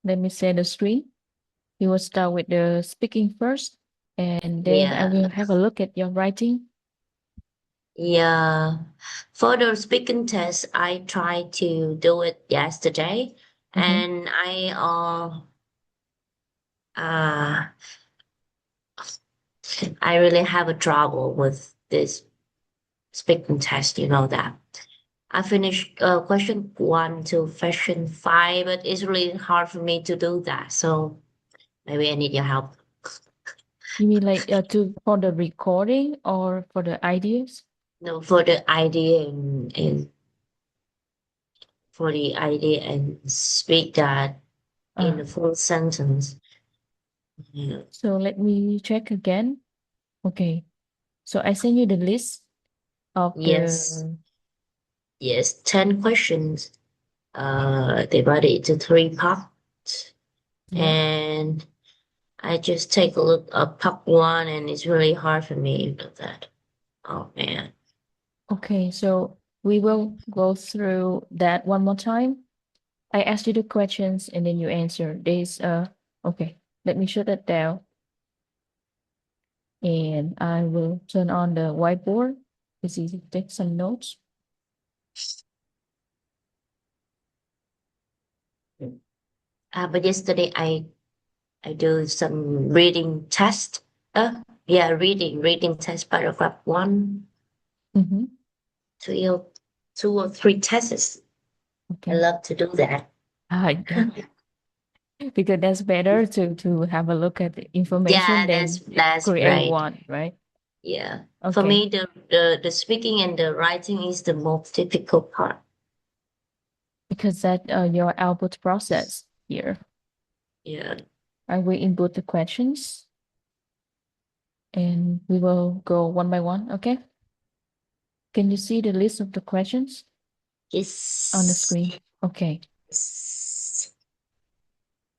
let me share the screen. We will start with the speaking first, and then I Yeah, will have a look at your writing. yeah. For the speaking test, I tried to do it yesterday, Mhm. and uh I really have a trouble with this speaking test. You know that. I finished question 1 to question 5, but it's really hard for me to do that. So maybe I need your help. You mean like for the recording or for the ideas? No, for the idea and for the idea and speak that in Uh, a full sentence. Yeah. so let me check again. Okay. So I send you the list of Yes, the yes, 10 questions. Divided into 3 parts. yeah. And I just take a look at part 1 and it's really hard for me to do that. Oh man. Okay, so we will go through that one more time. I asked you the questions and then you answer. This okay, let me shut that down and I will turn on the whiteboard. It's easy to take some notes. But yesterday I do some reading test. Yeah, reading test paragraph 1, Mm-hmm. 2 or 3 tests. I Okay. love to do that. Yeah. Because that's better to have a look at the information Yeah, that's than that's create right. one, right? Yeah. For Okay. me, the speaking and the writing is the most difficult part. Because that your output process here. Yeah. I will input the questions and we will go one by one, okay? Can you see the list of the questions on the Yes. screen? Okay. Yes.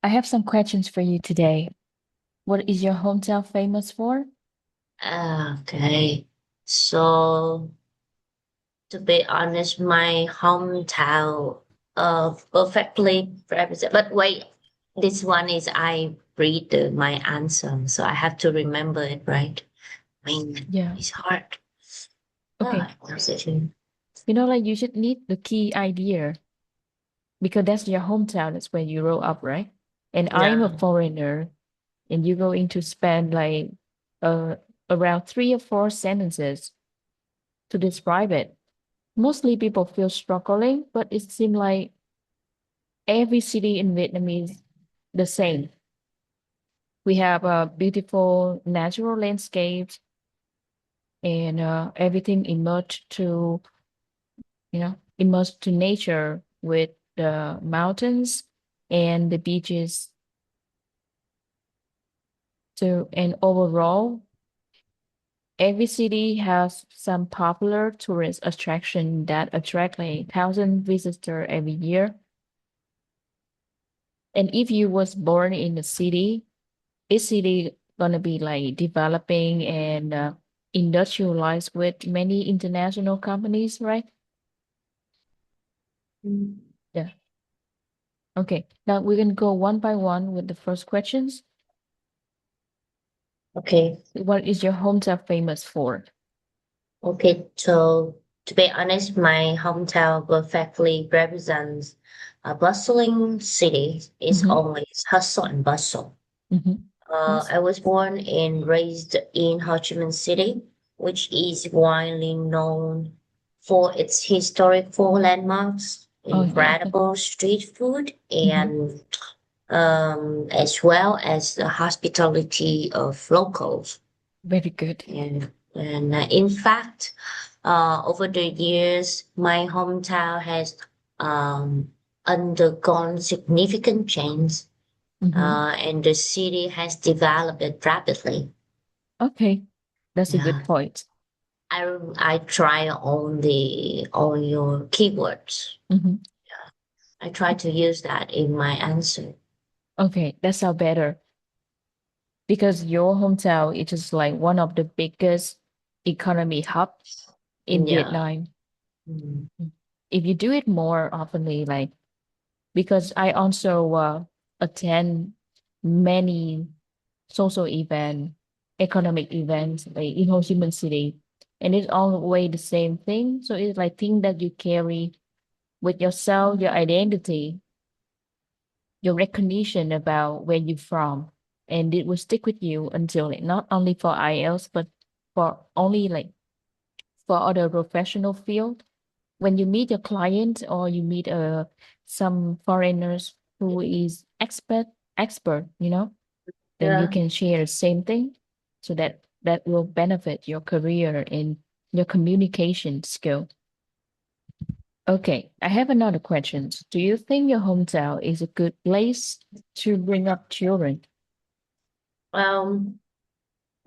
I have some questions for you today. What is your hometown famous for? Okay. So to be honest, my hometown perfectly represent. But wait, this one is I read my answer, so I have to remember it, right? I mean, Yeah. it's hard. Okay. Ah, conversation. Like you should need the key idea because that's your hometown. That's where you grow up, right? And I'm a Yeah. foreigner, and you're going to spend like uh around 3 or 4 sentences to describe it. Mostly people feel struggling, but it seems like every city in Vietnam is the same. We have beautiful natural landscapes and everything immersed to nature with the mountains and the beaches. So, and overall, every city has some popular tourist attraction that attract like 1,000 visitors every year. And if you was born in the city, this city gonna be like developing and industrialized with many international companies, right? Mm. Yeah. Okay. Now we can go one by one with the first questions. Okay. What is your hometown famous for? Okay. So to be honest, my hometown perfectly represents a bustling city. It's Mm-hmm. always hustle and bustle. Mm-hmm. Yes. I was born and raised in Ho Chi Minh City, which is widely known for its historical landmarks, Oh yeah. incredible street food, Mm-hmm. and as well as the hospitality of locals. Very good. And in fact, over the years, my hometown has undergone significant change, Mm-hmm. and the city has developed rapidly. Okay. That's a good Yeah, point. I try on your keywords. Mm-hmm. I try to use that in my answer. Okay, that sounds better because your hometown is just like one of the biggest economy hub in Yeah. Vietnam. Mm. If you do it more oftenly, like because I also attend many social events, economic events like in Ho Chi Minh City, and it's always the same thing. So it's like thing that you carry with yourself, your identity, your recognition about where you're from, and it will stick with you until like not only for Ielts but for only like for other professional field. When you meet your client or you meet some foreigners who is expert, then you Yeah. can share the same thing, so that will benefit your career and your communication skill. Okay, I have another question. Do you think your hometown is a good place to bring up children? Um,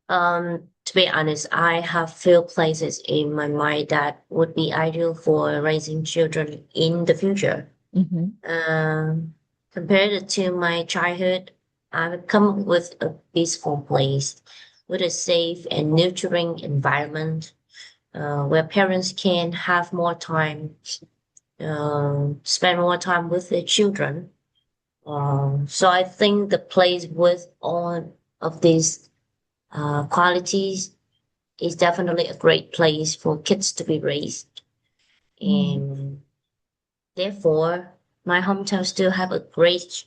to be honest, I have few places in my mind that would be ideal for raising children in the future. Mm-hmm. Compared to my childhood, I've come up with a peaceful place with a safe and nurturing environment where parents can have more time, spend more time with their children. So I think the place with all of these qualities is definitely a great place for kids to be raised. Mm. And therefore, my hometown still have a great,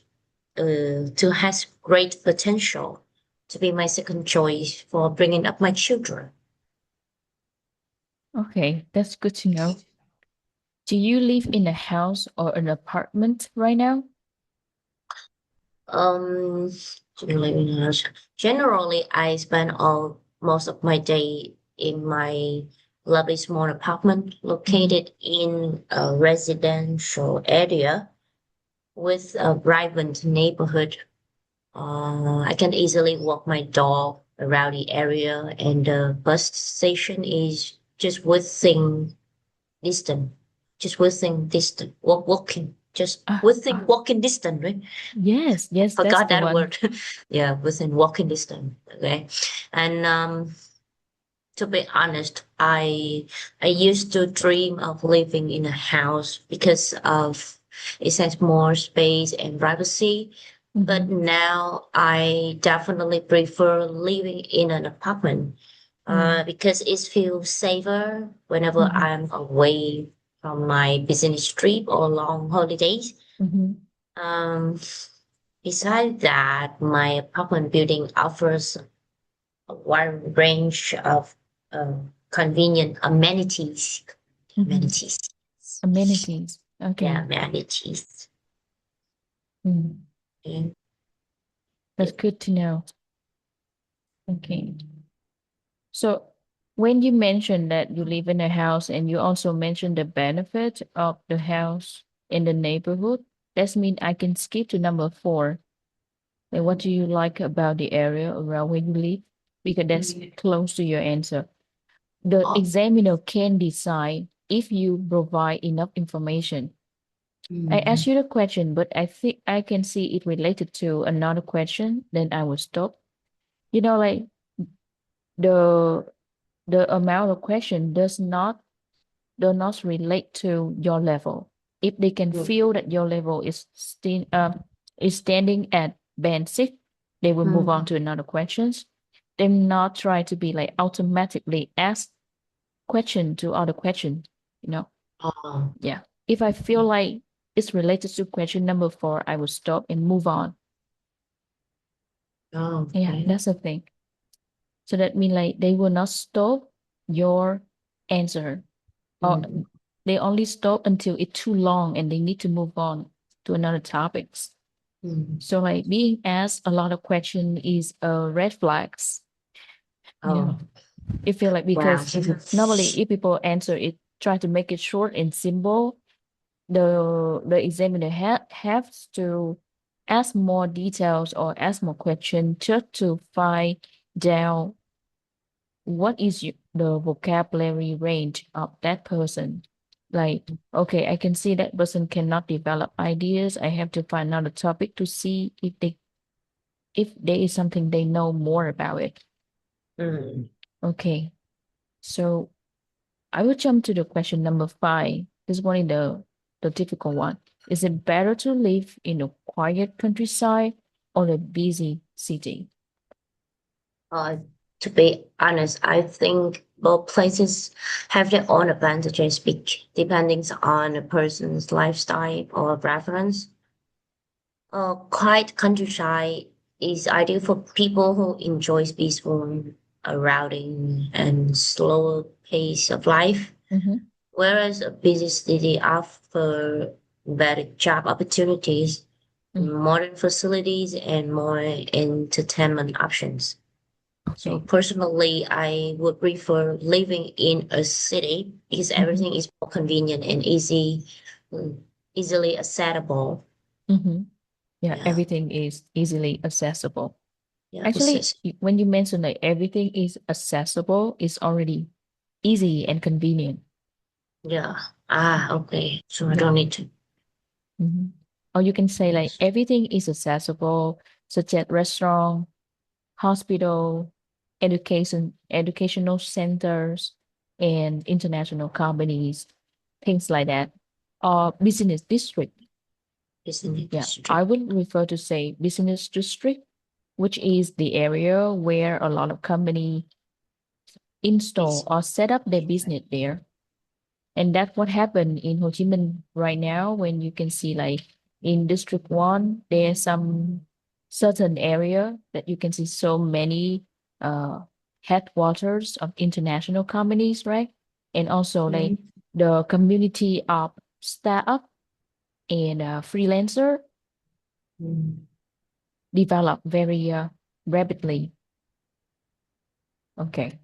to has great potential to be my second choice for bringing up my children. Okay, that's good to know. Do you live in a house or an apartment right now? Um, generally, I spend all most of my day in my lovely small apartment Mm-hmm. located in a residential area with a vibrant neighborhood. I can easily walk my dog around the area, and the bus station is just within distance. Just within distance. Walking. Just Ah, within walking distance, right? yes, that's Forgot the that one. word. Yeah, within walking distance. Okay. And to be honest, I used to dream of living in a house because of it has more space and privacy. But Mm-hmm. now I definitely prefer living in an apartment Mm. because it feels safer whenever Mm-hmm. I'm away from my business trip or long holidays. Mm-hmm. Um, Besides that, my apartment building offers a wide range of convenient amenities. Mm-hmm. Amenities. Amenities. Yeah, Okay. amenities. Mm. And, That's good to know. Okay. So when you mentioned that you live in a house and you also mentioned the benefit of the house in the neighborhood, that means I can skip to number 4. And what do you like about the area around where you live? Because that's close to your answer. The oh, examiner can decide if you provide enough information. I asked mm, you the question, but I think I can see it related to another question, then I will stop. Like the the amount of question does not relate to your level. If they can mm, feel that your level is standing at band 6, they will move on mm, to another questions. They not try to be like automatically ask question to other question. You know, oh, yeah. If I feel like it's related to question number 4, I will stop and move on. oh, Yeah, okay. that's the thing. So that means like they will not stop your answer, or Mm, they only stop until it's too long and they need to move on to another topics. mm, So like being asked a lot of question is a red flags. Yeah. oh, It feel like wow. because normally if people answer it, try to make it short and simple, the examiner has to ask more details or ask more question just to find out what is the vocabulary range of that person. Like, okay, I can see that person cannot develop ideas. I have to find another topic to see if there is something they know more about it. Mm, Okay, so I will jump to the question number 5. This one is the difficult one. Is it better to live in a quiet countryside or a busy city? Uh, to be honest, I think both places have their own advantages, depending on a person's lifestyle or preference. Quiet countryside is ideal for people who enjoy peaceful routing and slower pace of life, Mm-hmm. whereas a busy city offers better job opportunities, Mm. modern facilities, and more entertainment options. So Okay. personally, I would prefer living in a city because Mm-hmm. everything is more convenient and mm, easily accessible. Mm-hmm. Yeah, Yeah, everything is easily accessible. yeah, Actually, when you mention that everything is accessible, it's already easy and convenient. yeah. Ah, okay. So I Yeah. don't need to. Mhm. Or you can say like everything is accessible, such as restaurant, hospital, educational centers, and international companies, things like that. Or business district. Isn't it Yeah, I strict? would refer to say business district, which is the area where a lot of company install It's or set up their business there. And that's what happened in Ho Chi Minh right now when you can see like in District 1, there's some certain area that you can see so many uh, headquarters of international companies, right? And also like mm, the community of startup and freelancer mm, develop very rapidly. Okay.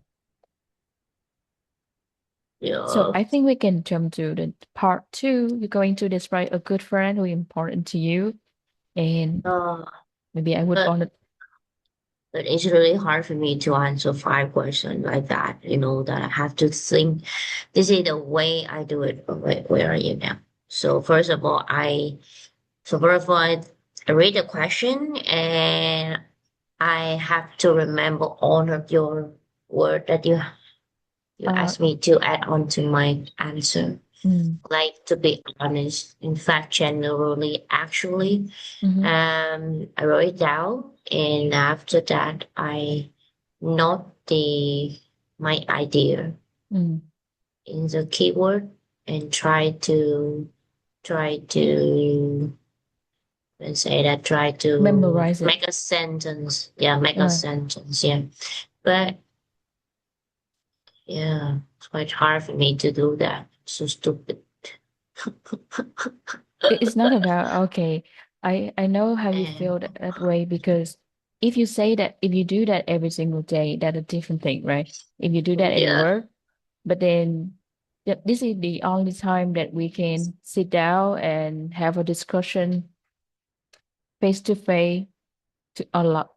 So yeah. I think we can jump to the part two. You're going to describe a good friend who is important to you. And Uh, maybe I would but want to. but it's really hard for me to answer five questions like that. You know that I have to think. This is the way I do it. Where are you now? So first of all, I read the question and I have to remember all of your word that you Uh, asked me to add on to my answer. mm, Like to be honest, in fact, generally, actually, mm-hmm, I wrote it down, and after that, I note the my idea mm. in the keyword and try to and say that try to Memorize it. make a sentence. Yeah, make a Uh, sentence. Yeah, but yeah, it's quite hard for me to do that. So stupid. it's not about okay. I know how you And feel that way because if you say that if you do that every single day, that's a different thing, right? If you do that at yeah, work, but then this is the only time that we can sit down and have a discussion face to face to a lot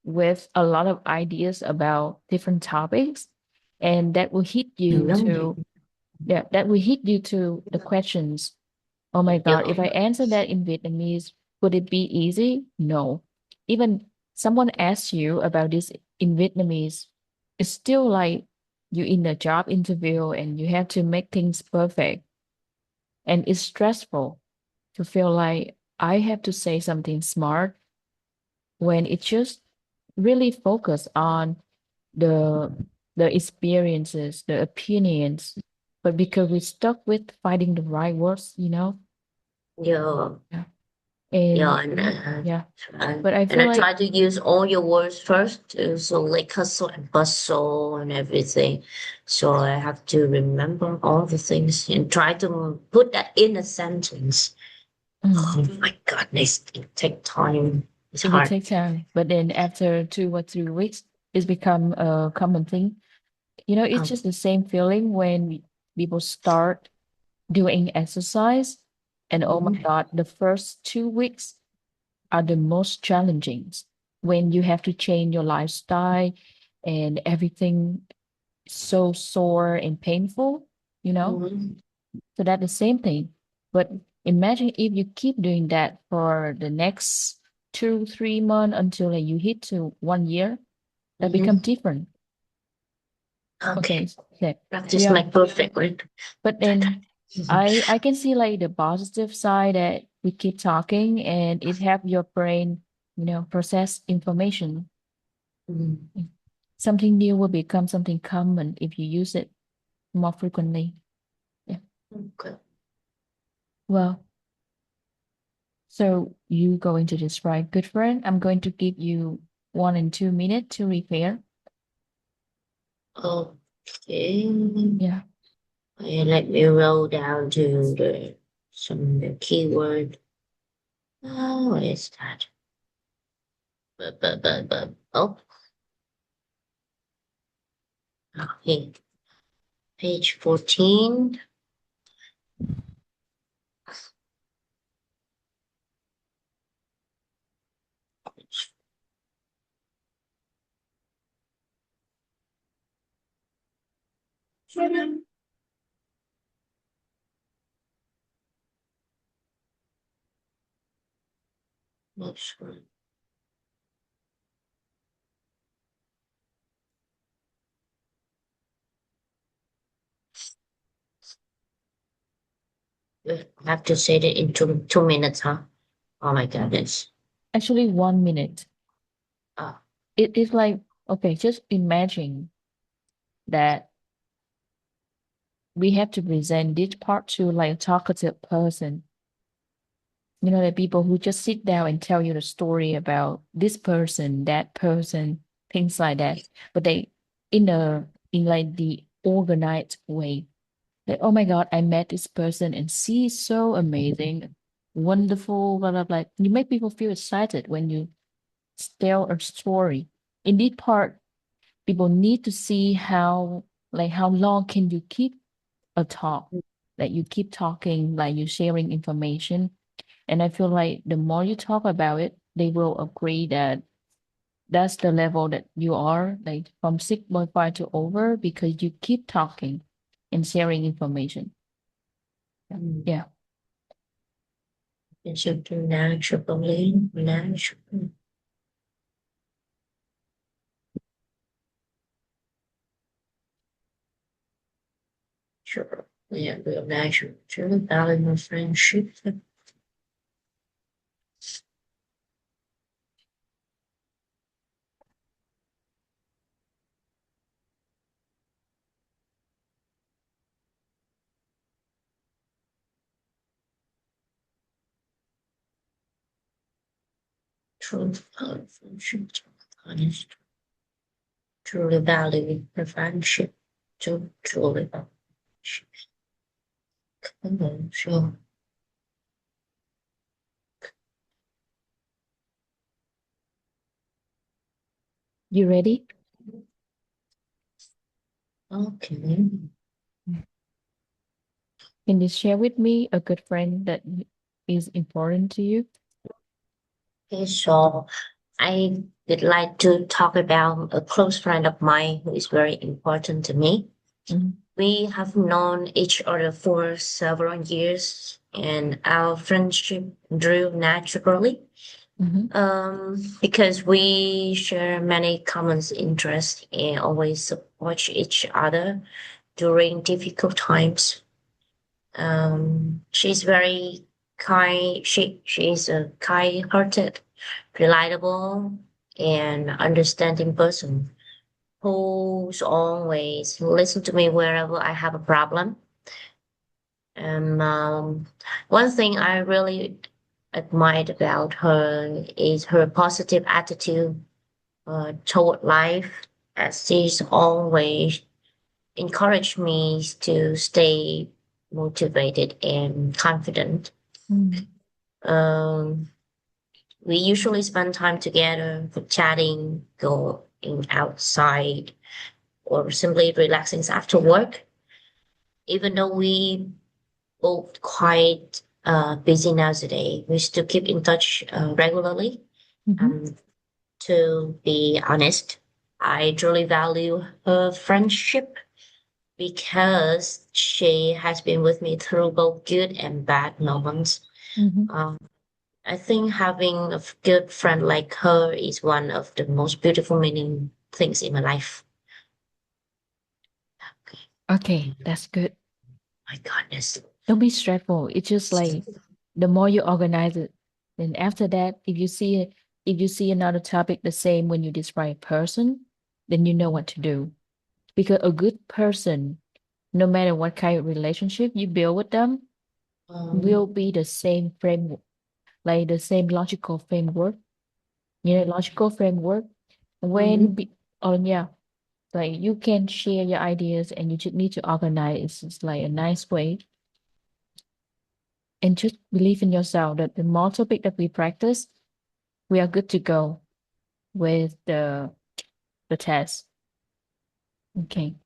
with a lot of ideas about different topics, and that will hit you you know, to yeah that will hit you to the questions. Oh my God, if I yeah, answer that in Vietnamese, would it be easy? No. Even someone asks you about this in Vietnamese, it's still like you in a job interview and you have to make things perfect. And it's stressful to feel like I have to say something smart when it just really focus on the the experiences, the opinions, but because we're stuck with finding the right words, yeah, yeah, yeah, and yeah, but I and feel I like try to use all your words first, so like hustle and bustle and everything. So I have to remember all the things and try to put that in a sentence. mm, Oh my goodness, it take time. It's it will hard. take time, but then after 2 or 3 weeks, it's become a common thing. It's Um, just the same feeling when people start doing exercise, and oh my mhm, God, the first 2 weeks are the most challenging when you have to change your lifestyle and everything is so sore and painful, you know? mhm, So that's the same thing. But imagine if you keep doing that for the next 2, 3 months until like, you hit to 1 year, that become mhm. different. Okay. Okay, Yeah. practice Yeah. make perfect, right? But Try that. then I can see like the positive side that we keep talking and it help your brain, process information. Mm, Something new will become something common if you use it more frequently. Yeah. okay. Well, so you going to describe good friend. I'm going to give you 1 and 2 minutes to repair. Okay. Yeah. Okay, let me roll down to some keyword. Oh, what is that? Oh, okay. Page 14. Next one. We have to say that in 2 minutes, huh? Oh my goodness. Actually, 1 minute. Oh, It is like, okay, just imagine that we have to present this part to like a talkative person. The people who just sit down and tell you the story about this person, that person, things like that. But they in like the organized way. Like, oh my God, I met this person and she's so amazing, wonderful, blah blah blah. You make people feel excited when you tell a story. In this part, people need to see how long can you keep a talk, like you keep talking, like you sharing information. And I feel like the more you talk about it, they will agree that that's the level that you are, like from 6.5 to over, because you keep talking and sharing information. Yeah. it's a naturally, natural. Sure. Yeah, real natural. Truly value friendship. Truly value friendship. Honest. Truly value the friendship. Truly value friendship. Come on, sure. You ready? Okay. Can you share with me a good friend that is important to you? Okay, so I would like to talk about a close friend of mine who is very important to me. Mhm. We have known each other for several years, and our friendship grew naturally. Mhm. Because we share many common interests and always support each other during difficult times. She's very kind. She's a kind-hearted, reliable, and understanding person who's always listen to me wherever I have a problem. And one thing I really admired about her is her positive attitude toward life, as she's always encouraged me to stay motivated and confident. Mm. Um, we usually spend time together for chatting, going outside, or simply relaxing after work. Even though we both quite busy nowadays, we still keep in touch regularly. Mhm. Um, to be honest, I truly value her friendship because she has been with me through both good and bad moments. Mhm. Um, I think having a good friend like her is one of the most beautiful meaning things in my life. Okay, that's good. My goodness. Don't be stressful. It's just like the more you organize it, then after that, if you see another topic the same when you describe a person, then you know what to do. Because a good person, no matter what kind of relationship you build with them, will be the same framework, like the same logical framework. Logical framework. When oh yeah, like you can share your ideas and you just need to organize. It's like a nice way. And just believe in yourself that the more topic that we practice, we are good to go with the test. Okay.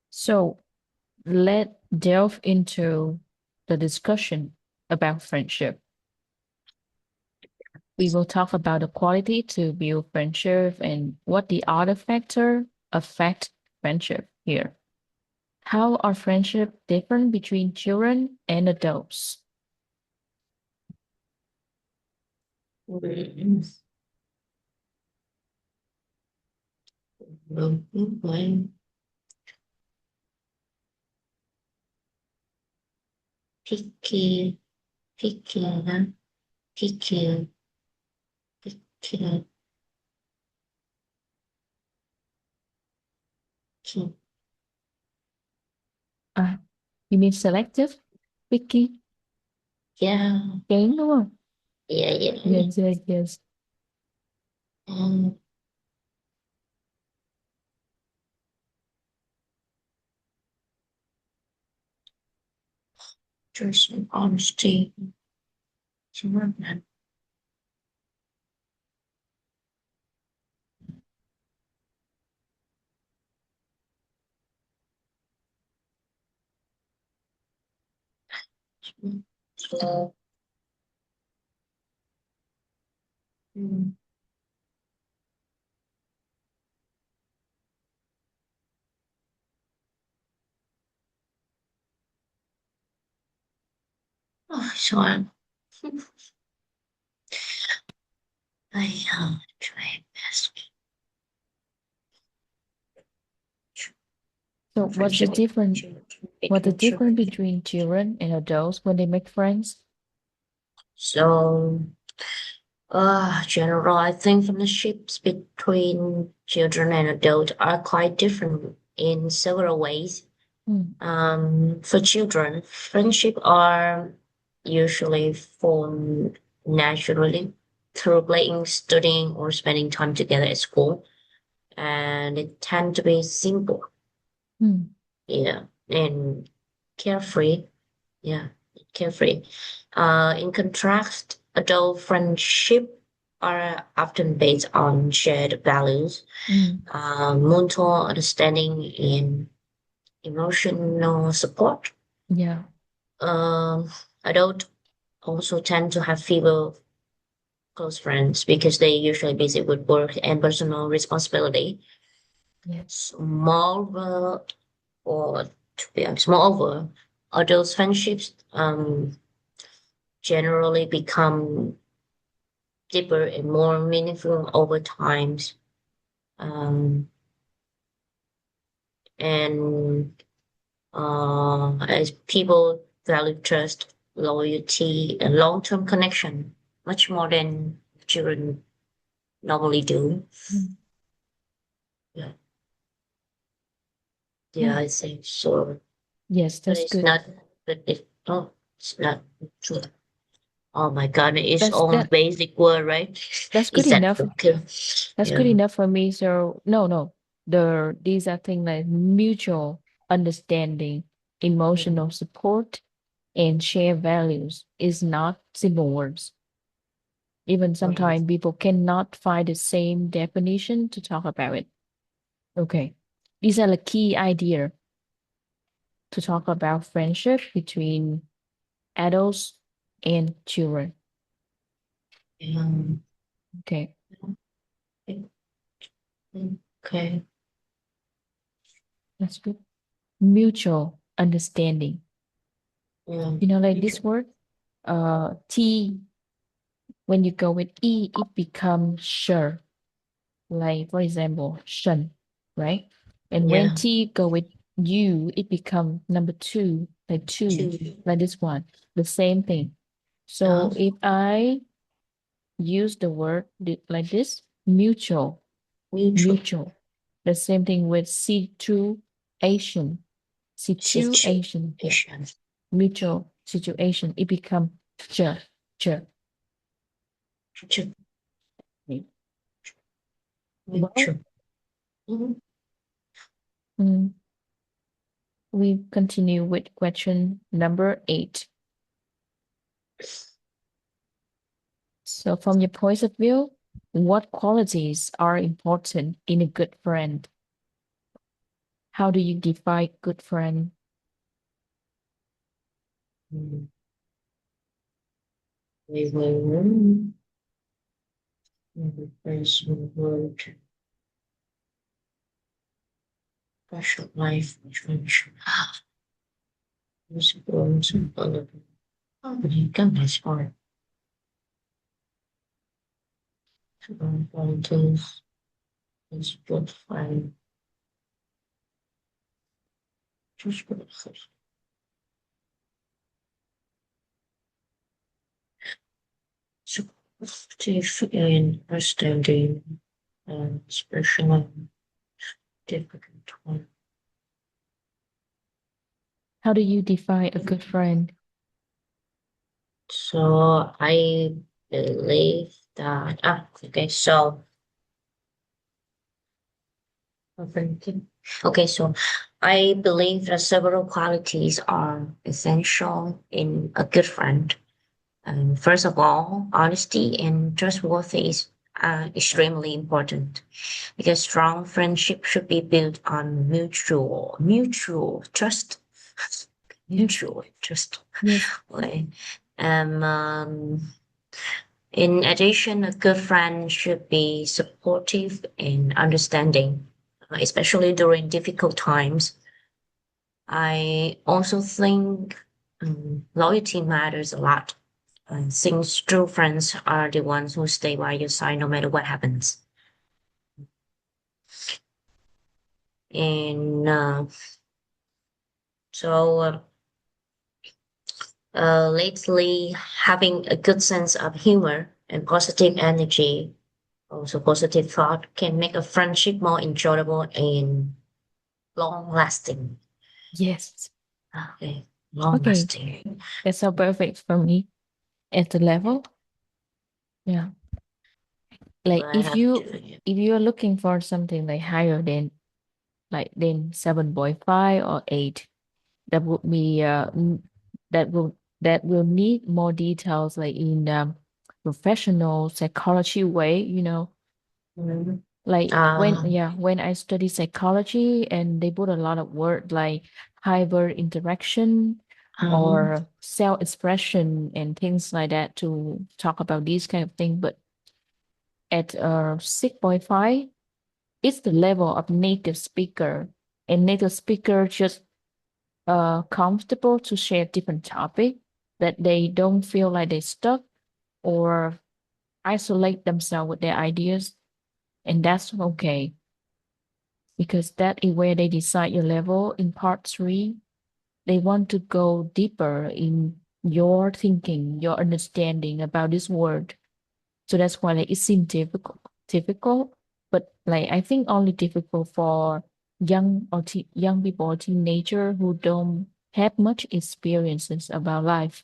So let's delve into the discussion about friendship. We will talk about the quality to build friendship and what the other factor affect friendship here. How are friendship different between children and adults? Picky, picky, huh? Picky, picky, picky. You mean selective? Picky? Yeah, Kén đúng không? yeah, yeah. Yes, yes, yes. Um, truth and honesty. So, mm, oh, sorry. I try best. So what's the Friendship difference? What's the between difference children. between children and adults when they make friends? So, general, I think friendships between children and adults are quite different in several ways. Mm, For children, friendship are usually formed naturally through playing, studying, or spending time together at school, and it tend to be simple, mm, yeah, and carefree, yeah, carefree. In contrast, adult friendship are often based on shared values, mm. mutual understanding, and emotional support. Yeah, Um, adults also tend to have fewer close friends because they usually busy with work and personal responsibility. yes. Moreover, or to be honest, moreover, adult friendships generally become deeper and more meaningful over times. Um, and as people value trust, loyalty, and long-term connection much more than children normally do. Mm. Yeah, yeah, Yeah. I think so. Yes, But that's it's good. not. But it's not true. Oh my God, it's That's on that basic word, right? that's good Is that enough. okay? That's good Yeah. enough for me. So no, no. These are things like mutual understanding, emotional support, and shared values is not simple words. Even Right. sometimes people cannot find the same definition to talk about it. Okay. These are the key idea to talk about friendship between adults and children. Um, Okay. okay. That's good. Mutual understanding. Yeah. Like this word, T, when you go with E, it becomes sure. Like, for example, shun, right? And when Yeah. T go with you, it become number two, like two, like this one, the same thing. So if I use the word like this, mutual, mutual, the same thing with situation, situation, mutual situation, it become ch, ch. Well, we continue with question number 8. So from your point of view, what qualities are important in a good friend? How do you define good friend? We will learn the first word. Special life transition. This was you can this part. Volunteers is good friend. Just good friend. Supportive and understanding and especially difficult one. How do you define a good friend? So I believe that okay, so okay, so I believe that several qualities are essential in a good friend. First of all, honesty and trustworthy is extremely important because strong friendship should be built on mutual trust, mutual trust. Yes. Okay. In addition, a good friend should be supportive and understanding, especially during difficult times. I also think loyalty matters a lot. Since true friends are the ones who stay by your side no matter what happens. And so lately, having a good sense of humor and positive energy, also positive thought, can make a friendship more enjoyable and long lasting. Yes. Okay, long Okay. lasting. That's so perfect for me at the level. Yeah. Like I if have you to, if you're looking for something like higher than 7.5 or 8, that would be that will need more details like in professional psychology way, like when I study psychology and they put a lot of word like hyper interaction or self-expression and things like that to talk about these kind of things, but at 6.5 it's the level of native speaker, and native speaker just comfortable to share different topic that they don't feel like they stuck or isolate themselves with their ideas, and that's okay because that is where they decide your level in part 3. They want to go deeper in your thinking, your understanding about this word. So that's why like, it seems difficult, but like I think only difficult for young people or teenager who don't have much experiences about life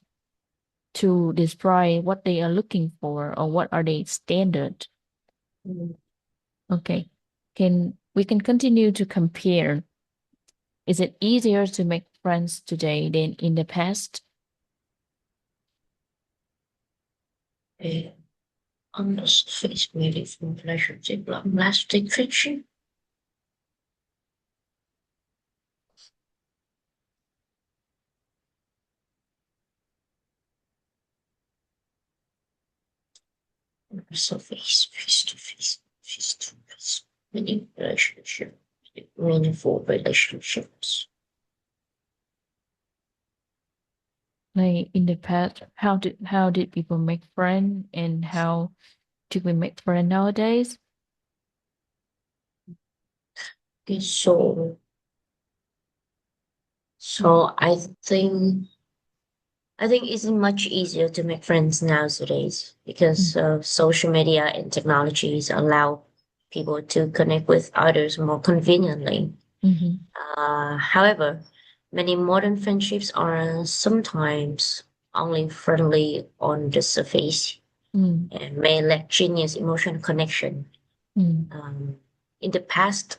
to describe what they are looking for or what are they standard. Okay, we can continue to compare. Is it easier to make friends today than in the past? on this face really from relationship long lasting friendship. So face to face, many relationship, meaningful relationships. Like in the past, how did people make friends and how do we make friends nowadays? Okay, so So I think it's much easier to make friends nowadays because Mm, social media and technologies allow people to connect with others more conveniently. mhm, However, many modern friendships are sometimes only friendly on the surface mm, and may lack genius emotional connection. mm, Um, in the past,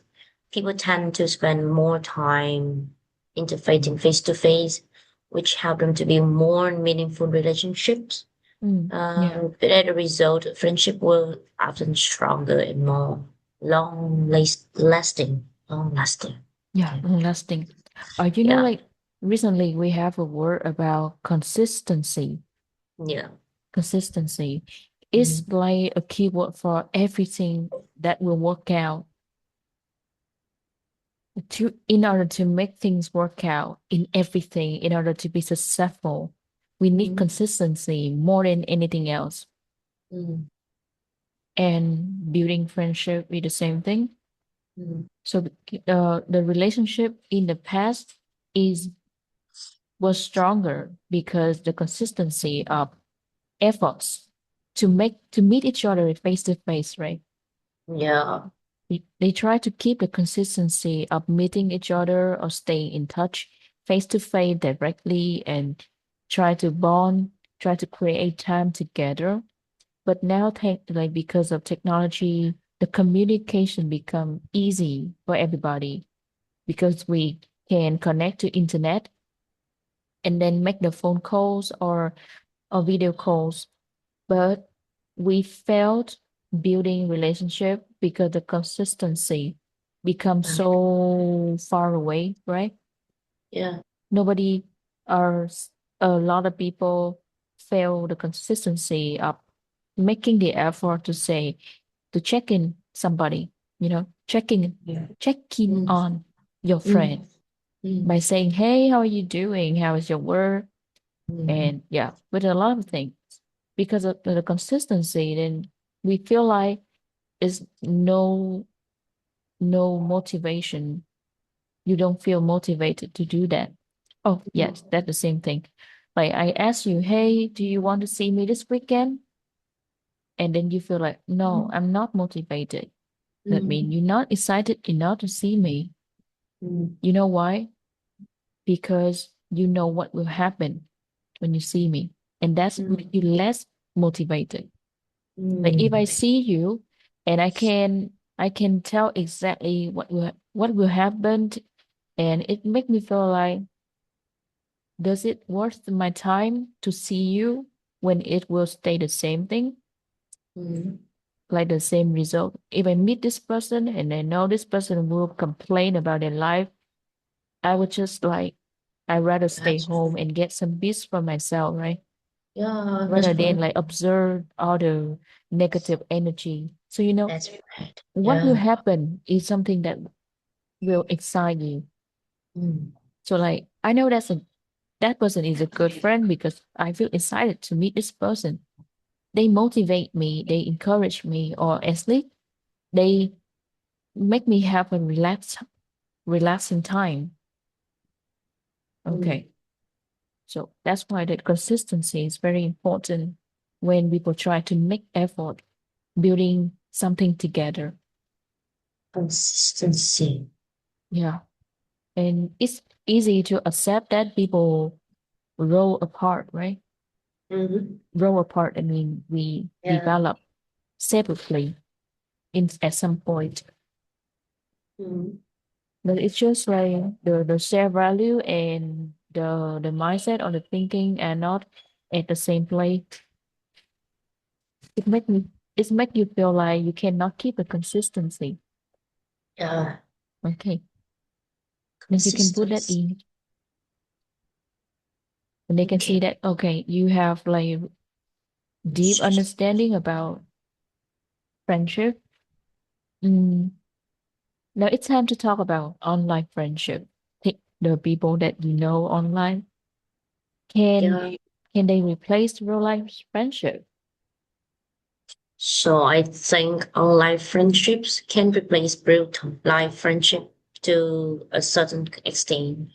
people tend to spend more time interfacing face to face, which help them to be more meaningful relationships. yeah, But as a result, friendship were often stronger and more lasting. Long lasting. yeah, Okay. long lasting. You know, Yeah. like recently we have a word about consistency. Yeah. Consistency is Mhm. like a keyword for everything that will work out. In order to make things work out in everything, in order to be successful, we need Mhm. consistency more than anything else. Mhm. And building friendship is the same thing. Mhm. So the relationship in the past is was stronger because the consistency of efforts to meet each other face to face, right? Yeah. They try to keep the consistency of meeting each other or staying in touch face to face directly and try to bond, try to create time together. But now, like because of technology, the communication become easy for everybody because we can connect to internet and then make the phone calls or video calls. But we failed building relationship because the consistency becomes Yeah. so far away, right? Yeah. Nobody or a lot of people fail the consistency of making the effort to say to check in somebody, Yeah. checking Mm. on your Mm. friend Mm. by saying, "Hey, how are you doing? How is your work?" Mm. And yeah, with a lot of things. Because of the consistency, then we feel like is no motivation. You don't feel motivated to do that. Oh, yes, that's the same thing. Like I ask you, hey, do you want to see me this weekend? And then you feel like, no, Mm. I'm not motivated. That means Mm. you're not excited enough to see me. Mm. You know why? Because you know what will happen when you see me. And that's make Mm. you less motivated. Like if I Mm. see you and I can tell exactly what will happen and it make me feel like does it worth my time to see you when it will stay the same thing, Mm. like the same result? If I meet this person and I know this person will complain about their life, I would just like I'd rather stay That's home and get some peace for myself, right? yeah. That's Rather than right. like observe all the negative energy. So That's right. what will Yeah. happen is something that will excite you. Mm. So like I know that person is a good friend because I feel excited to meet this person. They motivate me, they encourage me, or at least they make me have a relaxing time. Mm. Okay. So that's why that consistency is very important when people try to make effort building something together. Consistency. Yeah. And it's easy to accept that people grow apart, right? Mm-hmm. Grow apart. I mean, we Yeah. develop separately at some point. Mm. But it's just like the share value and the mindset or the thinking are not at the same place. It make me it make you feel like you cannot keep a consistency. Yeah. Okay. Then you can put that Consistency. in and they can see Okay. that okay, you have like deep understanding about friendship. Mm, now it's time to talk about online friendship. The people that you know online Yeah. can can they replace real life friendship? So I think online friendships can replace real life friendship to a certain extent.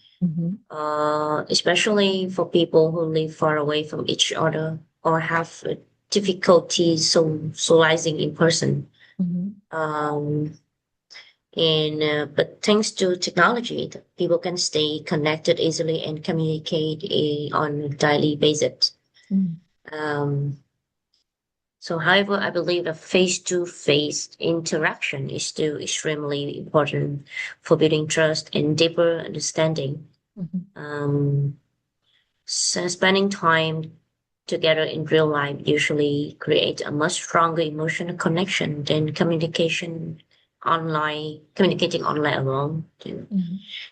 especially for people who live far away from each other or have difficulty socializing in person. Um, and but thanks to technology, people can stay connected easily and communicate on a daily basis. Um, so, however, I believe a face-to-face interaction is still extremely important for building trust and deeper understanding. Um, so spending time together in real life usually creates a much stronger emotional connection than communicating online alone.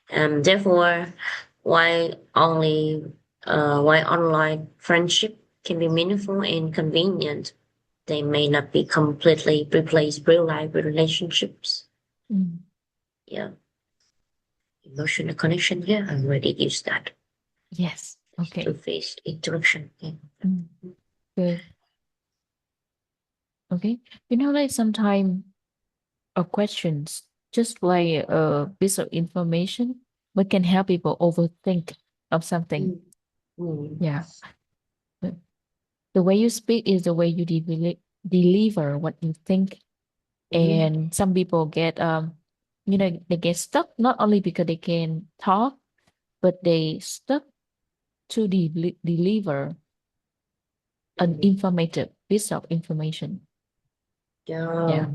Therefore, while only while online friendship can be meaningful and convenient, they may not be completely replace real life relationships. Yeah, emotional connection. Yeah, I already used that. Yes. Okay. To face interaction. Yeah. Good. Okay. Like sometimes questions, just like a piece of information, but can help people overthink of something. Yeah. The way you speak is the way you deliver what you think. And some people get they get stuck not only because they can talk, but they stuck to deliver an informative piece of information. Yeah.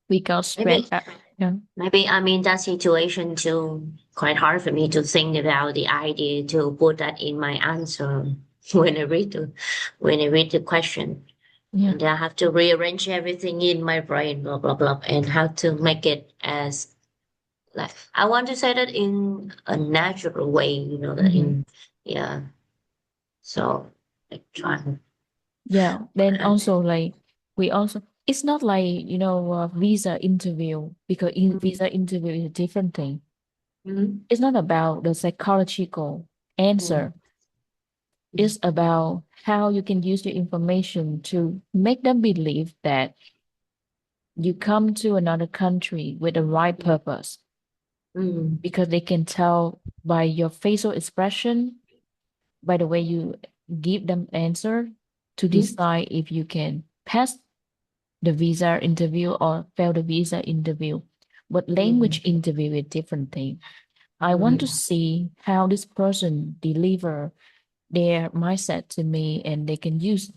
We got spread Maybe out. Yeah. maybe I'm in that situation too. Quite hard for me to think about the idea to put that in my answer when I read the question. Yeah. And I have to rearrange everything in my brain, blah blah blah, and how to make it as like I want to say that in a natural way, that in yeah. So like trying. Yeah. Then also like we also it's not like visa interview, because visa interview is a different thing. Mhm. It's not about the psychological answer. It's about how you can use the information to make them believe that you come to another country with the right purpose, because they can tell by your facial expression, by the way you give them answer, to decide if you can pass the visa interview or fail the visa interview. But language interview is different thing. I want to see how this person deliver their mindset to me, and they can use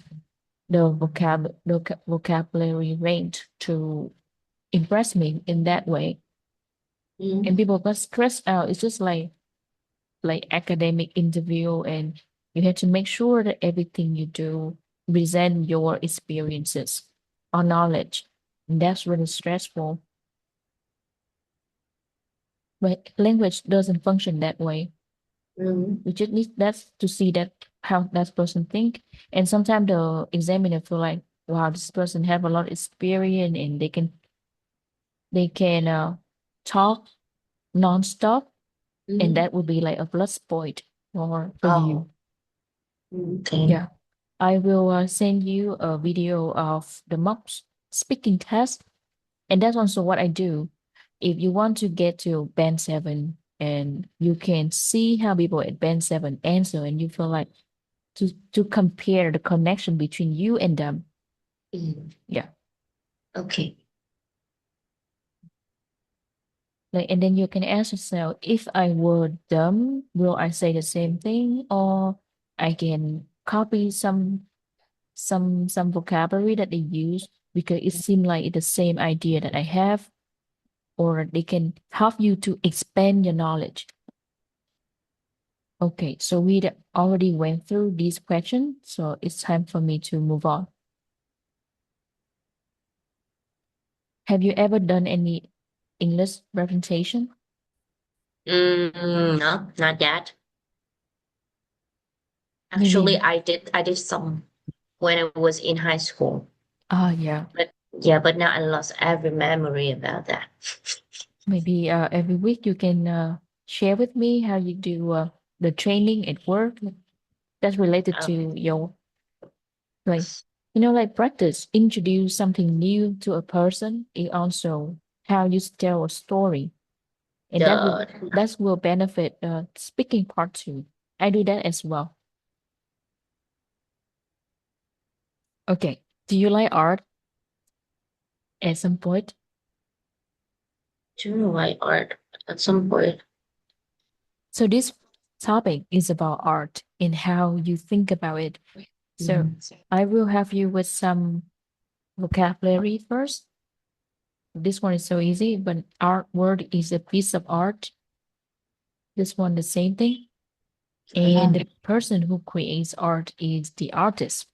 the vocabulary range to impress me in that way. And people got stressed out. It's just like academic interview, and you have to make sure that everything you do present your experiences or knowledge. And that's really stressful. But language doesn't function that way. We just need that to see that how that person think. And sometimes the examiner feel like, wow, this person have a lot of experience, and they can talk nonstop, and that would be like a plus point for you. Okay. Yeah. I will send you a video of the mock speaking test, and that's also what I do. If you want to get to band 7, and you can see how people at band 7 answer, and you feel like to compare the connection between you and them. Yeah. Okay. Like, and then you can ask yourself, if I were them, will I say the same thing, or I can copy some vocabulary that they use, because it seems like it's the same idea that I have, or they can help you to expand your knowledge. Okay, so we already went through these questions, so it's time for me to move on. Have you ever done any English presentation? No, not yet. Actually, Maybe. I did some when I was in high school. Yeah. But yeah, but now I lost every memory about that. Maybe every week you can share with me how you do the training at work that's related Oh, to your, like, like practice, introduce something new to a person. It also how you tell a story. and that will benefit speaking part too. I do that as well. Okay. Do you like art at some point? Do you like art at some point? So this topic is about art and how you think about it. So I will have you with some vocabulary first. This one is so easy, but art word is a piece of art. This one, the same thing. And the person who creates art is the artist.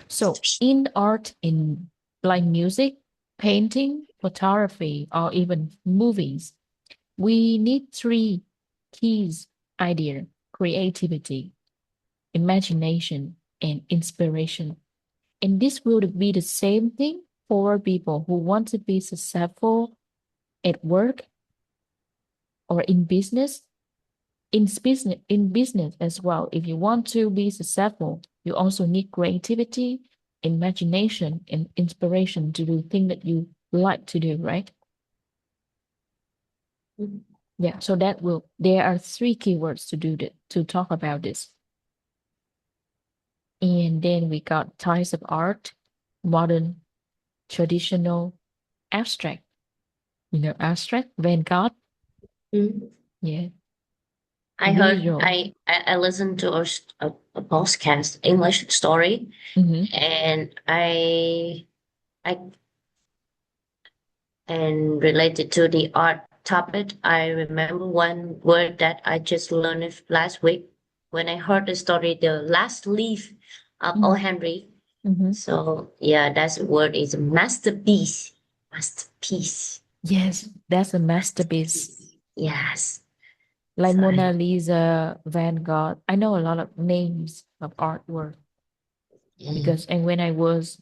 So in art, in like music, painting, photography, or even movies, we need three keys: idea, creativity, imagination, and inspiration. And this will be the same thing for people who want to be successful at work or in business. In business as well. If you want to be successful, you also need creativity, imagination, and inspiration to do things that you like to do, right? Yeah, so there are three keywords to talk about this. And then we got types of art: modern, traditional, abstract. Abstract, Van Gogh. Yeah. I heard Visual. I listened to a podcast English story, and I and related to the art topic, I remember one word that I just learned it last week when I heard the story, the last leaf of O. Henry. So yeah, that word is masterpiece. Masterpiece. Yes, that's a masterpiece. Yes. Like So Mona Lisa, Van Gogh. I know a lot of names of artwork because and when I was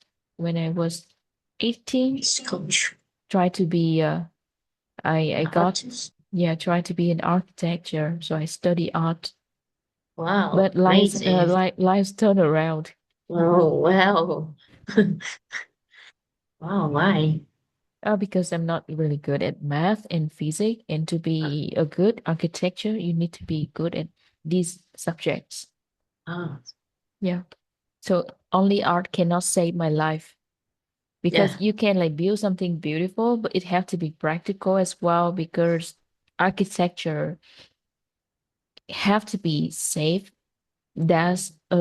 18, coach. try to be I got try to be an architecture, so I study art. Wow, But amazing. life's turned around. Oh wow. Wow, why? Because I'm not really good at math and physics, and to be a good architecture, you need to be good at these subjects. Oh, Yeah. So only art cannot save my life, because yeah. you can like build something beautiful, but it have to be practical as well, because architecture have to be safe. That's a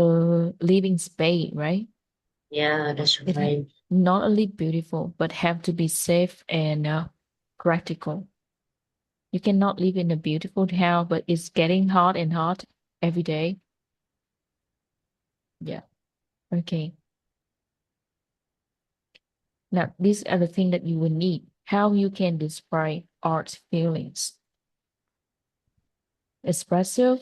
living space, right? Yeah, that's It right. not only beautiful, but have to be safe and practical. You cannot live in a beautiful house, but it's getting hot and hot every day. Yeah. Okay. Now, these are the things that you will need. How you can describe art feelings: expressive,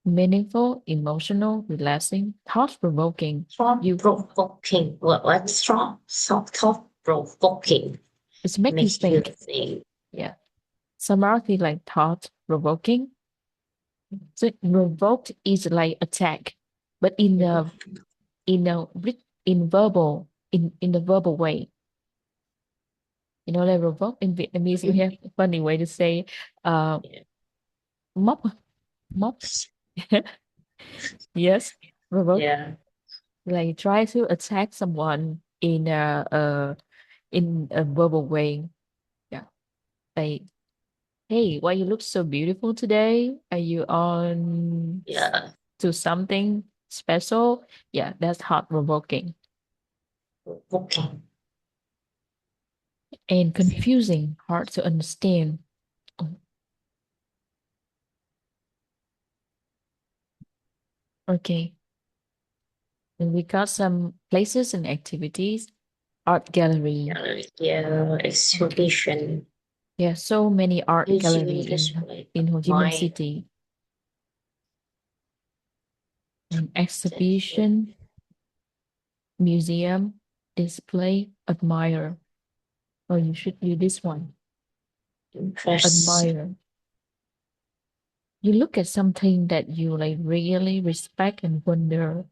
meaningful, emotional, relaxing, thought-provoking. Thought provoking. What's thought provoking? It's make you Makes you think. think. Yeah. Some art feel like thought-provoking. So provoked is like attack, but in a in verbal in the verbal way. Like provoke in Vietnamese, we have a funny way to say uh mop mop. Yes, provoke. Yeah. Like try to attack someone in a verbal way. Yeah. Like, hey, why you look so beautiful today? Are you on Yeah. to something special? Yeah, that's heart provoking. Provoking. And confusing, hard to understand. Oh, okay. And we got some places and activities. Art gallery. Yeah. Exhibition. Yeah, so many art gallery Museum display. in Ho Chi Minh My City. An exhibition, museum, display, admire. Oh, you should do this one. impress. Admire. You look at something that you like really respect and wonder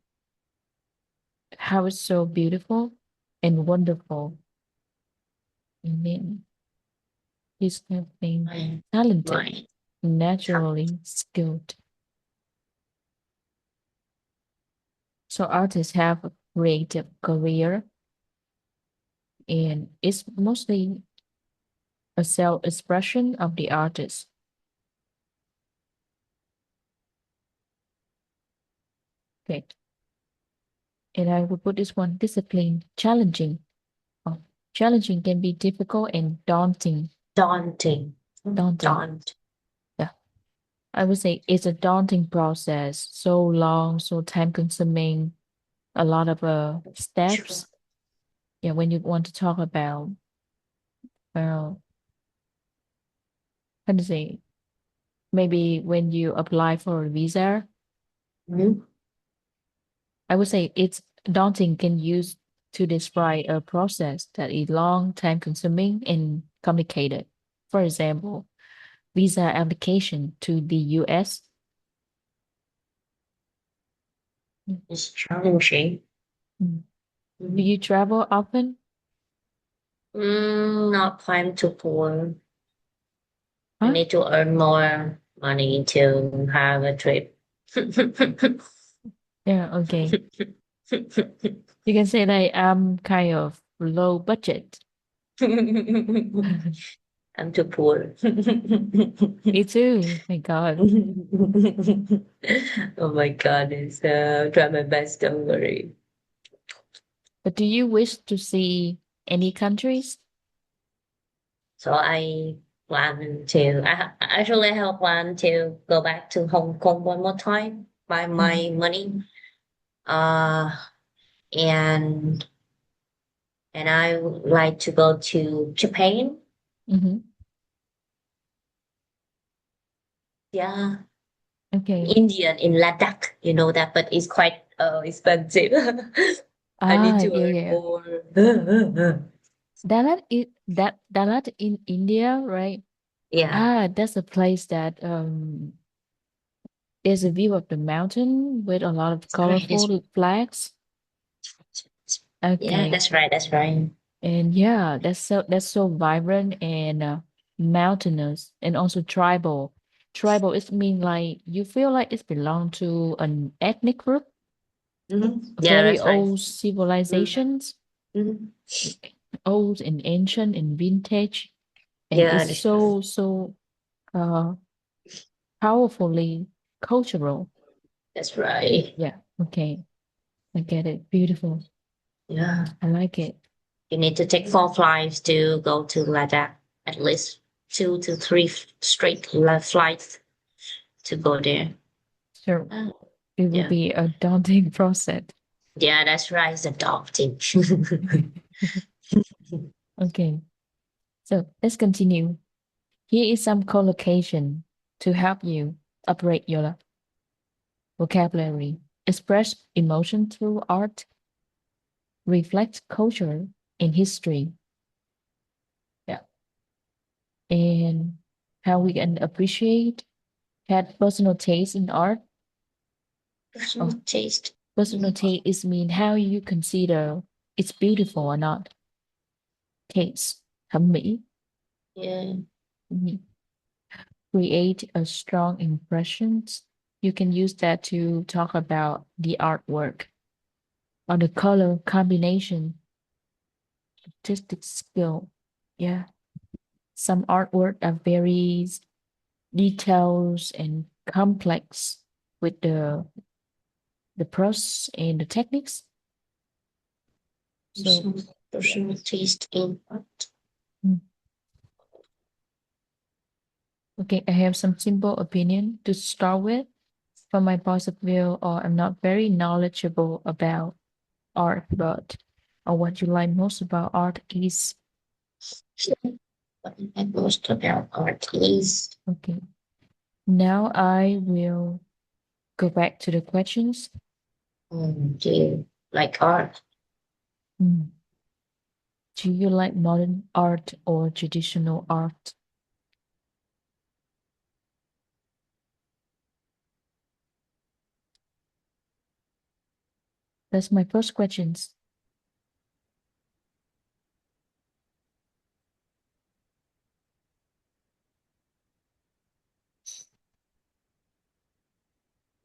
how it's so beautiful and wonderful. And then He's have been Right. talented, Right. naturally skilled. So artists have a creative career, and it's mostly a self-expression of the artist. Okay. And I will put this one: discipline, challenging. Oh, challenging can be difficult and daunting. Daunting. Daunting. Daunt. Yeah. I would say it's a daunting process. So long, so time consuming, a lot of steps. Yeah, when you want to talk about uh how to say, maybe when you apply for a visa, Mm-hmm. I would say it's daunting can use to describe a process that is long, time consuming, and complicated. For example, visa application to the US. It's challenging. Mm. Do Mm-hmm. you travel often? Not time to poor. I Huh? need to earn more money to have a trip. Yeah, okay. You can say that I'm kind of low budget. I'm too poor. Me too. My God. Oh my god, it's try my best, don't worry. But do you wish to see any countries? So I plan to actually I have plan to go back to Hong Kong one more time by Mhm. my money. Uh and I would like to go to Japan. Mhm. Yeah. Okay. Indian in Ladakh, you know that, but it's quite expensive. I need Ah, to yeah, earn yeah. more. Dalat in India, right? Yeah, Ah, that's a place that there's a view of the mountain with a lot of that's right. colorful flags. Yeah, Okay. that's right. That's right. And yeah, that's so vibrant and mountainous and also tribal. Tribal is mean like you feel like it's belong to an ethnic group, Yeah, very that's right. old civilizations, Mm-hmm. old and ancient and vintage, and Yeah, it's that's right. so uh powerfully cultural. That's right. Yeah, okay. I get it. Beautiful. Yeah, I like it. you need to take 4 flights to go to Ladakh. At least 2 to 3 straight flights to go there. Sure. Oh, It will yeah. be a daunting process. Yeah, that's right. It's adopting. Okay. So let's continue. Here is some collocation to help you upgrade your vocabulary, express emotion through art, reflect culture and history. Yeah. And how we can appreciate, had personal taste in art. Personal Oh, taste. personal taste is mean how you consider it's beautiful or not. Taste, thẩm mỹ. Yeah. Mhm. Create a strong impressions. You can use that to talk about the artwork or the color combination, artistic skill. Yeah. Some artwork are very details and complex with the process and the techniques. So Personal taste in art. mm, okay, I have some simple opinion to start with from my point of view, or I'm not very knowledgeable about art, but or what you like most about art is What I like most about art is okay. Now I will go back to the questions. do you like art? Mm. Do you like modern art or traditional art? That's my first questions.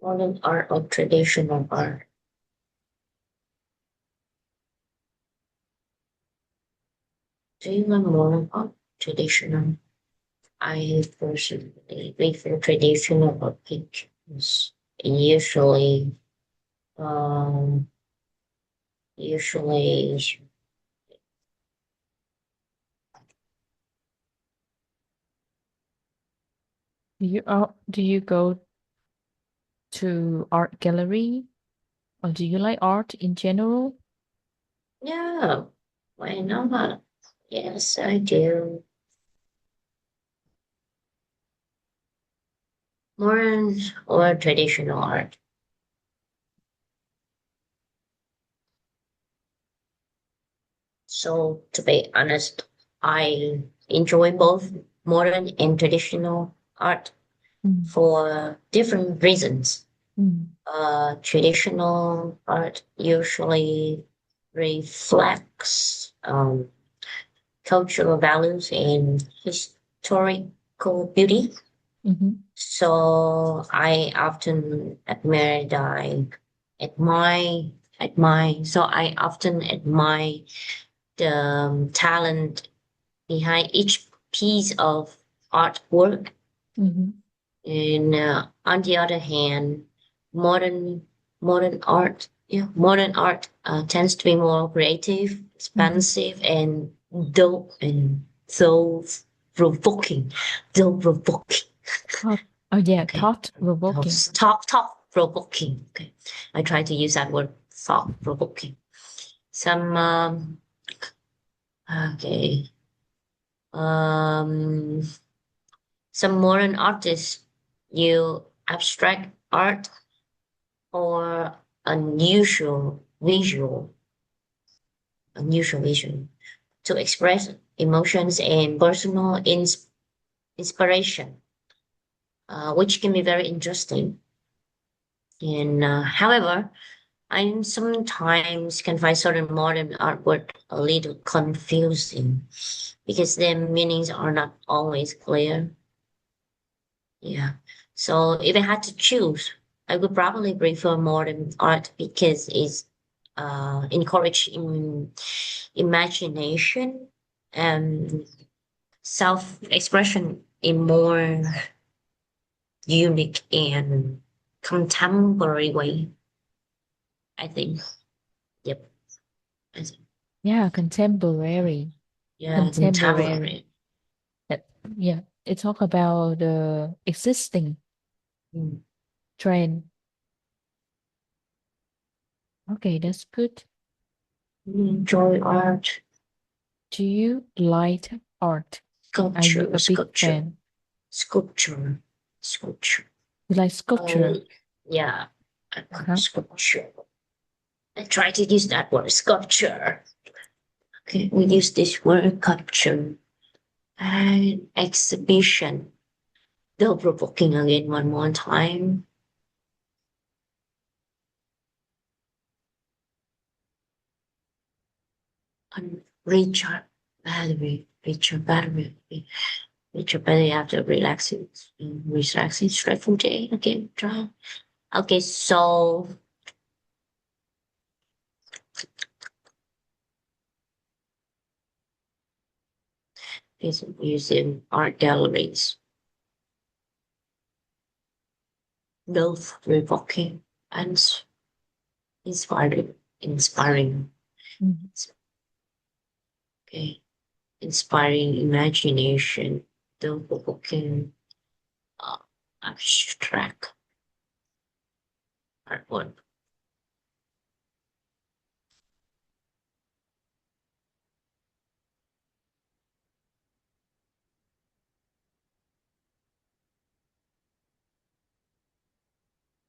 Modern art or traditional art? Do you want modern art, traditional? I personally prefer traditional art pictures. Usually, um, usually, Do you go to art gallery, or do you like art in general? yeah, why not? Yes, I do. Modern or traditional art? So, to be honest, I enjoy both modern and traditional art Mm. for different reasons. Mm. Traditional art usually reflects cultural values and historical beauty. Mhm. So I often I often admire the talent behind each piece of artwork. Mhm. And on the other hand, modern modern art tends to be more creative, Mhm. expansive, and dope and so provoking, though provoking. Thought. Oh yeah, Okay, thought provoking. top provoking. Okay, I try to use that word, thought provoking. Some okay, um, some modern artists use abstract art or unusual visual, unusual vision to express emotions and personal inspiration, which can be very interesting. And however, I sometimes can find certain modern artwork a little confusing because their meanings are not always clear. Yeah. So if I had to choose, I would probably prefer modern art because it's encourage imagination and self-expression in more unique and contemporary way. I think. Yep. I think. Yeah, contemporary. Yeah, Contemporary. contemporary. That, yeah, it talk about the existing Mm. trend. Okay, that's good. Enjoy art, Do you like art? Are you sculpture, a big sculpture, fan? sculpture, sculpture. You like sculpture? Oh, yeah, Uh-huh. sculpture. I try to use that word, sculpture. Okay, we use this word, sculpture. And exhibition. They're provoking again one more time. And recharge battery after relaxing stressful day. Okay, try. Okay, so is museum art galleries, both provoking and inspiring. Mhm. Okay, inspiring imagination, though provoking uh, abstract artwork.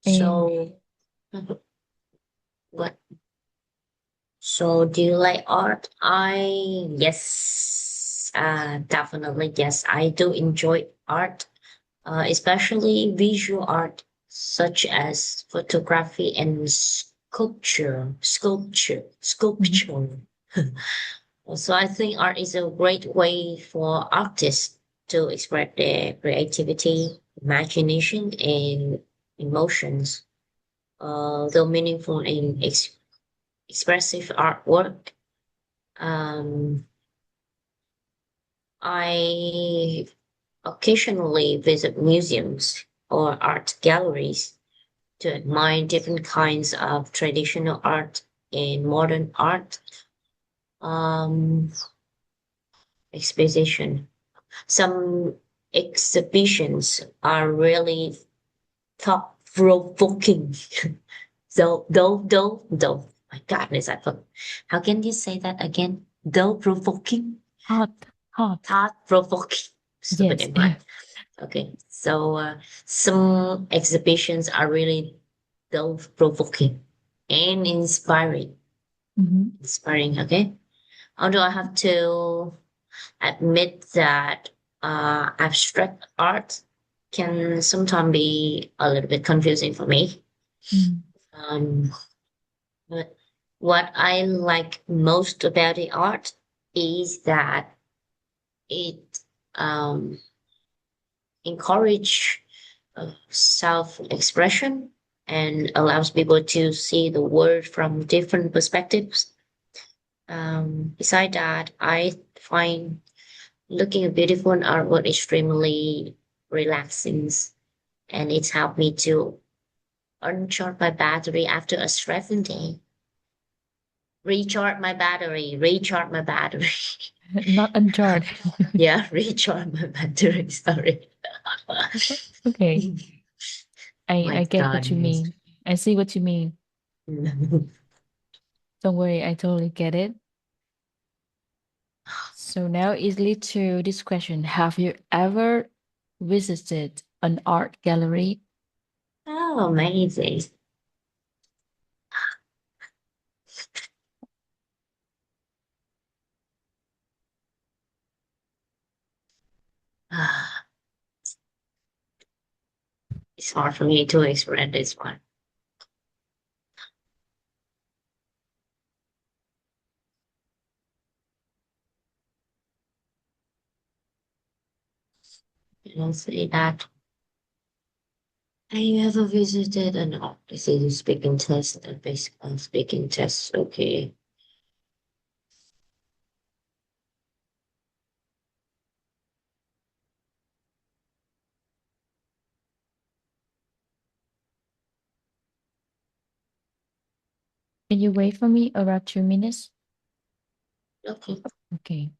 And So, what? So, do you like art? Yes, definitely yes. I do enjoy art, especially visual art, such as photography and mhm. sculpture. So I think art is a great way for artists to express their creativity, imagination, and emotions. though meaningful and expressive artwork. Um, I occasionally visit museums or art galleries to admire different kinds of traditional art and modern art. Um, exposition. Some exhibitions are really thought provoking. Though. My goodness, I forgot. How can you say that again? Though provoking, Hot, hot. thought provoking. Stupid Yes. in mind. Okay, so some exhibitions are really thought provoking and inspiring. Mhm. Inspiring, okay. Although I have to admit that abstract art can sometimes be a little bit confusing for me. Mm. Um, but what I like most about the art is that it um, encourage self-expression and allows people to see the world from different perspectives. Beside that, I find looking at beautiful artwork extremely relaxing, and it's helped me to uncharge my battery after a stressful day. Recharge my battery. Not uncharted. Yeah, recharge my battery. Sorry. Okay. I My get what you God. mean. I see what you mean. Don't worry, I totally get it. So now easily to this question. Have you ever visited an art gallery? Oh, amazing. It's hard for me to express this one. I don't say that. Have you ever visited an art? This is a speaking test, a basic speaking test. Okay. Can you wait for me around 2 minutes? Okay. Okay.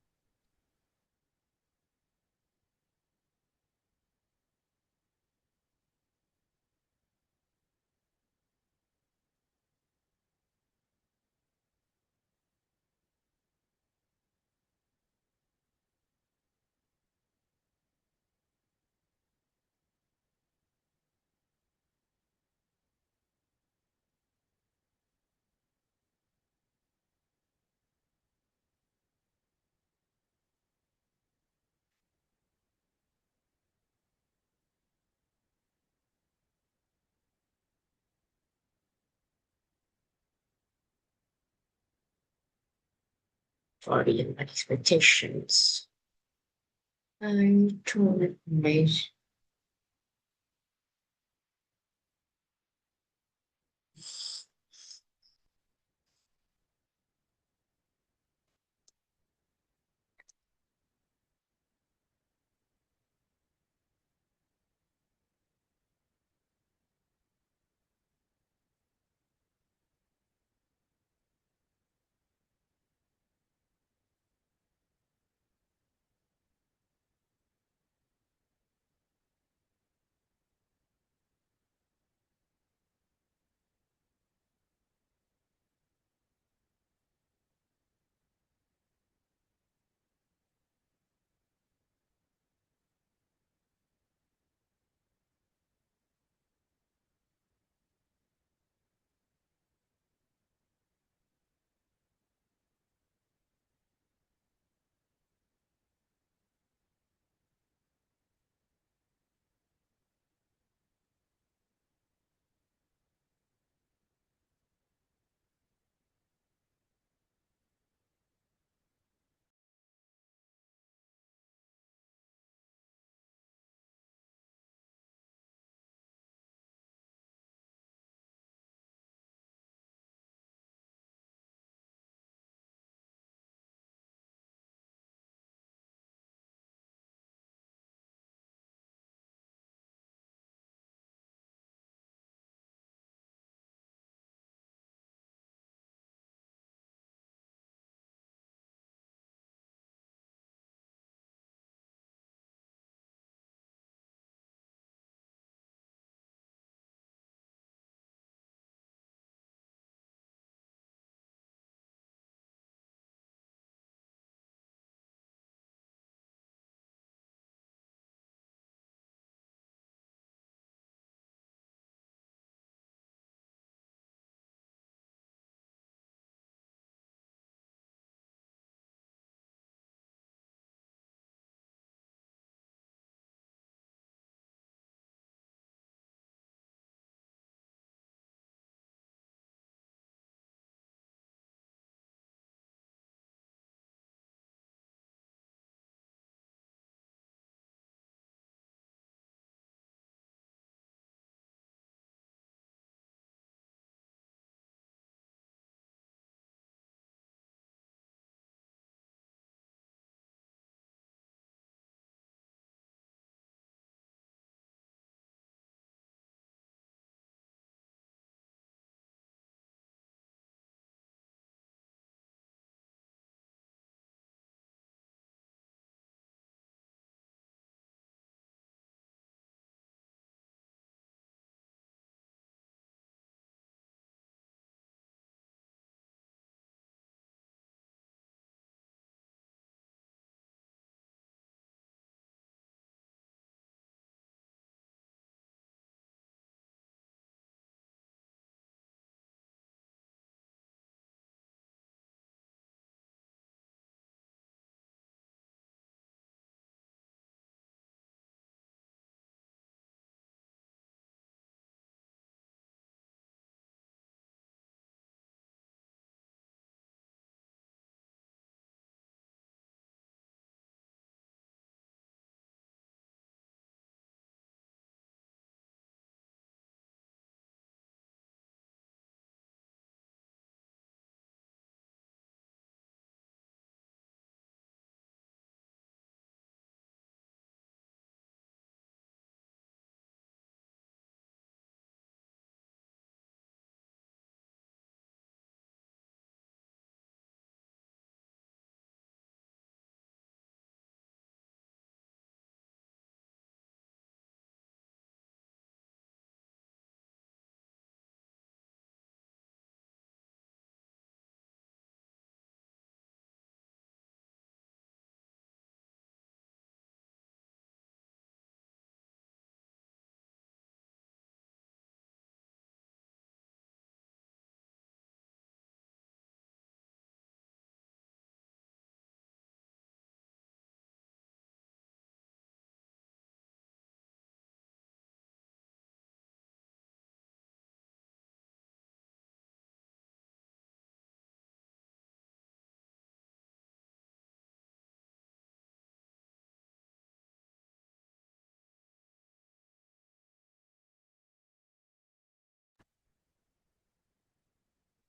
For the expectations. I'm too amazed.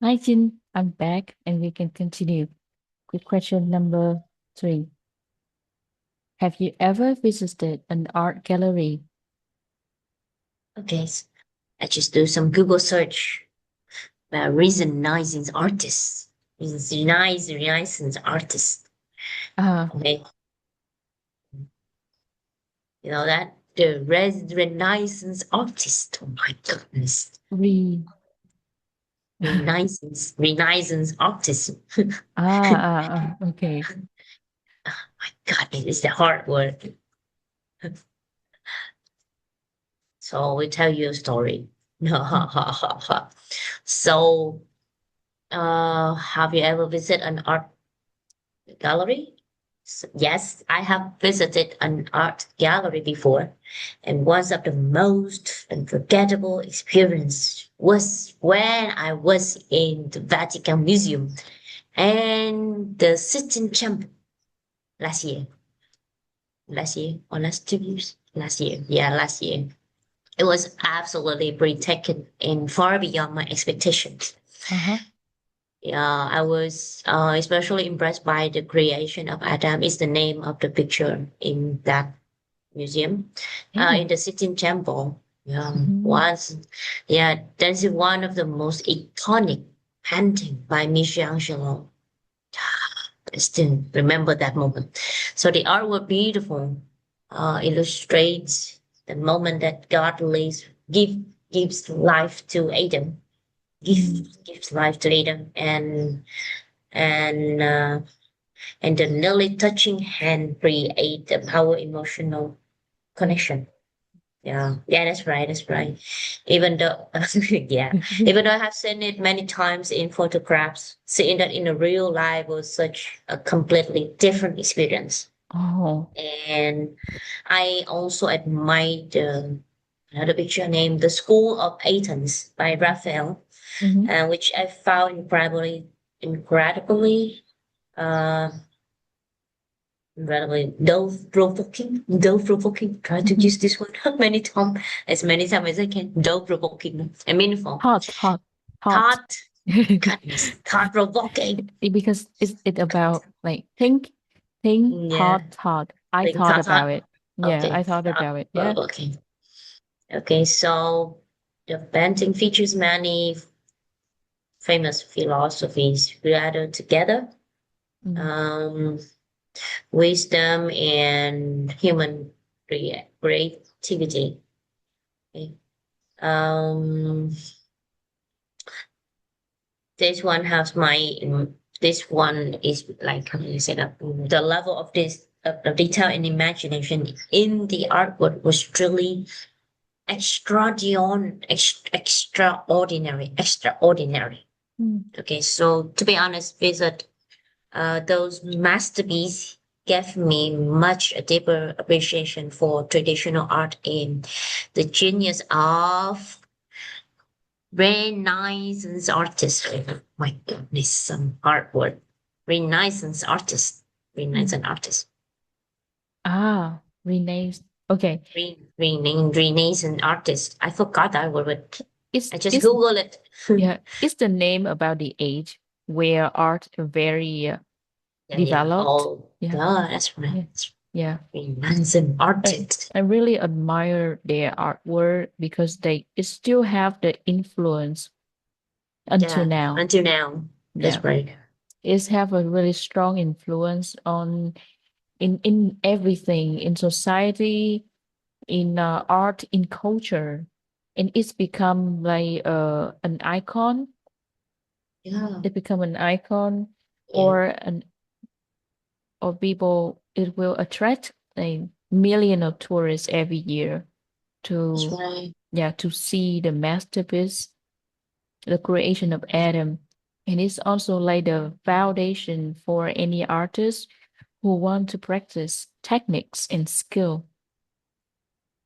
Hi, Jin. I'm back and we can continue with question number 3. Have you ever visited an art gallery? Okay, I just do some Google search about Renaissance artists. Renaissance artists. Ah, Okay, you know that the Renaissance artist. Oh my goodness, re. Renaissance artist. Okay. Oh my God, it is the hard word. So we tell you a story. Mm. So, have you ever visited an art gallery? Yes, I have visited an art gallery before, and one of the most unforgettable experience was when I was in the Vatican Museum and the Sistine Chapel last year. Last year or last 2 years? Last year. Yeah, last year. It was absolutely breathtaking and far beyond my expectations. Uh-huh. Yeah, I was especially impressed by the creation of Adam. Is the name of the picture in that museum, Yeah. in the Sistine Temple. Yeah, Mhm. once, yeah, that's one of the most iconic painting by Michelangelo. I still remember that moment. So the art was beautiful. Illustrates the moment that God gives life to Adam, Mm. gives life to Adam, and uh, and the nearly touching hand create a power emotional connection. Yeah, yeah, that's right, that's right. Even though, yeah, even though I have seen it many times in photographs, seeing that in a real life was such a completely different experience. Oh. And I also admired another picture named "The School of Athens" by Raphael, Mhm. which I found uh, dull provoking. Try to use this one many times as I can. Dull provoking and meaningful. Hot, hot, hot. Thought, goodness, thought provoking. Because it's about like think, Yeah, thought. I think thought thought. about it. Yeah, Okay, I thought thought about it. Yeah. provoking. Okay, so the painting features many famous philosophies gathered together. Mm. Um, wisdom and human creativity. Okay. Um, this one has this one is like, how do you say that? The level of this of detail and imagination in the artwork was truly extraordinary. Mm. Okay, so to be honest, visit those masterpieces gave me much a deeper appreciation for traditional art and the genius of Renaissance artists. Oh my goodness, some artwork. Renaissance artists. Mm. Renaissance artists. Ah, renamed. Okay. Renaissance artist. I forgot that word, but Is I just is Google it. yeah, is the name about the age where art very Yeah, yeah. developed? Oh, Yeah. duh, that's right. Yeah. Yeah. Renaissance I artist. I really admire their artwork because they it still have the influence until Yeah, now. until now. Yeah. That's right. It's have a really strong influence on in everything in society, in art, in culture, and it's become like an icon. Yeah, It become an icon, yeah. or an or people. It will attract a million of tourists every year That's to right. yeah to see the masterpiece, the creation of Adam, and it's also like the foundation for any artist who want to practice techniques and skill.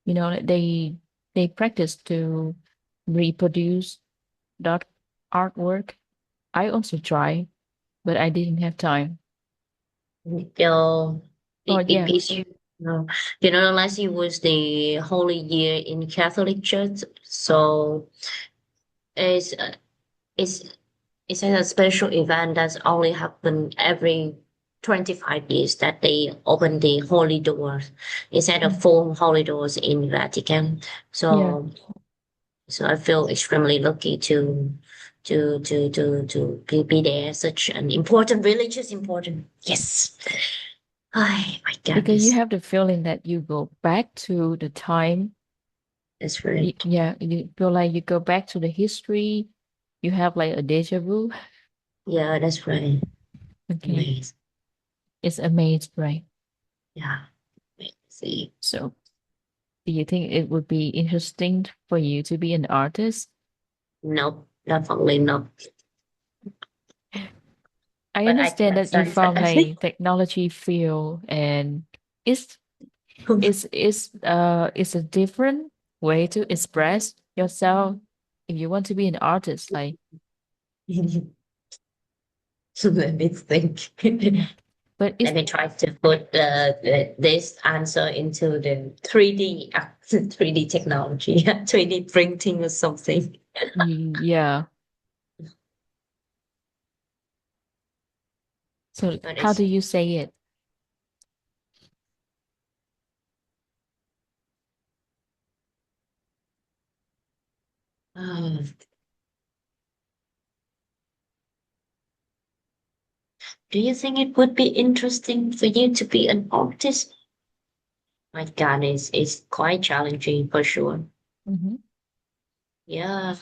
You know, they practice to reproduce that artwork. I also try, but I didn't have time. Your Oh it yeah. gives you, last year was the Holy Year in Catholic Church, so it's it's it's a special event that's only happen every 25 years that they open the holy doors. Instead of full holy doors in Vatican. Yeah, So I feel extremely lucky to be there. Such an important religious important. Yes. Oh my because you goodness. have the feeling that you go back to the time. That's right. Yeah, you feel like you go back to the history. You have like a deja vu. Yeah, that's right. Okay, Amazing. it's amazing, right? Yeah. See. So, do you think it would be interesting for you to be an artist? Nope. Definitely not. I But I understand can that you sense from that. like technology field, and it's it's a different way to express yourself if you want to be an artist. Like, Let me think. yeah, but Let it's me try to put this answer into the 3D 3D technology, 3D printing or something. yeah. So But how it's do you say it? uh, do you think it would be interesting for you to be an artist? My God, it's quite challenging for sure. Mm-hmm. Yeah,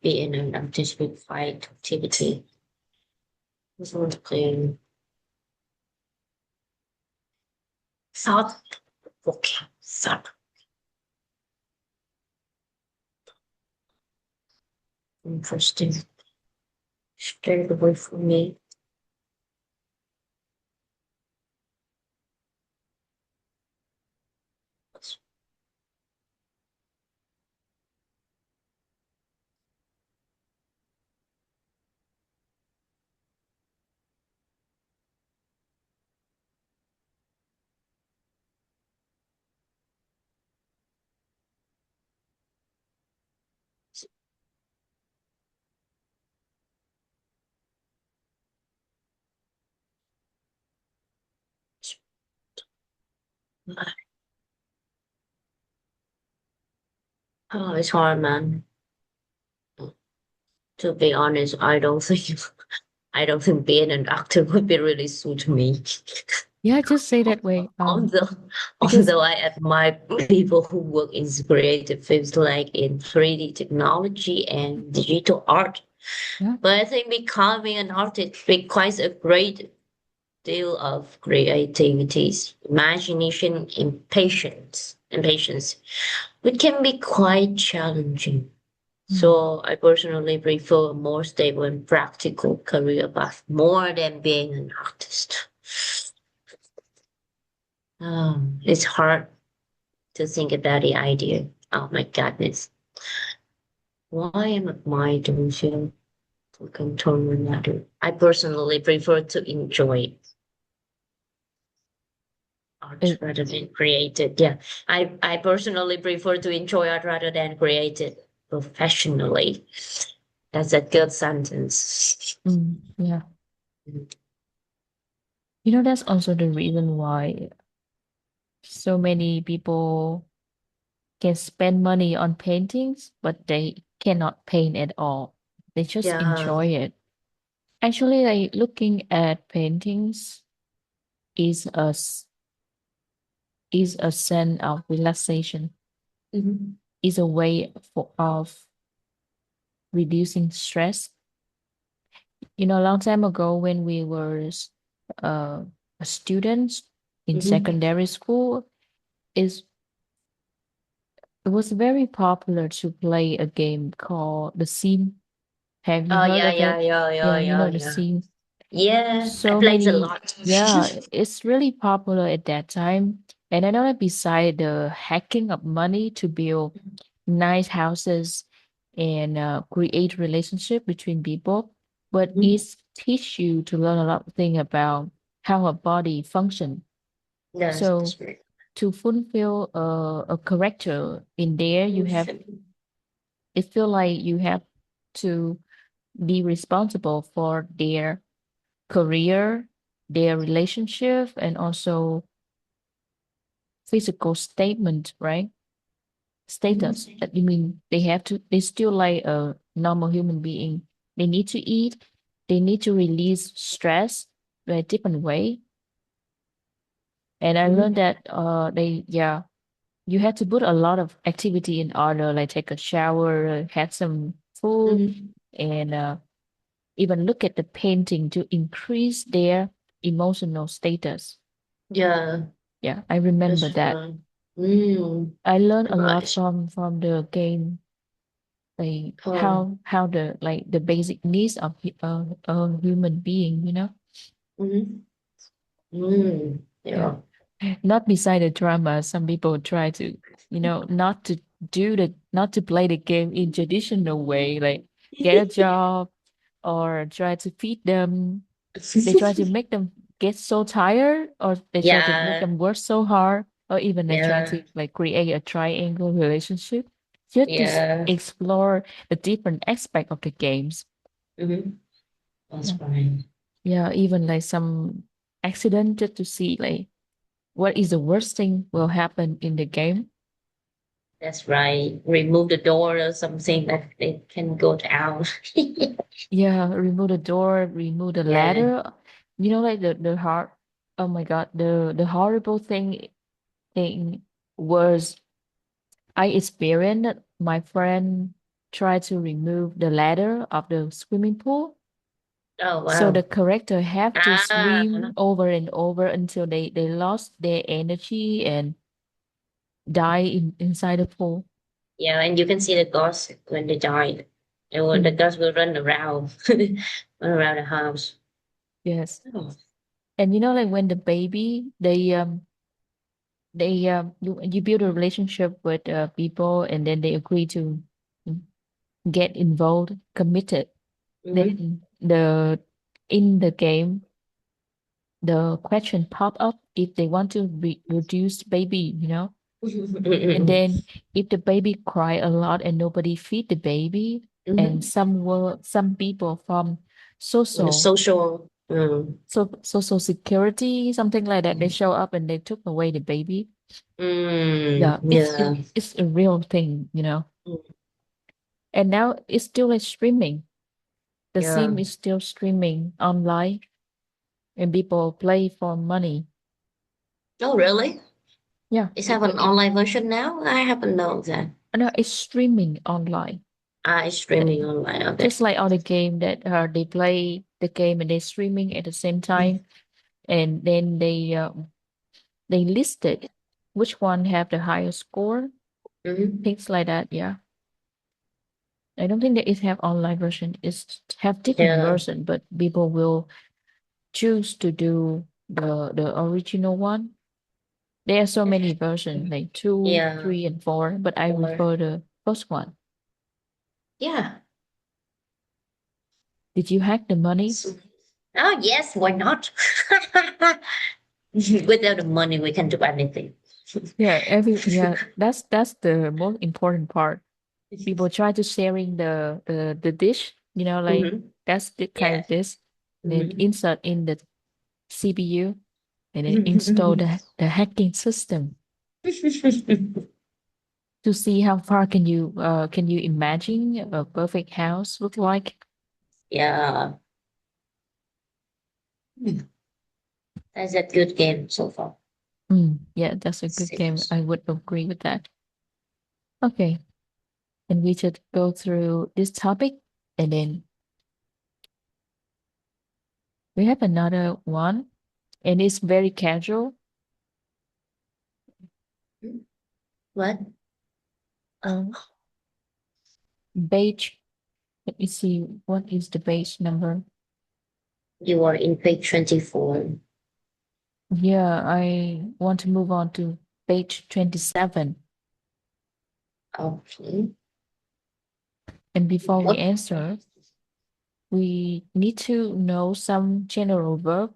being an artist with quite activity. Something thought okay, thought interesting. Straight away from me. Oh, it's hard, man. To be honest, I don't think being an actor would be really suit me. Yeah, just say that way. although Because although I admire people who work in creative fields like in 3D technology and digital art. yeah, But I think becoming an artist requires a great deal of creativity, imagination, and patience, which can be quite challenging. mm, So I personally prefer a more stable and practical career path more than being an artist. It's hard to think about the idea. Oh my goodness. Why am I doing so? Control matter. I personally prefer to enjoy art it, rather than create it. Yeah. I personally prefer to enjoy art rather than create it professionally. That's a good sentence. yeah. You know, that's also the reason why so many people can spend money on paintings, but they cannot paint at all. They just Yeah. enjoy it. Actually, like looking at paintings is is a sense of relaxation. Mhm. Is a way of reducing stress. You know, a long time ago when we were uh, students in Mhm. secondary school, is it was very popular to play a game called The Sim. Have you Oh heard yeah, of yeah, it? yeah, yeah, Yeah, you yeah, know The yeah. Sim. Yeah, I So played a many, lot. yeah, it's really popular at that time. And I know that beside the hacking of money to build nice houses and create relationship between people, but Mhm. it teach you to learn a lot of things about how a body function. So That's right. to fulfill a character in there, you have Mhm. it feel like you have to. be responsible for their career, their relationship, and also physical statement, right? Status. That you mean they still like a normal human being. They need to eat, they need to release stress in a different way. And I learned that you have to put a lot of activity in order, like take a shower, have some food, Mhm. and even look at the painting to increase their emotional status. Yeah, Yeah, I remember that's that. right. Mm, I learned a lot nice. from the game, like Oh, how the basic needs of a human being, you know. mm-hmm. Mm, Yeah, yeah. not beside the drama. Some people try to, not to play the game in traditional way, like get a job or try to feed them. They try to make them get so tired, or they try to make Yeah, them work so hard, or even they try yeah, to like create a triangle relationship just to yeah. explore the different aspect of the games. Mm-hmm. That's Yeah, fine. yeah, even like some accident just to see like what is the worst thing will happen in the game. That's right. Remove the door or something that they can go out. Yeah, remove the door, remove the Yeah. ladder. You know, like the hard. Oh my God, the horrible thing was I experienced my friend tried to remove the ladder of the swimming pool. Oh So the wow. character have to Ah, swim over and over until they lost their energy and die inside the pool. yeah, and you can see the ghosts when they died. And when the Mm, ghosts will run around, run around the house. yes. Oh. And you know, like when the baby, you build a relationship with people and then they agree to mm, get involved, committed. Mm-hmm. Then in the game, the question pop up if they want to reduce baby, you know. And then if the baby cry a lot and nobody feed the baby, and Mm-hmm. some people from The social social. Mm. social security, something like that, they show up and they took away the baby. Mm. Yeah, Yeah. it's a real thing, you know. Mm. And now it's still like streaming. The Yeah. sim is still streaming online and people play for money. Oh, really? Yeah, It's have an online version now? I haven't known that. no, it's streaming online. Ah, it's streaming online. Okay. Just like other game that they play the game and they streaming at the same time, and then they listed which one have the highest score, Mm-hmm. things like that. Yeah, I don't think that it have online version. It's have different Yeah. version, but people will choose to do the original one. There are so many versions, like two, Yeah. 3, and 4, but I Or prefer the first one. yeah. Did you hack the money? So- oh yes, why not? Without the money, we can do anything. Yeah, that's the most important part. People try to sharing the dish, like Hmm. that's the kind Yeah. of dish, and then Hmm. insert in the CPU and then install the hacking system to see how far can you imagine a perfect house look like. Yeah. That's a good game so far. Yeah, that's a good game. Six. I would agree with that. Okay, and we should go through this topic, and then we have another one, and it's very casual. What? Um, beige. Let me see what is the beige number. You are in page 24. Yeah, I want to move on to page 27. Okay. And before we What? answer, we need to know some general verb: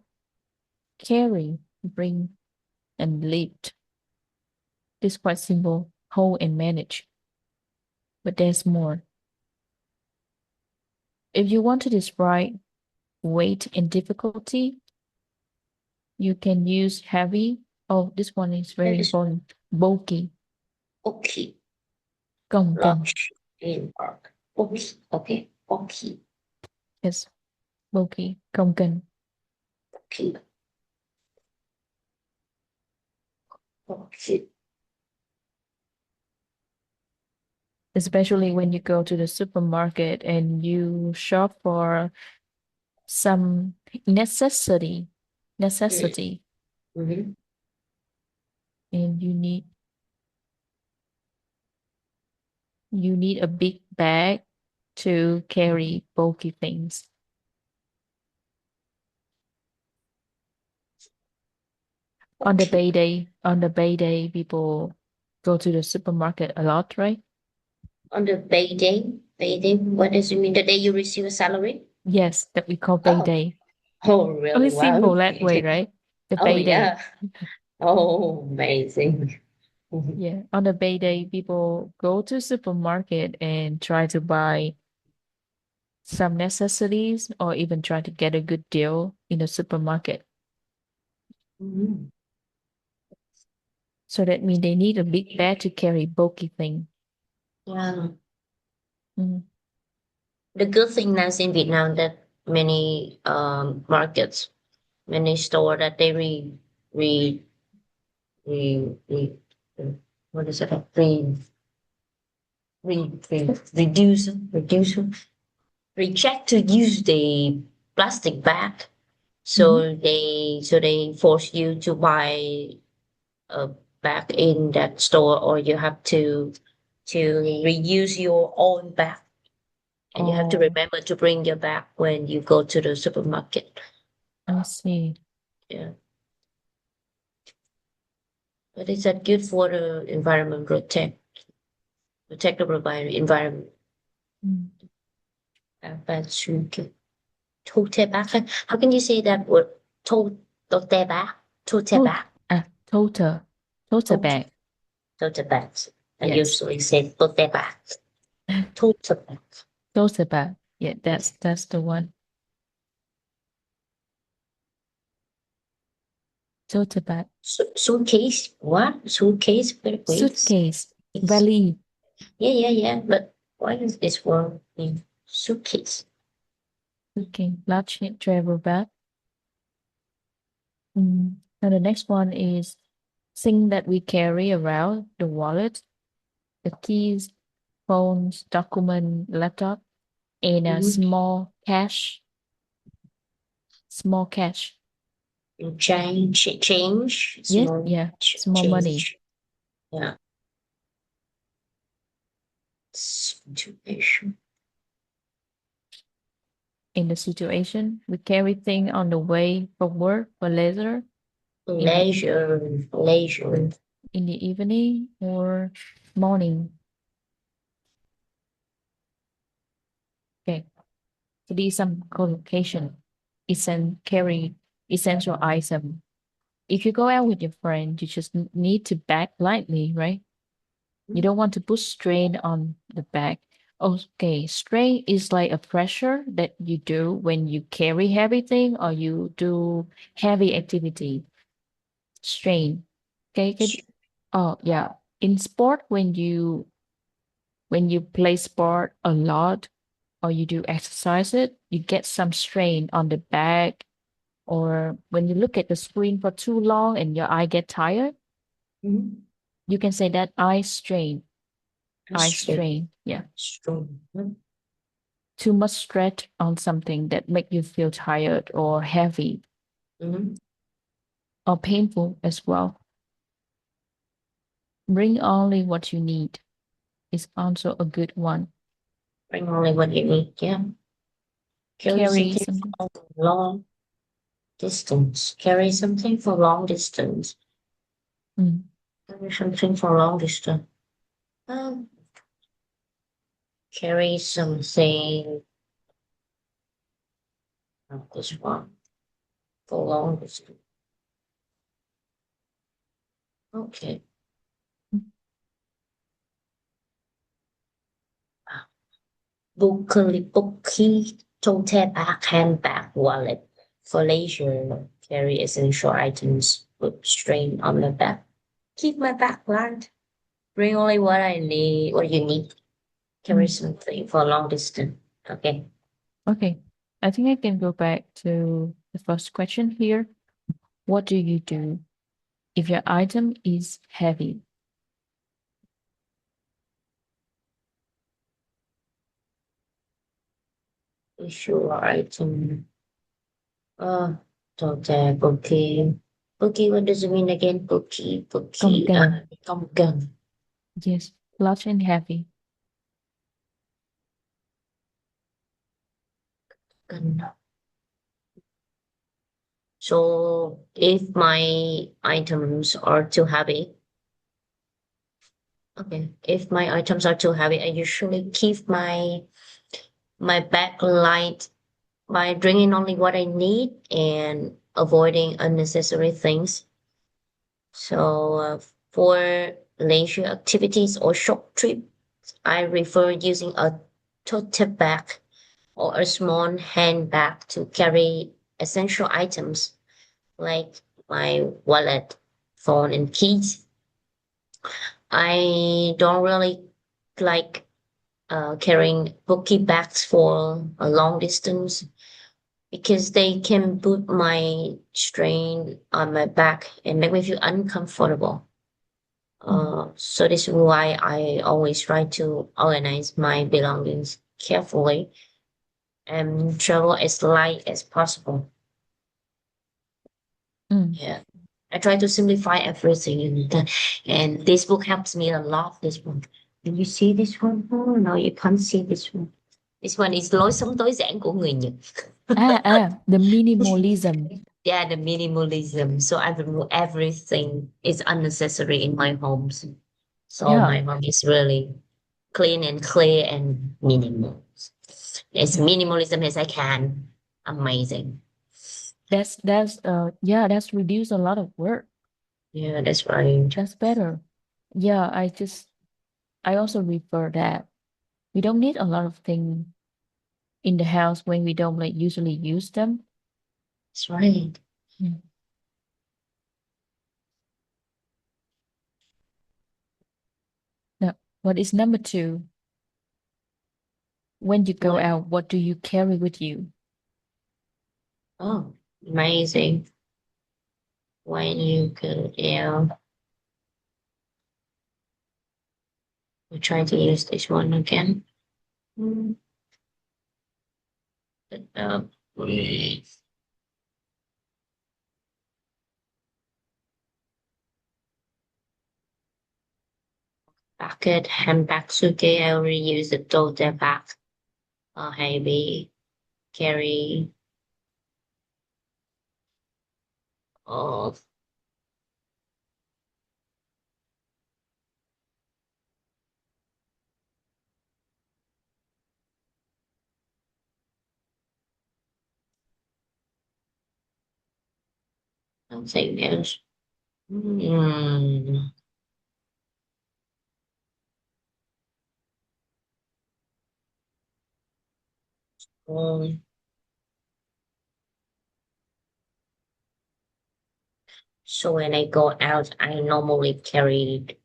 carry, bring, and lift. This is quite simple: hold and manage. But there's more. If you want to describe weight and difficulty, you can use heavy. Oh, this one is very That is important. Bulky. okay. Cồng kềnh. Large in arc. Okay. Okay. Okay. Yes, bulky. Cồng kềnh. Okay. Okay. Especially when you go to the supermarket and you shop for some necessity, Mm-hmm. and you need a big bag to carry bulky things. On the Okay. payday, people go to the supermarket a lot, right? On the payday, what does it mean? The day you receive a salary? Yes, that we call Oh, payday. oh, Only really? Wow. simple that way, right? The Oh, payday. yeah. Oh, amazing. Mhm. Yeah, on the payday, people go to supermarket and try to buy some necessities or even try to get a good deal in the supermarket. Mhm. So that means they need a big bag to carry bulky thing. Yeah. Mm. The good thing now is in Vietnam that many markets, many store that they re, re what is it? Reduce, reject to use the plastic bag. Mhm. So they force you to buy a bag in that store, or you have to reuse your own bag, and you have to Oh, remember to bring your bag when you go to the supermarket. I see. Yeah, but is that good for the environment? Protect the environment. Mm. But tote bag. How can you say that word? Tote bag. Tote Tot bag. toter. Toter Tote bag. tote bags. I Yes. usually say tote bag. Tote bag. Toter bag. Yeah, that's the one. Toter bag. Suitcase. What? Suitcase? Wait. Suitcase. Valley. Yeah, yeah, yeah. But why is this word in suitcase? Okay. Large travel bag. Mm. And the next one is thing that we carry around, the wallet, the keys, phones, document, laptop, and a Mm-hmm. small cash. Change, Yes, small yeah, small money. change. Yeah. Situation. In the situation, we carry thing on the way for work, for leisure, in the Leisure. in the evening or morning. Okay, so these some collocation. Carry essential item. If you go out with your friend, you just need to pack lightly, right? You don't want to put strain on the back. Okay, strain is like a pressure that you do when you carry heavy thing or you do heavy activity. Strain. Okay, oh yeah. In sport, when you play sport a lot or you do exercise it, you get some strain on the back. Or when you look at the screen for too long and your eye get tired, Mm-hmm. you can say that eye strain. Eye Straight. strain. Yeah. Strong. Too much stress on something that make you feel tired or heavy Mm-hmm. or painful as well. Bring only what you need is also a good one. Bring only what you need. Yeah. Carry Carry something something. for long distance. Carry something for long distance. Mm. Carry something for long distance. Um, carry something. Not this one. For long distance. Okay. bulky tote bag, handbag, wallet. For leisure, carry essential items with strain on my back. Keep my back light. Bring only what I need, what you need. Carry something for a long distance. Okay. Okay. I think I can go back to the first question here. What do you do if your item is heavy? Issue item. Tote, bulky. Bulky, what does it mean again? Bulky, Cồng bulky. kềnh. Cong gun. Yes, large and heavy. Gun. So if my items are too heavy, okay. If my items are too heavy, I usually keep my bag light by bringing only what I need and avoiding unnecessary things. So for leisure activities or short trips, I prefer using a tote bag or a small handbag to carry essential items like my wallet, phone, and keys. I don't really like carrying bulky bags for a long distance because they can put my strain on my back and make me feel uncomfortable. So this is why I always try to organize my belongings carefully and travel as light as possible. Yeah. I try to simplify everything and this book helps me a lot. This one. Can you see this one? Oh no, you can't see this one. This one is lối sống tối giản của người Nhật. The minimalism. Yeah, the minimalism. So I remove everything is unnecessary in my homes. So Yeah, my home is really clean and clear and minimal. As minimalism as I can. Amazing. that's reduced a lot of work. Yeah, that's right. That's better. Yeah, I also prefer that. We don't need a lot of things in the house when we don't like usually use them. That's right. Mm. Now, what is number two? When you go What? out, what do you carry with you? Oh, amazing. When you go down, we try to use this one again. Mm, uh, Bucket, handbag, suitcase. I already use the tote bag. Heavy, carry. Oh, something else. Mm. Um, so when I go out, I normally carry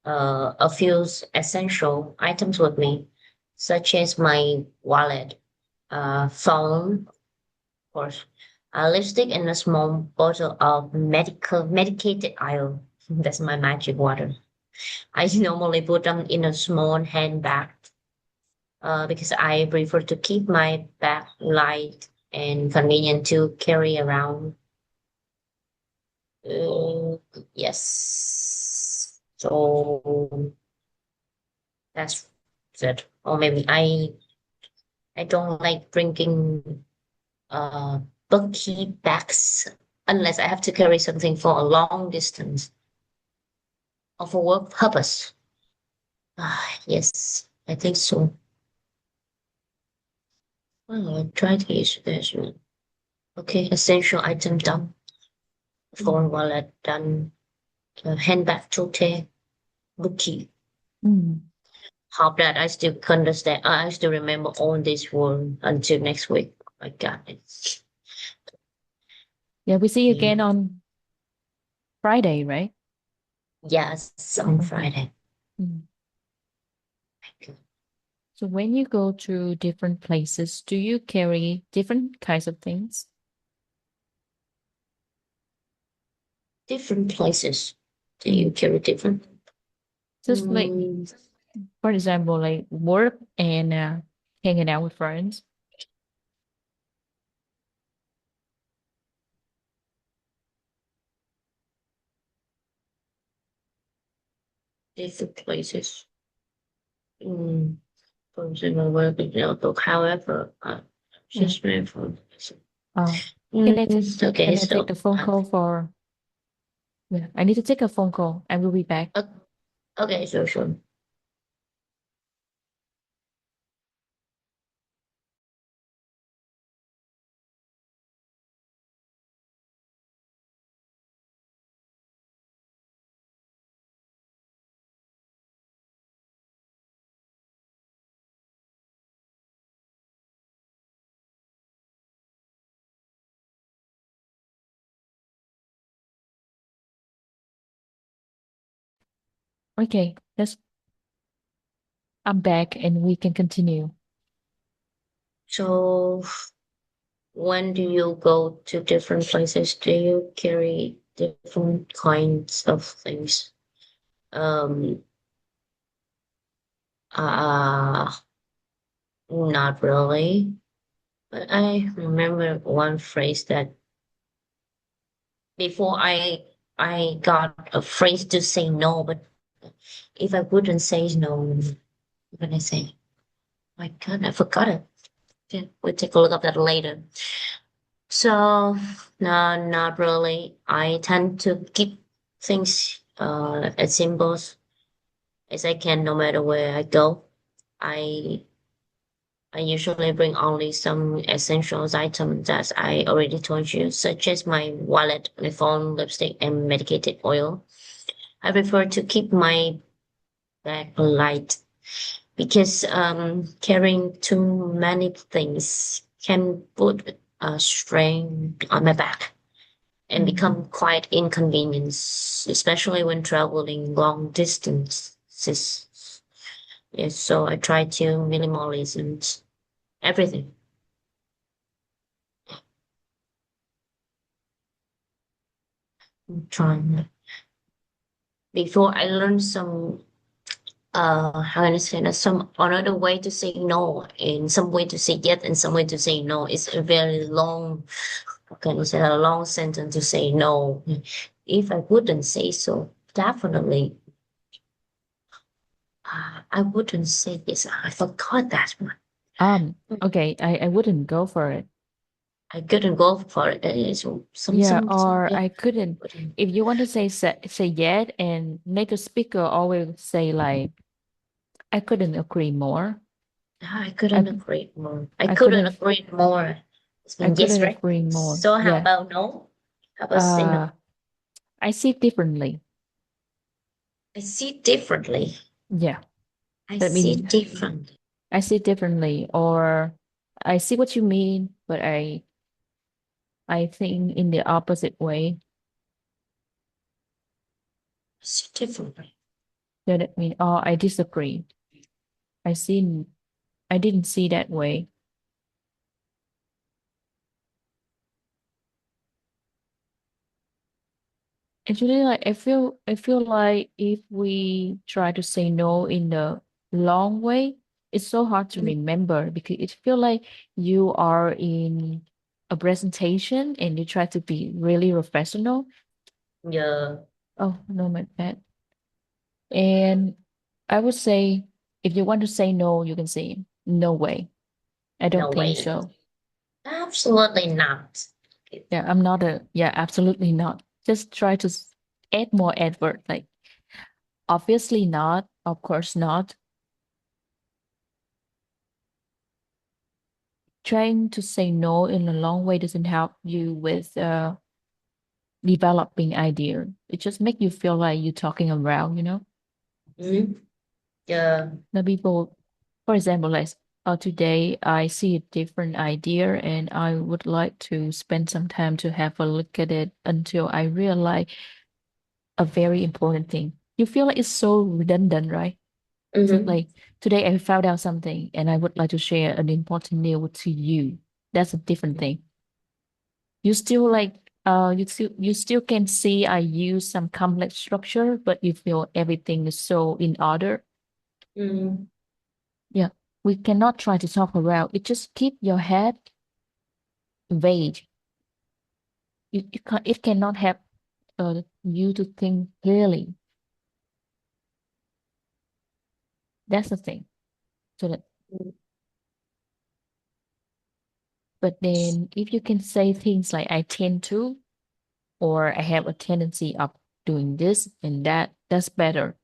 a few essential items with me, such as my wallet, phone, of course, a lipstick, and a small bottle of medicated oil. That's my magic water. I normally put them in a small handbag because I prefer to keep my bag light and convenient to carry around. Uh, yes. So that's it. Or maybe I don't like drinking bulky bags unless I have to carry something for a long distance or for work purpose. Yes, I think so. Well, I try to use this one. Okay, essential item done. Phone, wallet done. Handbag, tote, bookie. Mm. Hope that I still understand. I still remember all this word until next week. Oh my God, it's Yeah, we see you again yeah. on Friday, right? Yes, on Okay. Friday. Mm. So when you go to different places, do you carry different kinds of things? Different places. Do you Mm. carry different? Just like, Mm, for example, like work and hanging out with friends. different places. Mm, for example, work in notebook. However, Yeah. just my phone. Oh, can I Mm, take okay, can I take so the phone call for? Yeah, I need to take a phone call. I will be back. uh, okay, sure. Okay, I'm back and we can continue. So when do you go to different places? Do you carry different kinds of things? Um, uh, not really. But I remember one phrase that before I got a phrase to say no, but if I wouldn't say no, what can I say? My God, I forgot it. Okay, we'll take a look at that later. So no, not really. I tend to keep things as simple as I can, no matter where I go. I I usually bring only some essentials items that I already told you, such as my wallet, my phone, lipstick, and medicated oil. I prefer to keep my bag light because carrying too many things can put a strain on my back and Mm. become quite inconvenience, especially when traveling long distances. Yes, so I try to minimalism everything. I'm trying before I learned some how can I say that, some another way to say no and some way to say yes and some way to say no. It's a very long, how can I say, a long sentence to say no. If I wouldn't say so, definitely I wouldn't say yes. I forgot that one. Okay, I wouldn't go for it. I couldn't go for it. So Yeah, some or yeah, I couldn't. wouldn't. If you want to say yes and native speaker always say like I couldn't agree more. I I couldn't agree more. I I couldn't couldn't agree more. It's I been yes, couldn't right? agree more. So how Yeah. about no? How about say no? Uh I see it differently. I see differently. Yeah. I That see means differently. I see it differently or I see what you mean, but I think in the opposite way. I see differently. That mean oh I disagree. I see I didn't see that way. Actually, like I feel like if we try to say no in the long way, it's so hard to Mm, remember because it feel like you are in a presentation and you try to be really professional. yeah, Oh, no, my bad. And I would say if you want to say no, you can say no way. I don't no think way. so. Absolutely not. Yeah, I'm not a yeah, absolutely not. Just try to add more advert like obviously not, of course not. Trying to say no in a long way doesn't help you with developing idea. It just make you feel like you're talking around, you know? Mhm. Yeah. The people, for example, like today I see a different idea and I would like to spend some time to have a look at it until I realize a very important thing. You feel like it's so redundant, right? So Mm-hmm. like today I found out something and I would like to share an important news to you. That's a different thing. You still like you still can see I use some complex structure, but you feel everything is so in order. Mm-hmm. Yeah. We cannot try to talk around. It just keep your head vague. It cannot help you to think clearly. That's the thing. So that but then if you can say things like I tend to, or I have a tendency of doing this and that, that's better.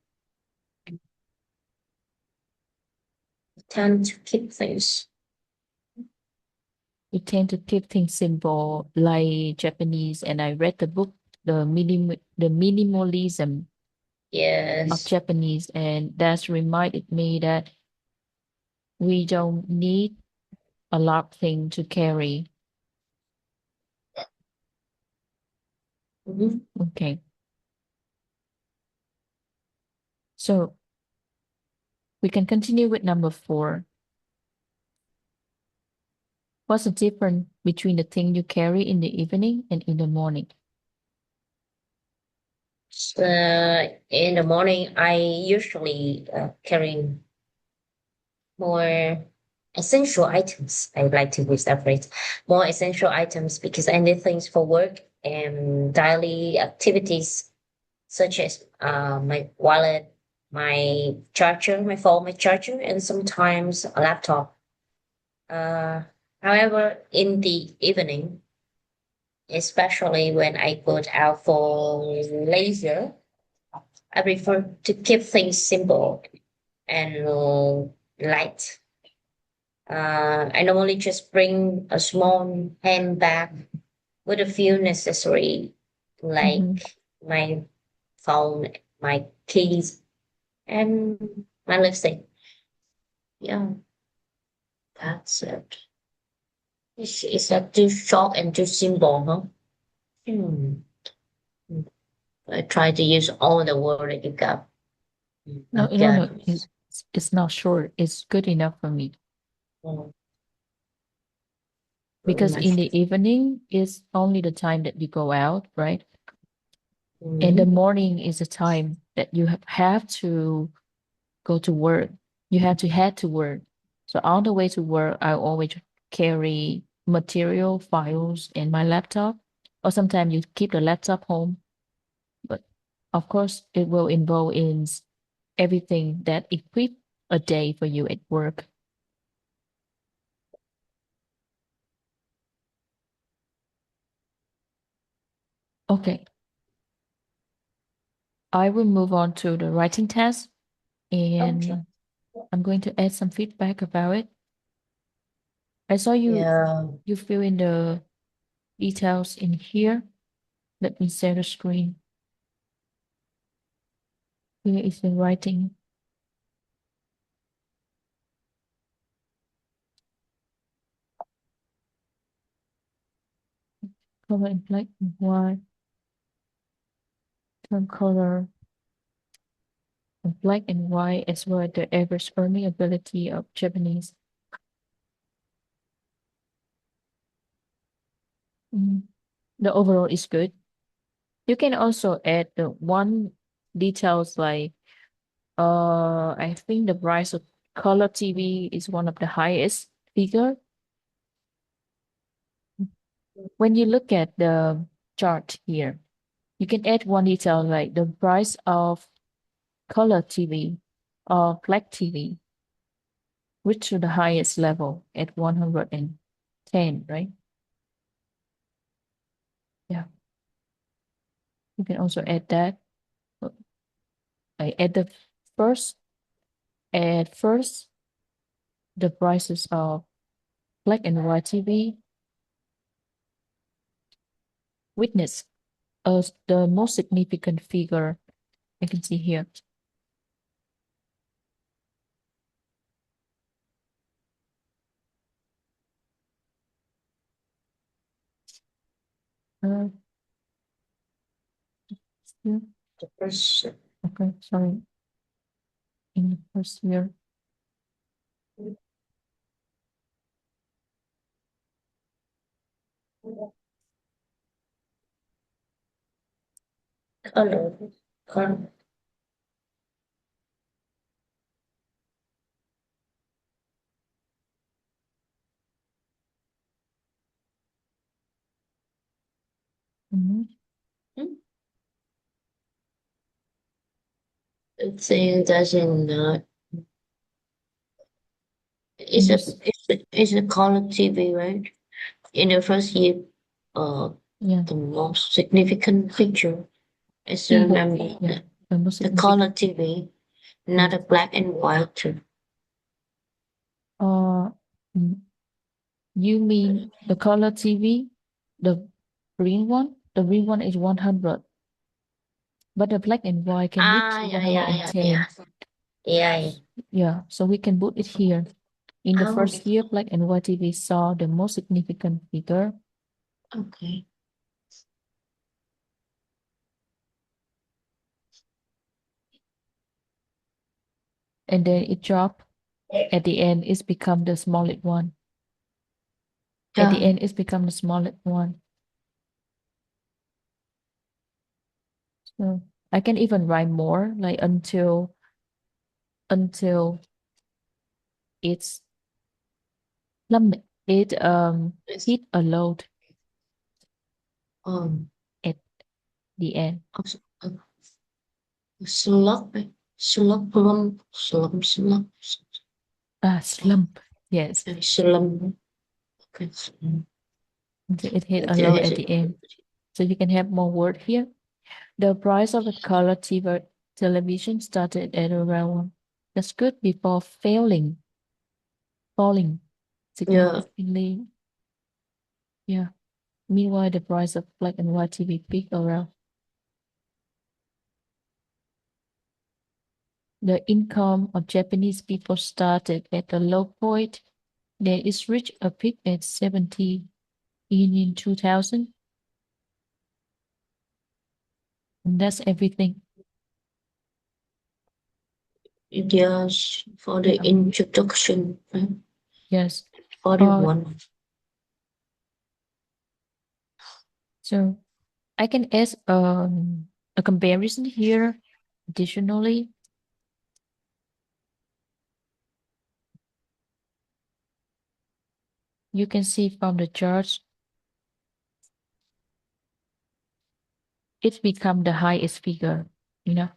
Tend to keep things. You tend to keep things simple, like Japanese, and I read the book, the minimalism of Yes. Japanese, and that's reminded me that we don't need a lot of things to carry. Mm-hmm. Okay, so we can continue with number 4. What's the difference between the thing you carry in the evening and in the morning? In the morning, I usually carry more essential items. I would like to use that phrase. More essential items because I need things for work and daily activities, such as my wallet, my charger, my phone, my charger, and sometimes a laptop. Uh, However, in the evening, especially when I go out for leisure, I prefer to keep things simple and light. I normally just bring a small handbag with a few necessary, Mm-hmm. like my phone, my keys, and my lipstick. Yeah, that's it. Is that too short and too simple, huh? Hmm. I try to use all the word that you got. No, no, Okay. no. It's not short. It's good enough for me Mm, very because in much. the evening is only the time that you go out, right? And the Mhm. morning is the time that you have to go to work. You have to head to work. So on the way to work, I always carry material, files, and my laptop. Or sometimes you keep the laptop home. But of course, it will involve in everything that equip a day for you at work. Okay, I will move on to the writing test, Okay. and I'm going to add some feedback about it. I saw Yeah. you fill in the details in here. Let me share the screen. Here is the writing. Color in black and white. Tone color in black and white as well as the average earning ability of Japanese. Mm. The overall is good. You can also add the one details like I think the price of color TV is one of the highest figure. When you look at the chart here, you can add one detail like the price of color TV or black TV, which to the highest level at 110, right? Yeah, you can also add that. I add the first, at first, the prices of black and white TV witness as the most significant figure I can see here. uh, year. The first Okay, sorry. In the first year. color. Color. Mhm. It's saying doesn't not. In It's a this, it's a color TV, right? In the first year, uh, yeah, the most significant feature is to people, remember yeah, the most the color significant. TV, not Yes. a black and white too. Uh, mm, you mean the color TV, the green one? The green one is 100, but the black and white can reach Ah, yeah, yeah, yeah, 110. yeah, yeah, yeah. Yeah, so we can put it here. In the Oh, first year, black and white TV saw the most significant figure. okay. And then it dropped. At the end, it's become the smallest one. At the Yeah, end, it's become the smallest one. So I can even write more, like until it's it it's hit a load um, at the end. uh, slump, slump, slump, slump, slump, Slump. Yes. slump. Okay. Until it hit a low Okay. at the end. So you can have more word here. The price of a color TV television started at around, that's good, before falling Yeah, significantly. Yeah. Meanwhile, the price of black and white TV peaked around. The income of Japanese people started at a low point. Then it reached a peak at 70 in 2000. And that's everything. yes, for the Yeah. introduction, right? Yes. Uh, 41. so I can ask a comparison here. Additionally, you can see from the charts, it's become the highest figure. You know,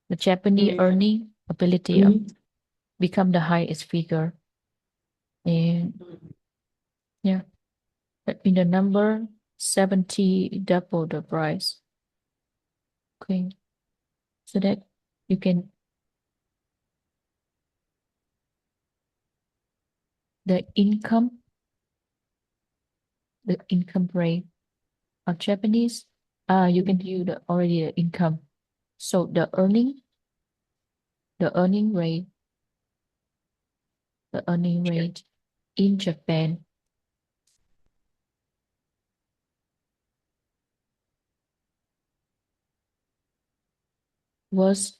the Japanese Mm. earning ability Mm. become the highest figure. And yeah, in the number 70 double the price. Okay, so that you can the income rate of Japanese, you can view the already the income. So the earning rate, the earning rate in Japan was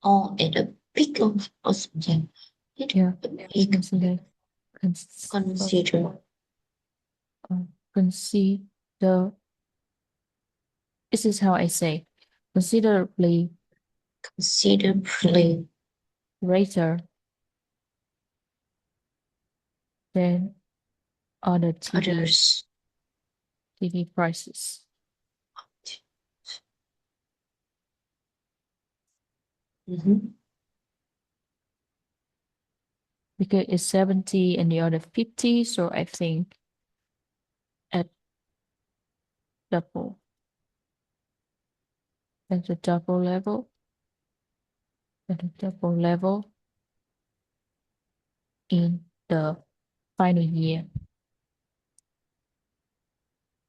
Oh, at the peak of something. It yeah, you peak can see that consider consider this is how I say considerably considerably greater than other others. TV prices Mm-hmm. because it's 70 and the other 50. So I think at double, at the double level, at the double level in the final year.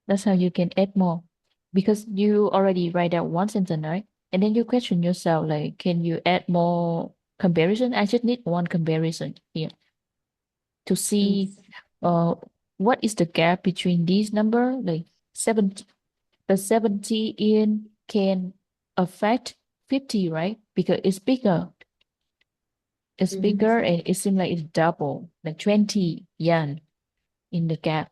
That's how you can add more because you already write out one sentence, right? And then you question yourself, like, can you add more comparison. I just need one comparison here to see what is the gap between these number, like 70. The 70 yen can affect 50, right? Because it's bigger. It's bigger and it seems like it's double, like 20 yen in the gap.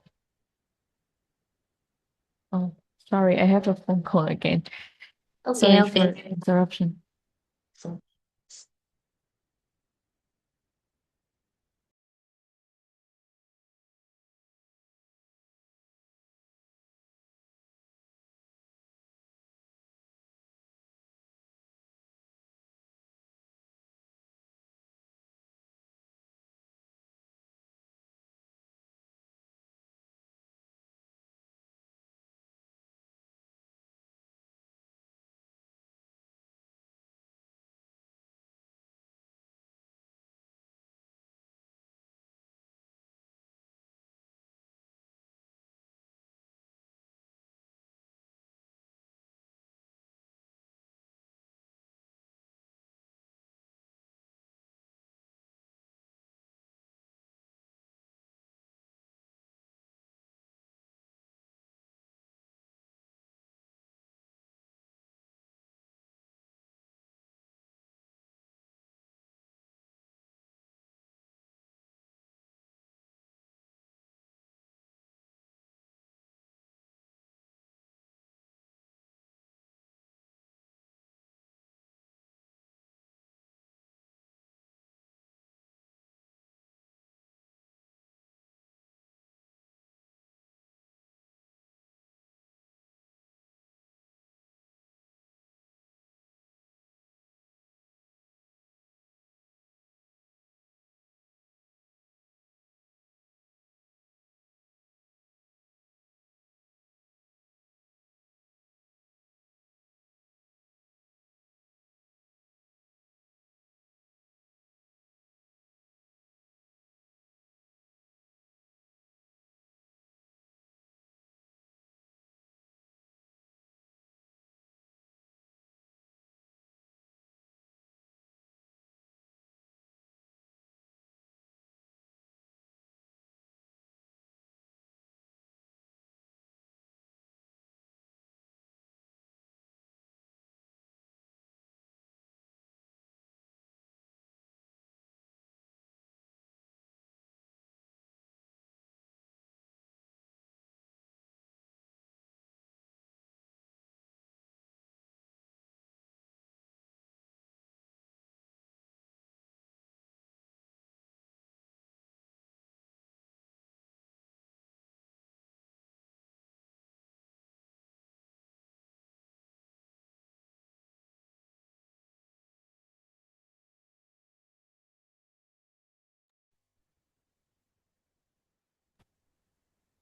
Oh, sorry, I have a phone call again. Okay, Sorry for okay. interruption.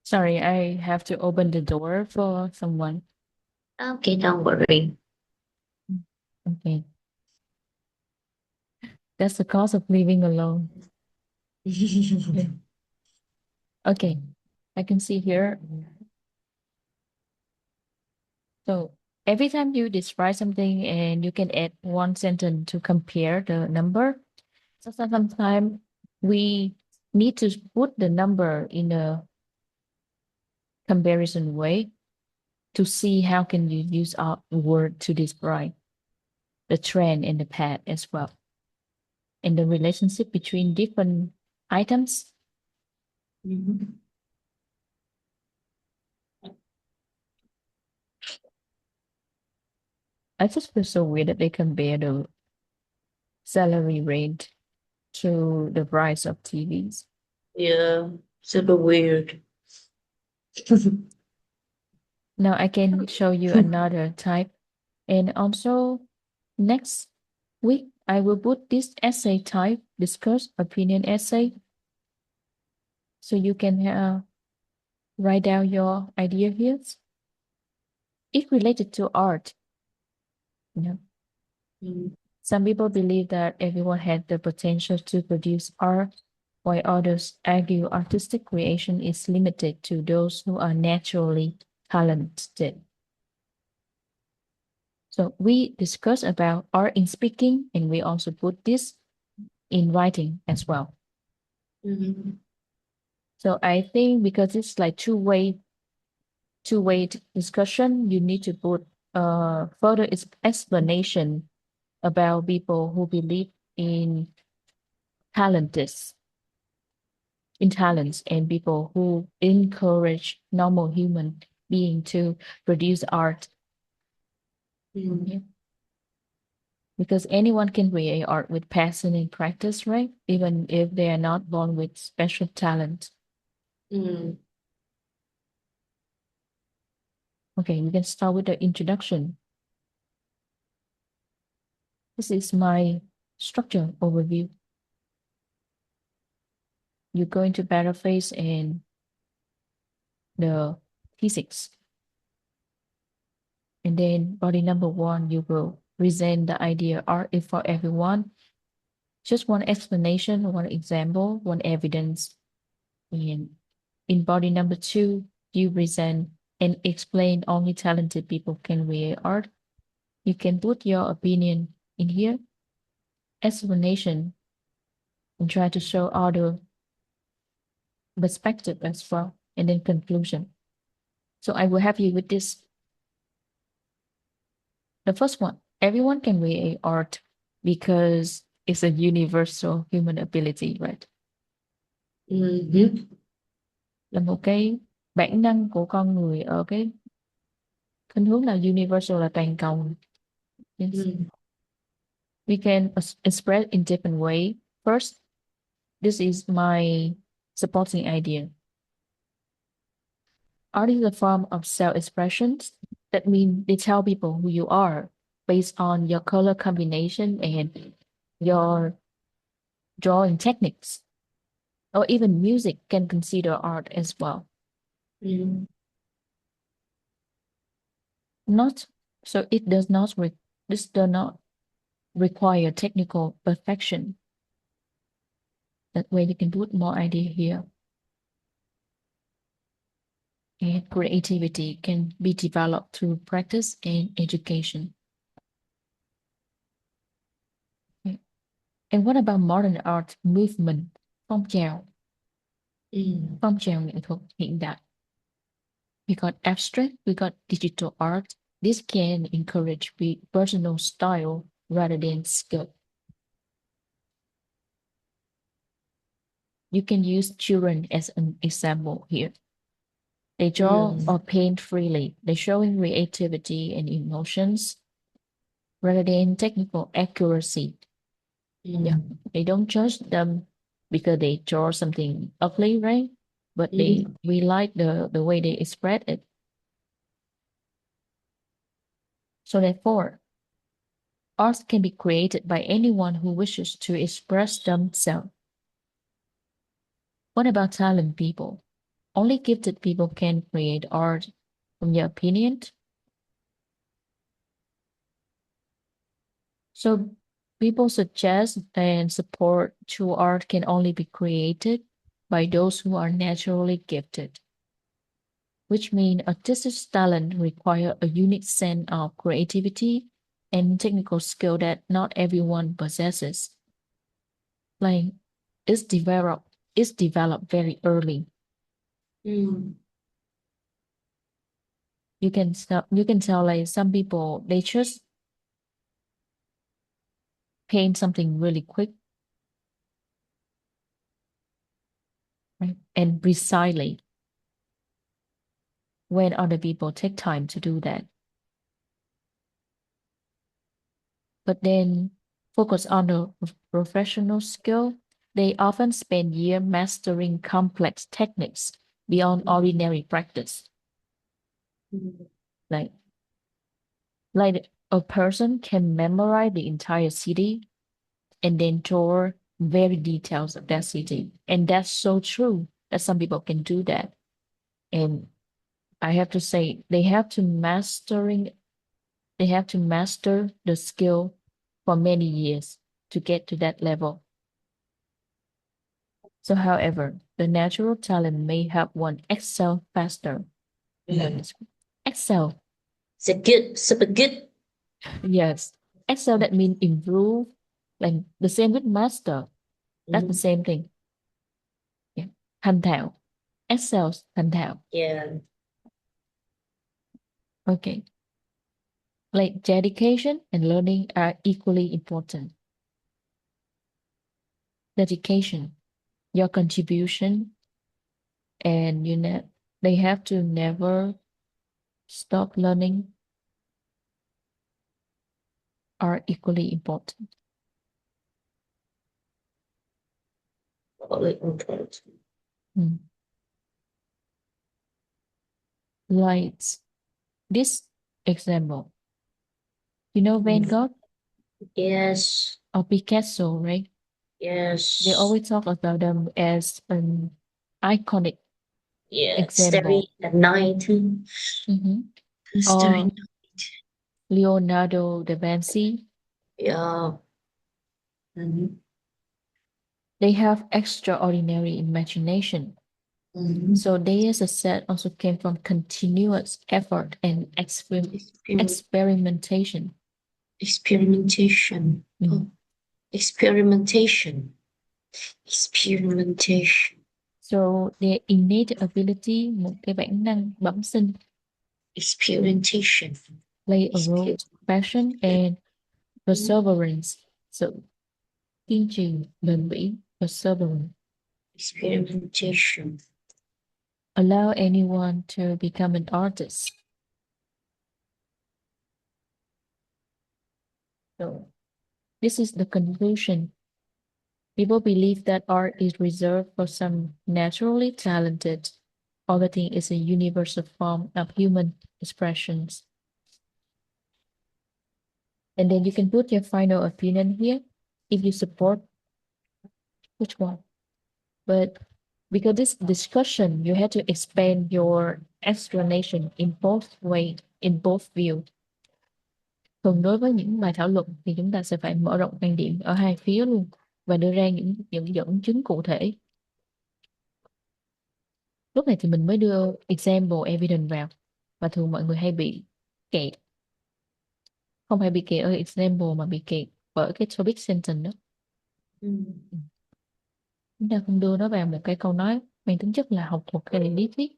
Sorry, I have to open the door for someone. Okay, don't worry. Okay. That's the cost of living alone. Yeah. Okay. I can see here. So every time you describe something and you can add one sentence to compare the number. So sometimes we need to put the number in a comparison way to see how can you use our word to describe the trend in the past as well. And the relationship between different items. I just feel so weird that they compare the salary rate to the price of TVs. Yeah, super weird. Now I can show you another type. And also next week, I will put this essay type, discuss opinion essay. So you can write down your idea here. It's related to art. You know, some people believe that everyone has the potential to produce art, while others argue artistic creation is limited to those who are naturally talented. So we discuss about art in speaking, and we also put this in writing as well. Mm-hmm. So I think because it's like two-way discussion, you need to put further explanation about people who believe in talents and people who encourage normal human being to produce art. Mm-hmm. Yeah. Because anyone can create art with passion and practice, right? Even if they are not born with special talent. Mm-hmm. Okay, we can start with the introduction. This is my structure overview. You go into paraphrase and the thesis. And then body number 1, you will present the idea art is for everyone. Just one explanation, one example, one evidence. And in body number 2, you present and explain only talented people can create art. You can put your opinion in here, explanation, and try to show other perspective as well, and then conclusion. So I will have you with this. The first one, everyone can create art because it's a universal human ability, right? Mm-hmm. Là một cái bản năng của con người ở cái khuynh hướng là universal, là toàn cầu. Yes. Mm-hmm. We can express in different way. First, this is my supporting idea. Art is a form of self-expression. That means they tell people who you are based on your color combination and your drawing techniques. Or even music can consider art as well. Mm-hmm. Not so it does not this does not require technical perfection. That way you can put more idea here. And creativity can be developed through practice and education. Okay. And what about modern art movement? Phong trào. Mm-hmm. Phong trào nghệ thuật hiện đại. We got abstract, we got digital art. This can encourage personal style rather than skill. You can use children as an example here. They draw or paint freely. They're showing creativity and emotions rather than technical accuracy. Yeah, they don't judge them because they draw something ugly, right? But we like the way they express it. So therefore, art can be created by anyone who wishes to express themselves. What about talented people? Only gifted people can create art, from your opinion? So people suggest and support true art can only be created by those who are naturally gifted, which means artistic talent require a unique sense of creativity and technical skill that not everyone possesses. Like it's developed very early. You can tell like some people they just paint something really quick, right? And precisely when other people take time to do that. But then focus on the professional skill. They often spend years mastering complex techniques beyond ordinary practice. Like, like a person can memorize the entire city and then draw very details of that city. And that's so true that some people can do that. And I have to say they have to master the skill for many years to get to that level. So however, the natural talent may help one excel faster. Excel. So good, super good. Yes. Excel that means improve. Like the same with master. That's the same thing. Yeah. Thành thạo. Excel, thành thạo. Yeah. Okay. Like dedication and learning are equally important. Dedication, your contribution, and they have to never stop learning are equally important. Equally important. Mm. Like this example, you know Van Gogh Yes. or Picasso, right? They Yes. always talk about them as an iconic Yeah. Starry example. at night. Mhm. Starry Or night. Leonardo da Vinci, Yeah. Mhm. they have extraordinary imagination. Mhm. So their success also came from continuous effort and Experiment, experimentation. experimentation. Mm. Oh, experimentation. Experimentation. So their innate ability, một cái bản năng bẩm sinh, Experimentation. play a role. Exper- Passion and perseverance. Sự kiên trì, bền bỉ, perseverance. experimentation. Allow anyone to become an artist. So this is the conclusion. People believe that art is reserved for some naturally talented. Everything is a universal form of human expressions. And then you can put your final opinion here if you support which one. But because this discussion, you had to expand your explanation in both way, in both view. Thường đối với những bài thảo luận thì chúng ta sẽ phải mở rộng quan điểm ở hai phía luôn và đưa ra những dẫn chứng cụ thể. Lúc này thì mình mới đưa example evidence vào và thường mọi người hay bị kẹt, không phải bị kẹt ở example mà bị kẹt bởi cái topic sentence đó. Mm. Chúng ta không đưa nó vào một cái câu nói mang tính chất là học thuật hay là lý thuyết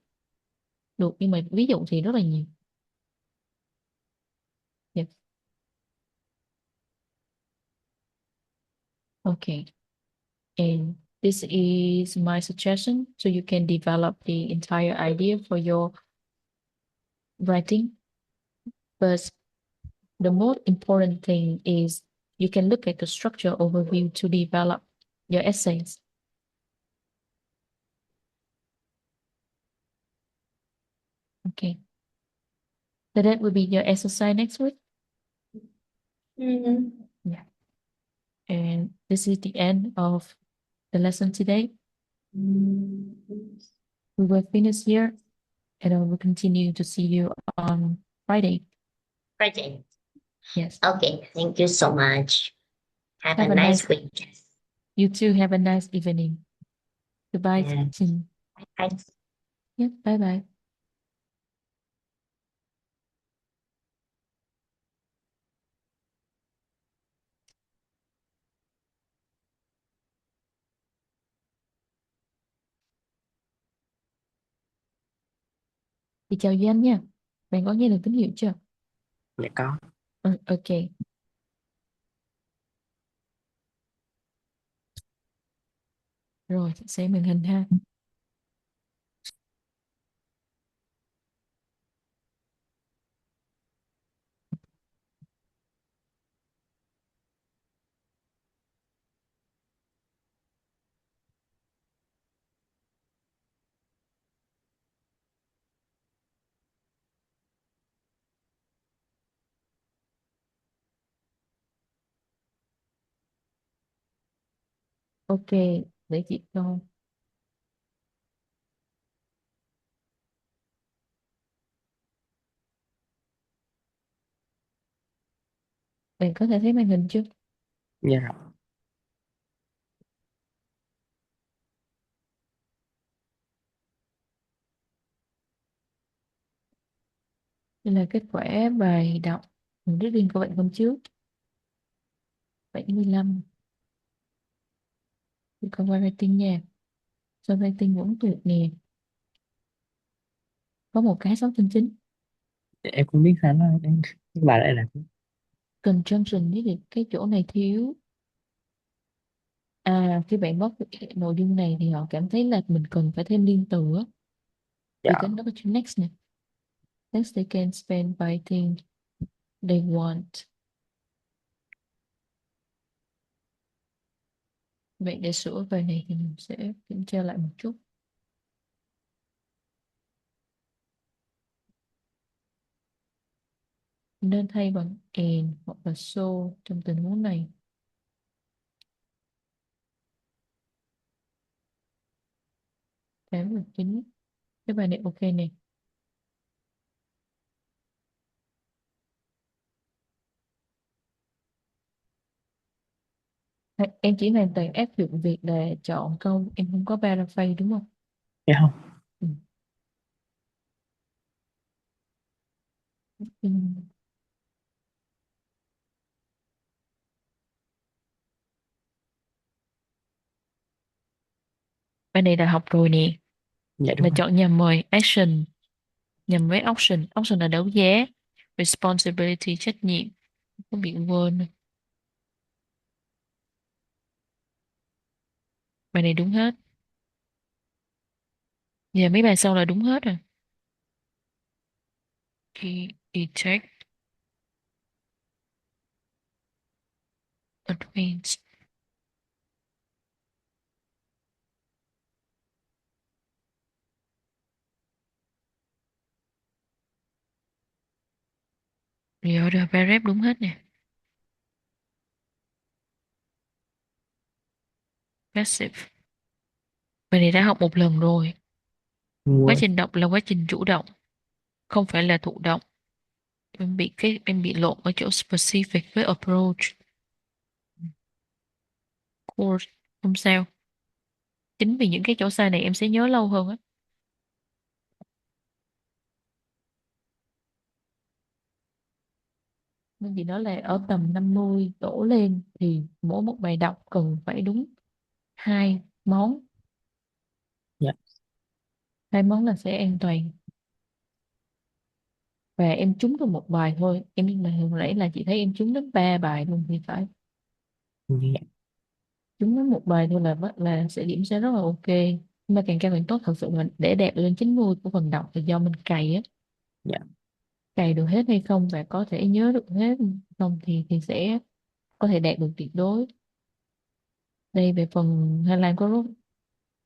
được, nhưng mà ví dụ thì rất là nhiều. Yes. Okay. And this is my suggestion so you can develop the entire idea for your writing. But the most important thing is you can look at the structure overview to develop your essays. Okay. So that will be your exercise next week. Mhm. Yeah. And this is the end of the lesson today. Mm. We will finish here and I will continue to see you on Friday. Friday. Yes. Okay. Thank you so much. Have a Have a nice nice, week. you too have a nice evening. Goodbye, Yeah. Chinh. Bye. Yep, bye bye. Thì chào Duy Anh nha. Bạn có nghe được tín hiệu chưa? Dạ có. Ừ, ok. Rồi, sẽ màn hình ha. Ok, để chị coi. Bạn có thể thấy màn hình chưa? Dạ rồi. Đây là kết quả bài đọc reading của bạn hôm trước. 75. Câu writing nha. Câu writing vẫn tuyệt nè. Có một cái 6/9. Em cũng biết sao nó cái bài đây là Conjunction với cái chỗ này thiếu. Khi bạn bóc cái nội dung này thì họ cảm thấy là mình cần phải thêm liên từ á. Thì dạ. cái đó có chữ next nè. Next they can spend writing they want. Vậy để sửa bài này thì mình sẽ kiểm tra lại một chút. Nên thay bằng and hoặc là so trong tình huống này. 8 và 9. Cái bài này ok nè. Em chỉ hoàn toàn áp dụng việc là chọn câu, em không có paraphrase đúng không? Thấy không? Ừ. Ừ. Bài này đã học rồi nè. Dạ đúng Mà rồi. chọn nhầm rồi. Action. Nhầm với option. Option là đấu giá. Responsibility, trách nhiệm. Không bị quên. Bài này đúng hết. Giờ mấy bài sau là đúng hết rồi. Take. Advance. Reorder paragraph đúng hết nè. Passive. Bài này đã học một lần rồi. Quá Quên. trình đọc là quá trình chủ động, không phải là thụ động. Em bị lộn ở chỗ specific với approach. Course. Không sao. Chính vì những cái chỗ sai này em sẽ nhớ lâu hơn á. Nên vì nó là ở tầm 50 đổ lên thì mỗi một bài đọc cần phải đúng 2 món. Dạ. 2 món là sẽ an toàn. Và em trúng được một bài thôi. Em mà hồi nãy là chị thấy em trúng đến 3 bài luôn thì phải. Như vậy. Trúng đến một bài thôi là sẽ điểm sẽ rất là ok. Nhưng mà càng cao càng tốt, thật sự là để đạt lên 90 của phần đọc thì do mình cày á. Dạ. Cày được hết hay không và có thể nhớ được hết không thì sẽ có thể đạt được tuyệt đối. Đây về phần Hà Lan có rút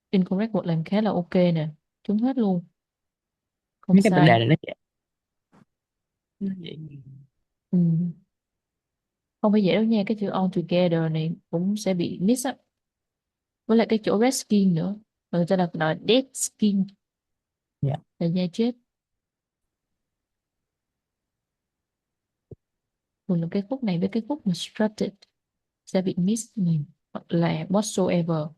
incorrect word làm khá là ok nè, trúng hết luôn, không Mấy cái vấn đề sai. này nó dễ. Ừ. Không phải dễ đâu nha, cái chữ all together này cũng sẽ bị miss á, với lại cái chỗ red skin nữa, người ta đặt là dead skin Dạ. là da chết. Thường là cái khúc này với cái khúc mà strutted sẽ bị miss mình, hoặc là whatsoever.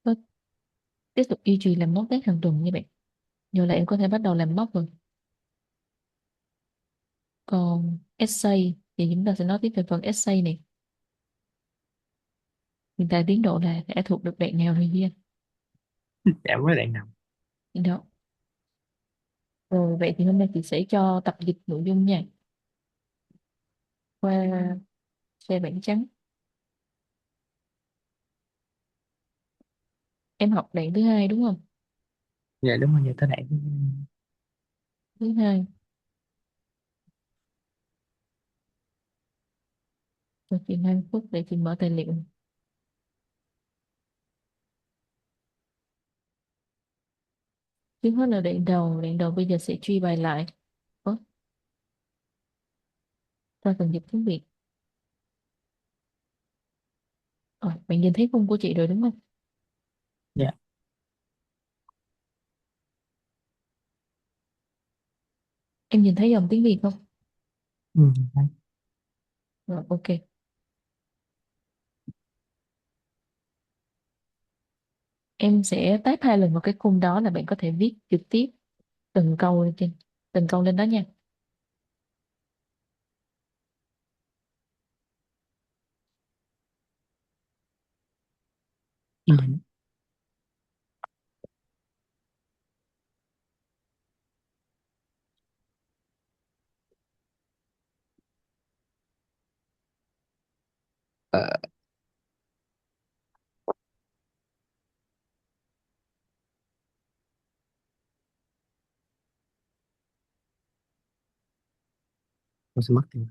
Tốt. Tiếp tục duy trì làm mốc test hàng tuần như vậy, giờ là em có thể bắt đầu làm mốc rồi. Còn essay thì chúng ta sẽ nói tiếp về phần essay này. Hiện tại tiến độ là đã thuộc được đoạn nào rồi kia. Dạ với lại nào. Đó. Rồi vậy thì hôm nay chị sẽ cho tập dịch nội dung nha. Qua xe bảng trắng. Em học đoạn thứ hai đúng không? Dạ đúng rồi, giờ tới đây. Thứ hai. Rồi chị 2 phút để chị mở tài liệu. Trước hết là đoạn đầu bây giờ sẽ truy bài lại. Ủa, ta cần dịch tiếng Việt. Bạn nhìn thấy khung của chị rồi đúng không? Dạ. Em nhìn thấy dòng tiếng Việt không? Ừ. Đấy. Rồi, ok. Em sẽ tap 2 lần vào cái khung đó là bạn có thể viết trực tiếp từng câu lên trên. Từng câu lên đó nha. Ừ. Ờ, con sẽ mất tiền.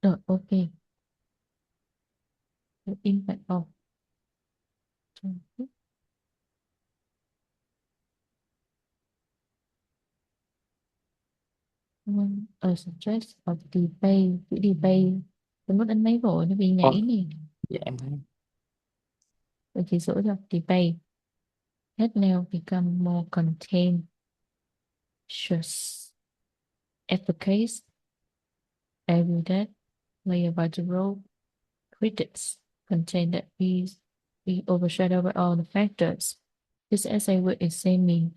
Rồi, ok. Impact of a stress of debate. Chữ debate tôi mất đánh máy vội nó bị Ồ, nhảy nè. dạ em thấy. Rồi chỉ sửa cho debate has now become more contained, efficacious, evident, layer by the role critics contain that we overshadow by all the factors. This essay will examine.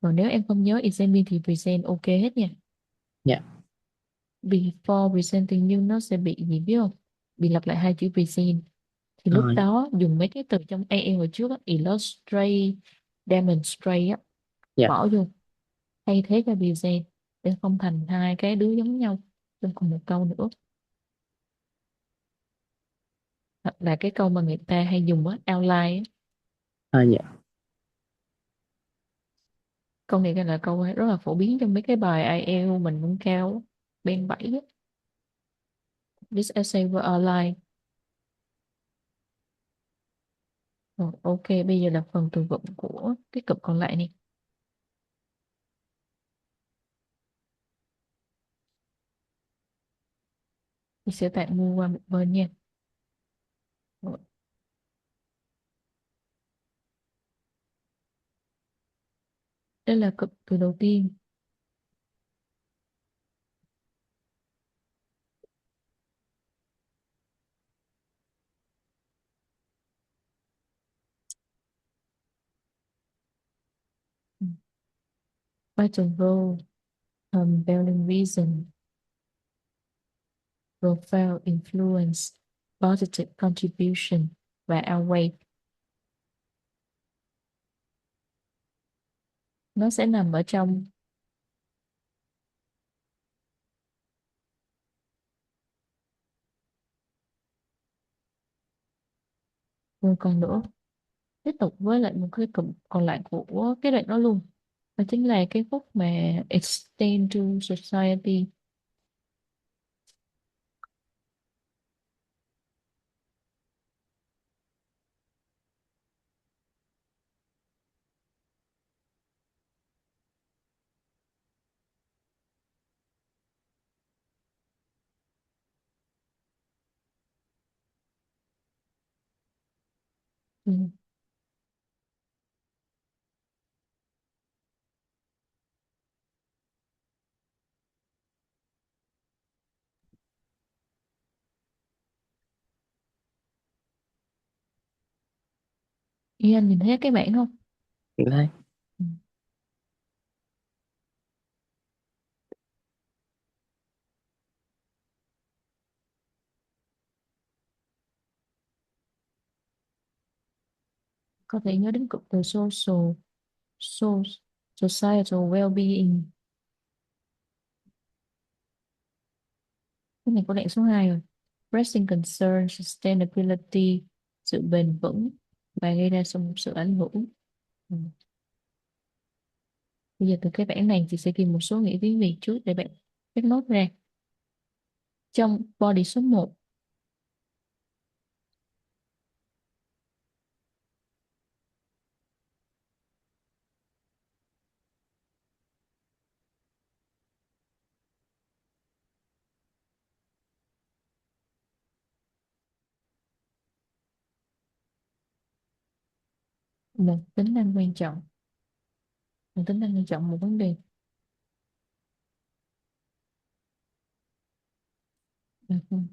Còn nếu em không nhớ examine thì present ok hết nha. Dạ. Before presenting nhưng nó sẽ bị gì biết không? Bị lặp lại hai chữ present. Thì lúc Ờ, đó dùng mấy cái từ trong AI hồi trước á, illustrate, demonstrate á, dạ. bỏ vô thay thế cho present để không thành hai cái đứa giống nhau trong cùng một câu nữa. Hoặc là cái câu mà người ta hay dùng á, outline á. Dạ. Câu này là câu rất là phổ biến trong mấy cái bài IELTS mình cũng cao bên 7 á. This essay were outlined. Rồi, ok, bây giờ là phần từ vựng của cái cụm còn lại này. Mình sẽ tạm mua qua một bên nha. Rồi. Đây là cụm từ đầu tiên. Vital role, compelling reason, profound influence, positive contribution và outweigh. Nó sẽ nằm ở trong rồi còn nữa. Tiếp tục với lại một cái cụm còn lại của cái đoạn đó luôn. Đó chính là cái khúc mà extend to society. Ừ. Ý anh nhìn thấy cái bảng không? Đây. Ừ. Có thể nhớ đến cụm từ social, societal well-being. Cái này có đoạn số 2 rồi. Pressing concern, sustainability, sự bền vững và gây ra sự ảnh hưởng. Ừ. Bây giờ từ cái bảng này chị sẽ ghi một số nghĩa tiếng Việt trước để bạn viết nốt ra. Trong body số 1, một tính năng quan trọng. Một tính năng quan trọng một vấn đề. Được không?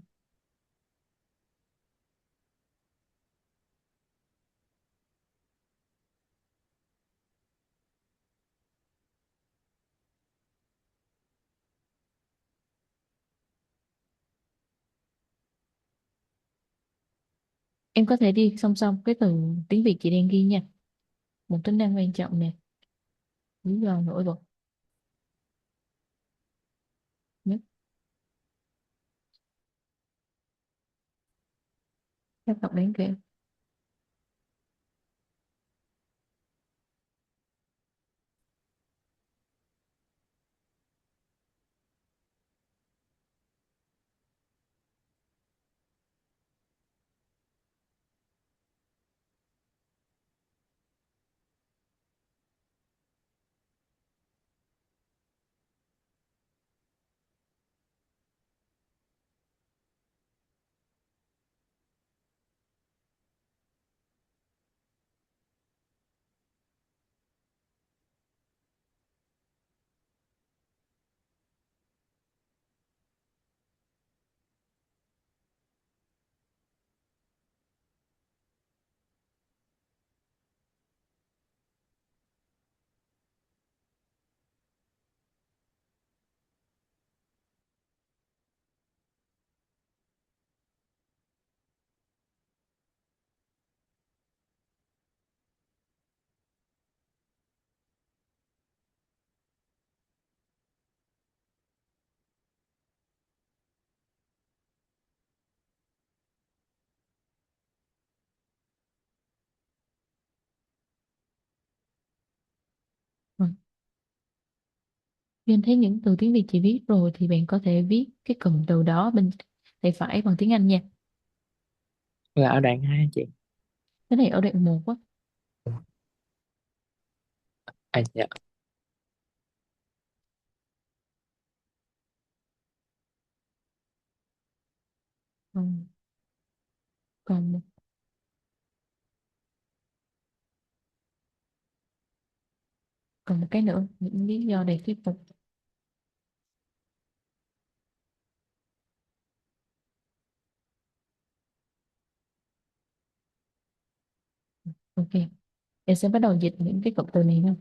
Em có thể đi song song cái từ tiếng Việt chị đang ghi nha. Một tính năng quan trọng nè. Lý do nổi bật nhất. Các bạn đáng kể. Khi anh thấy những từ tiếng Việt chị viết rồi thì bạn có thể viết cái cụm từ đó bên tay phải bằng tiếng Anh nha. Là ở đoạn 2 chị. Cái này ở đoạn 1 á. Dạ. Còn, còn, còn một cái nữa, những lý do để thuyết phục. Ok, em sẽ bắt đầu dịch những cái cụm từ này nha.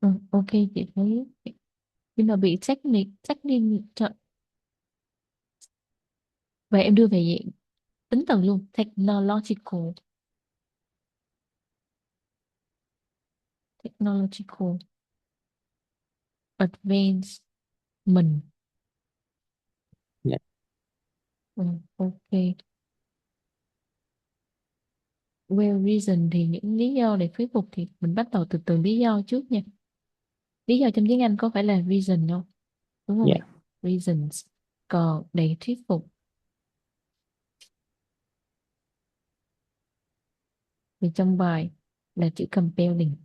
Ừ, ok chị thấy, nhưng mà bị technical. Vậy em đưa về diện tính từ luôn, technological. Technological. Advanced. Mình. Dạ. Ừ, ok. Well reason thì những lý do để thuyết phục thì mình bắt đầu từ từ lý do trước nha. Lý do trong tiếng Anh có phải là reason không? Đúng không Dạ. ạ? Reasons. Còn để thuyết phục thì trong bài là chữ compelling.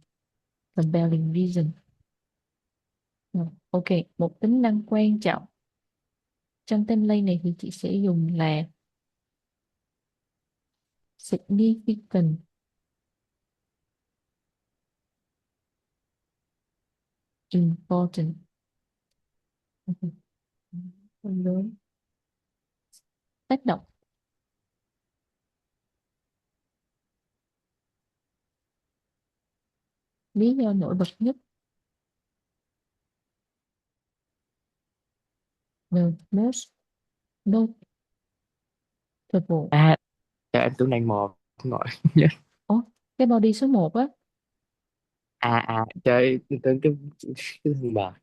Compelling reason. Ừ, ok, một tính năng quan trọng trong template này thì chị sẽ dùng là significant, important. Lớn. Tác động. Lý do nổi bật nhất. The most notable. À, trời, em tưởng đang một ngồi nhớ. Ồ, cái body số một á. Trời, em tưởng cái thằng bà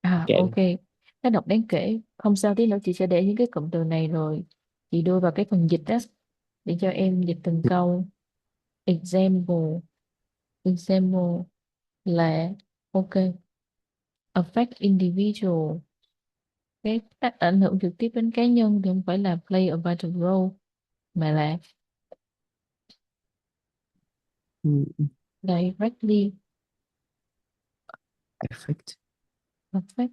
À, kệ ok. luôn. Tác động đáng kể. Không sao, tí nữa chị sẽ để những cái cụm từ này rồi chị đưa vào cái phần dịch á để cho em dịch từng câu. Example. Example là ok. Affect individual. Cái tác ảnh hưởng trực tiếp đến cá nhân thì không phải là play a vital role mà là Ừ, directly perfect. affect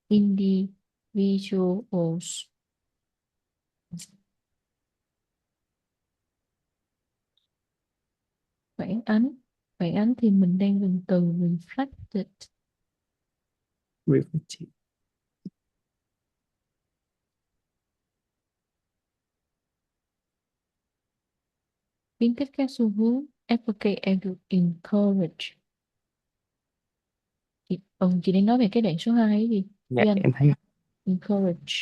individuals. Phản ánh. Phản ánh thì mình đang dùng từ reflected. Reflective. Khuyến khích các xu hướng. Advocate and encourage. Chị đang nói về cái đoạn số 2 ấy gì? Dạ, Ghi anh. em thấy Encourage.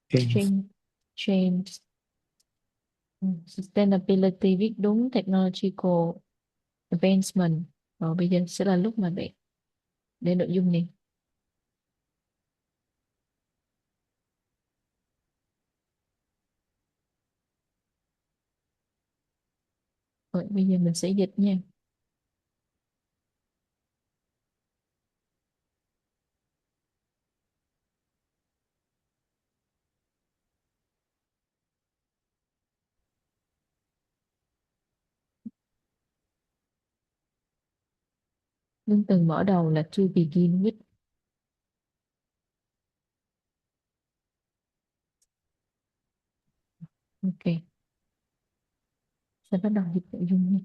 change. Change. Change. Sustainability viết đúng. Technological advancement. Rồi bây giờ sẽ là lúc mà để nội dung này. Rồi bây giờ mình sẽ dịch nha. Ngôn từ mở đầu là to begin with. Ok. Sẽ bắt đầu dịch nội dung nha.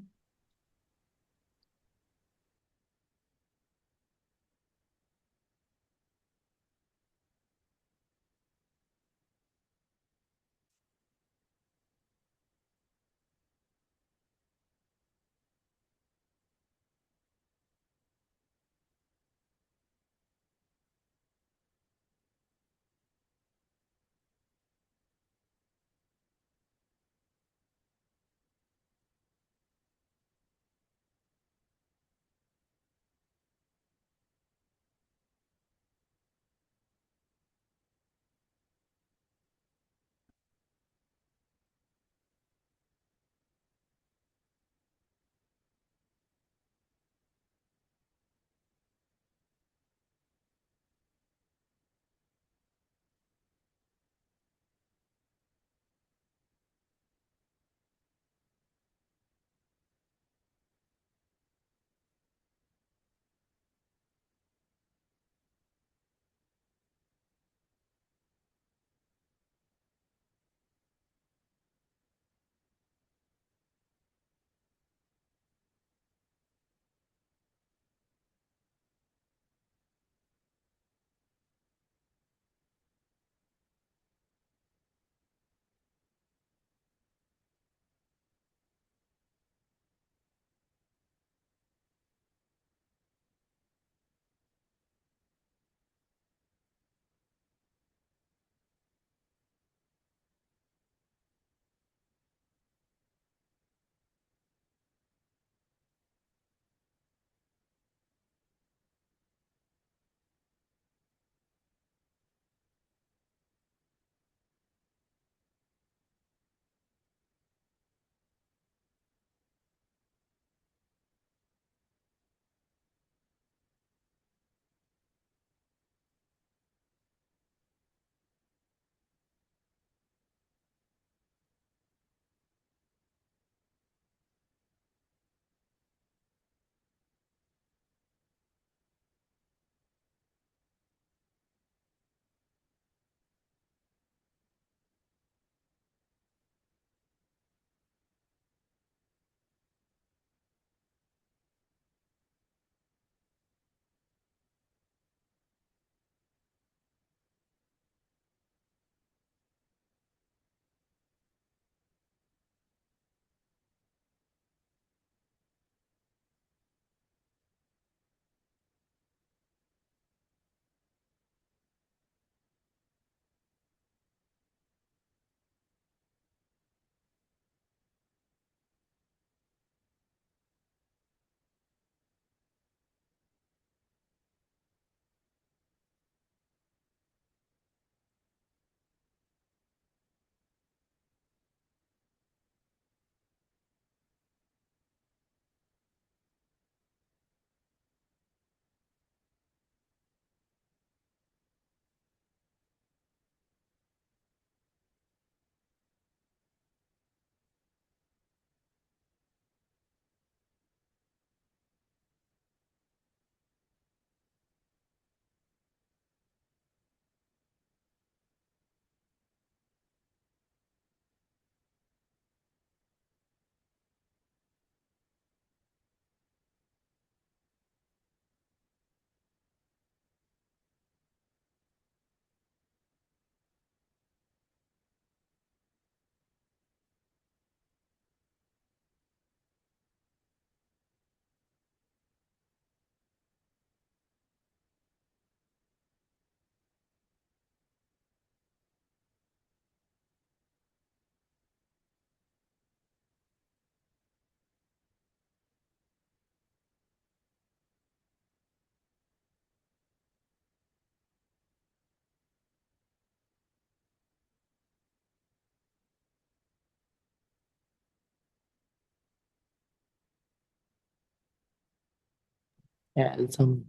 Dạ xong.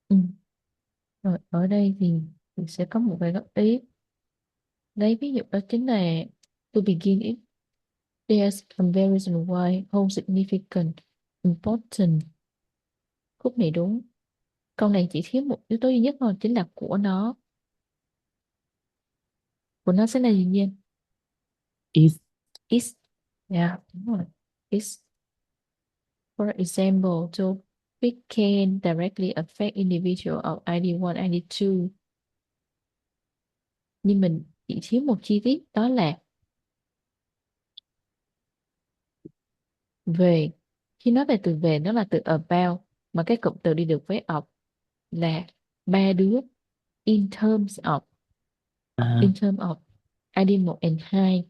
Ừ. Rồi ở đây thì sẽ có một vài góp ý. Lấy ví dụ đó chính là to begin it. There's a very reason why whole significant important. Khúc này đúng. Câu này chỉ thiếu một yếu tố duy nhất thôi, chính là của nó. Của nó sẽ là gì nhiên? Is. Is. Yeah, đúng rồi. Is. For example, topic can directly affect individual of ID1, ID2. Nhưng mình chỉ thiếu một chi tiết, đó là về. Khi nói về từ về, nó là từ about, mà cái cụm từ đi được với of là ba đứa. In terms of. À, In terms of ID1 and 2.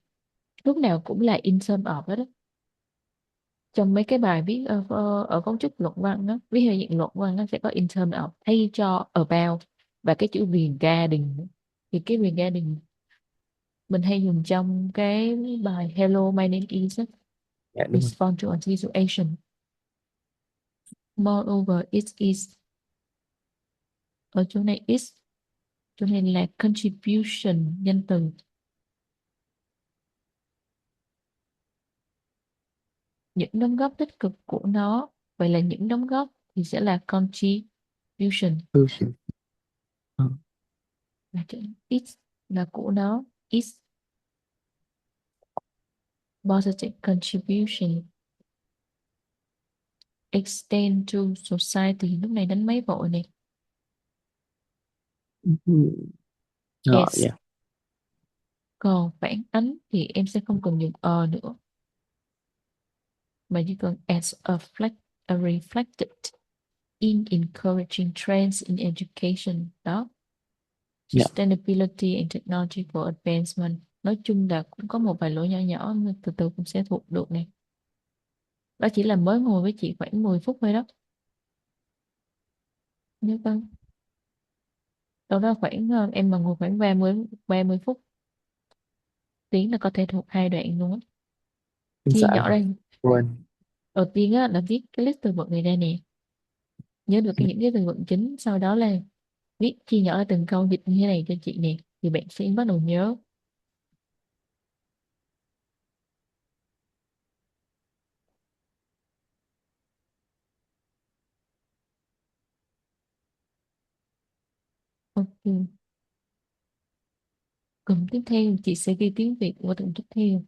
Lúc nào cũng là in terms of hết đó. Trong mấy cái bài viết ở cấu trúc luận văn đó, ví dụ dạng luận văn nó sẽ có in terms of thay cho about và cái chữ regarding nữa. Thì cái regarding mình hay dùng trong cái bài Hello my name is á, dạ đúng rồi. respond to a situation. Moreover it is, ở chỗ này is, chỗ này là contribution, danh từ. Những đóng góp tích cực của nó, vậy là những đóng góp thì sẽ là contribution. Fusion. Ờ, Là chữ it là của nó. Is positive contribution extend to society. Lúc này đánh máy vội này. Rồi As. dạ. Còn phản ánh thì em sẽ không cần dùng nữa, mà chỉ cần as a reflected in encouraging trends in education. Đó. Dạ. Sustainability and technological advancement. Nói chung là cũng có một vài lỗi nhỏ nhỏ, nhưng từ từ cũng sẽ thuộc được này. Đó chỉ là mới ngồi với chị khoảng 10 phút thôi đó. Nhớ không? Đâu đó khoảng em mà ngồi khoảng 30 phút tiếng là có thể thuộc 2 đoạn luôn á. Em Chia sợ nhỏ rồi. ra. Quên. Đầu tiên á là viết cái list từ vựng này ra nè. Nhớ được những cái từ vựng chính, sau đó là viết chia nhỏ ra từng câu dịch như thế này cho chị nè, thì bạn sẽ bắt đầu nhớ. Ok. Cụm tiếp theo chị sẽ ghi tiếng Việt qua cụm tiếp theo.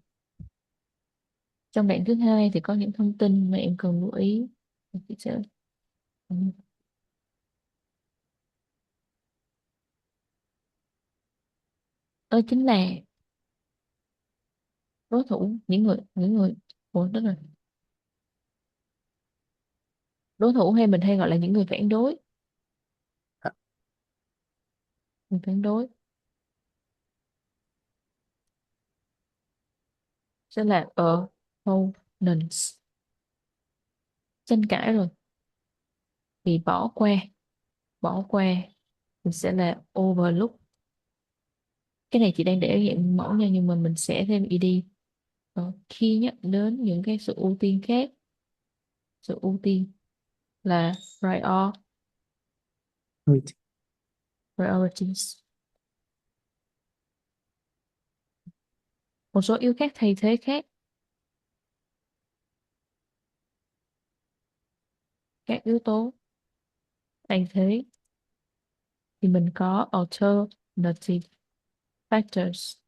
Trong đoạn thứ hai thì có những thông tin mà em cần lưu ý. Chị sẽ đó chính là đối thủ, những người ủa đó rồi, đối thủ hay mình hay gọi là những người phản đối. À, Người phản đối sẽ là opponents. Tranh cãi rồi thì bỏ qua thì sẽ là overlook. Cái này chị đang để ở dạng mẫu nha, nhưng mà mình sẽ thêm ed. Khi nhắc đến những cái sự ưu tiên khác, sự ưu tiên là thôi. priorities. Một số yếu khác thay thế khác. Các yếu tố thay thế thì mình có alternative factors.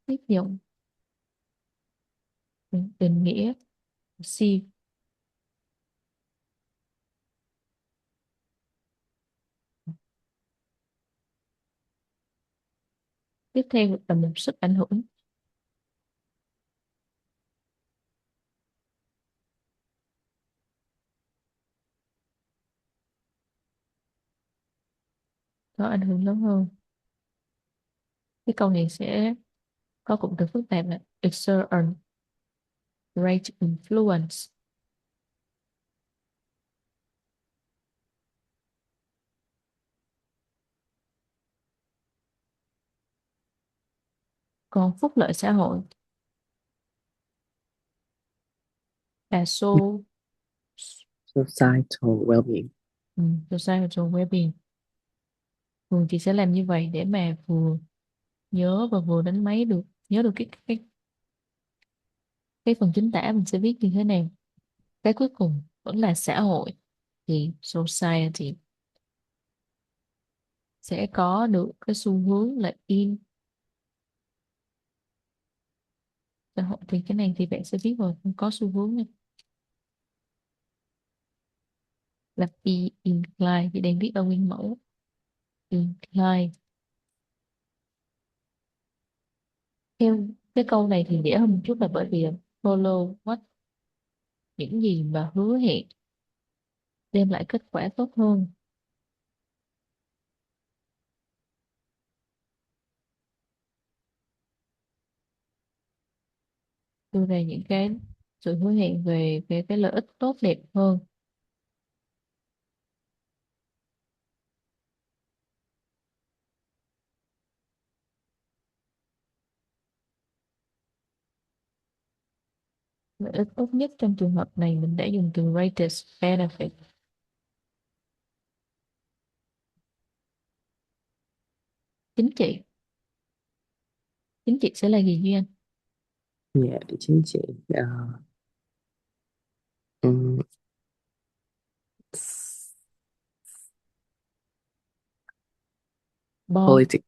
Tiếp dụng định nghĩa C. Tiếp theo là một sức ảnh hưởng. Có ảnh hưởng lớn hơn. Cái câu này sẽ có cụm từ phức tạp là exert a great influence. Còn phúc lợi xã hội À, Societal well-being. societal well-being. Thường chị sẽ làm như vậy để mà vừa nhớ và vừa đánh máy được, nhớ được cái phần chính tả mình sẽ viết như thế nào. Cái cuối cùng vẫn là xã hội, thì society sẽ có được cái xu hướng là in. Xã hội thì cái này thì bạn sẽ viết vào không có xu hướng này. Là be inclined, thì đang viết ở nguyên mẫu. Inclined. Theo cái câu này thì dễ hơn một chút, là bởi vì là follow what, những gì mà hứa hẹn đem lại kết quả tốt hơn. Đưa ra những cái sự hứa hẹn về cái lợi ích tốt đẹp hơn. Lợi ích tốt nhất trong trường hợp này mình đã dùng từ greatest benefit. Chính trị. Chính trị sẽ là gì Duy Anh? Dạ, chính trị. Um, Politics.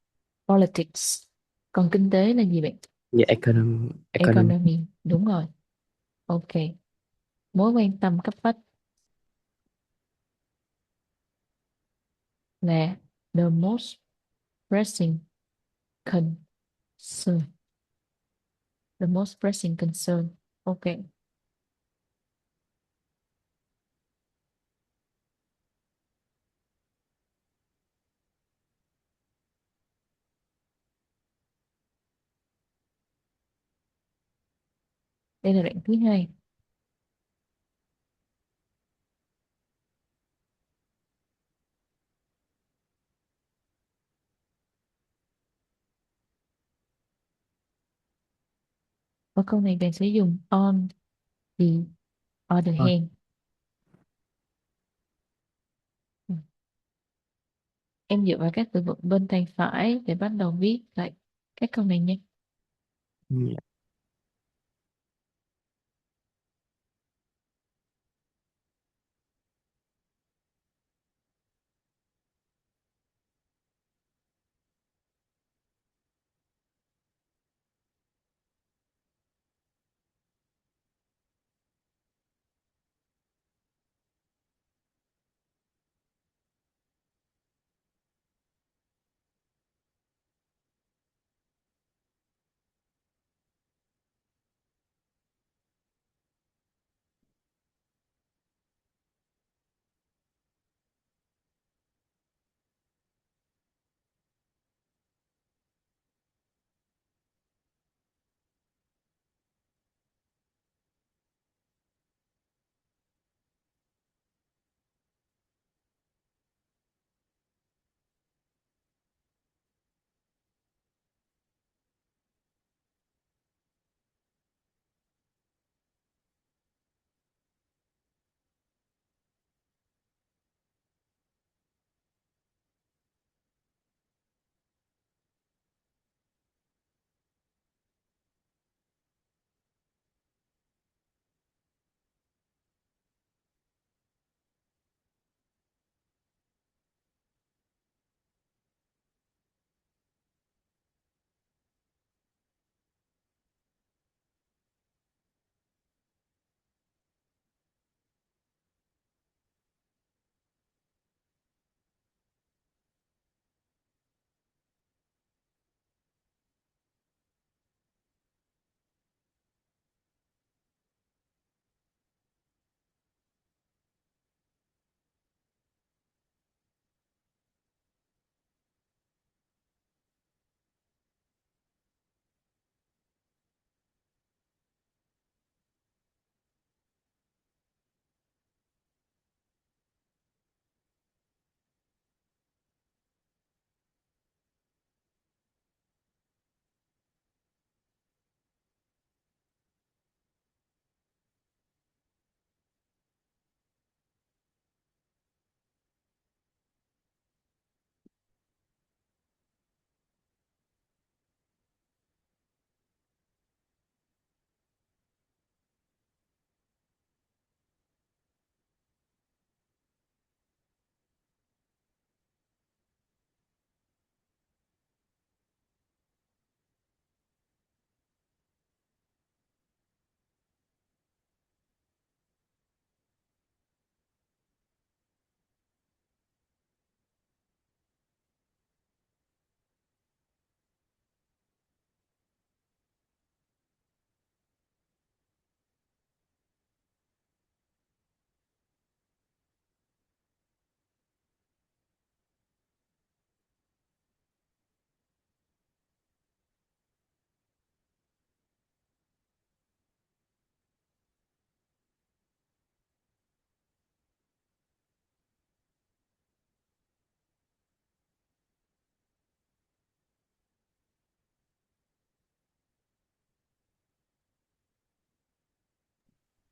Politics. Còn kinh tế là gì bạn? Dạ, economy. Economy. Đúng rồi. Ok. Mối quan tâm cấp bách là the most pressing concern. The most pressing concern. Ok. Đây là đoạn thứ hai. Ở câu này bạn sẽ dùng on the other Thôi, hand. Ừ. Em dựa vào các từ vựng bên tay phải để bắt đầu viết lại các câu này nhé. dạ.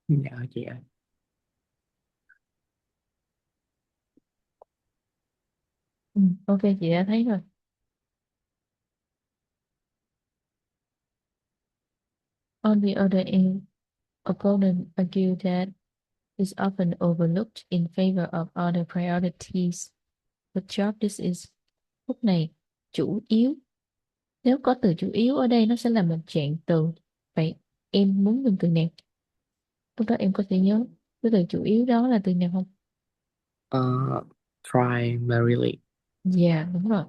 Dạ chị ơi. Ok, chị đã thấy rồi. On the other hand, opponents argue that is often overlooked in favor of other priorities. The job this is. Phút này, chủ yếu. Nếu có từ chủ yếu ở đây nó sẽ là một trạng từ. Vậy em muốn dùng từ nào? Lúc đó em có thể nhớ cái từ chủ yếu đó là từ nào không? Primarily. Yeah, đúng rồi.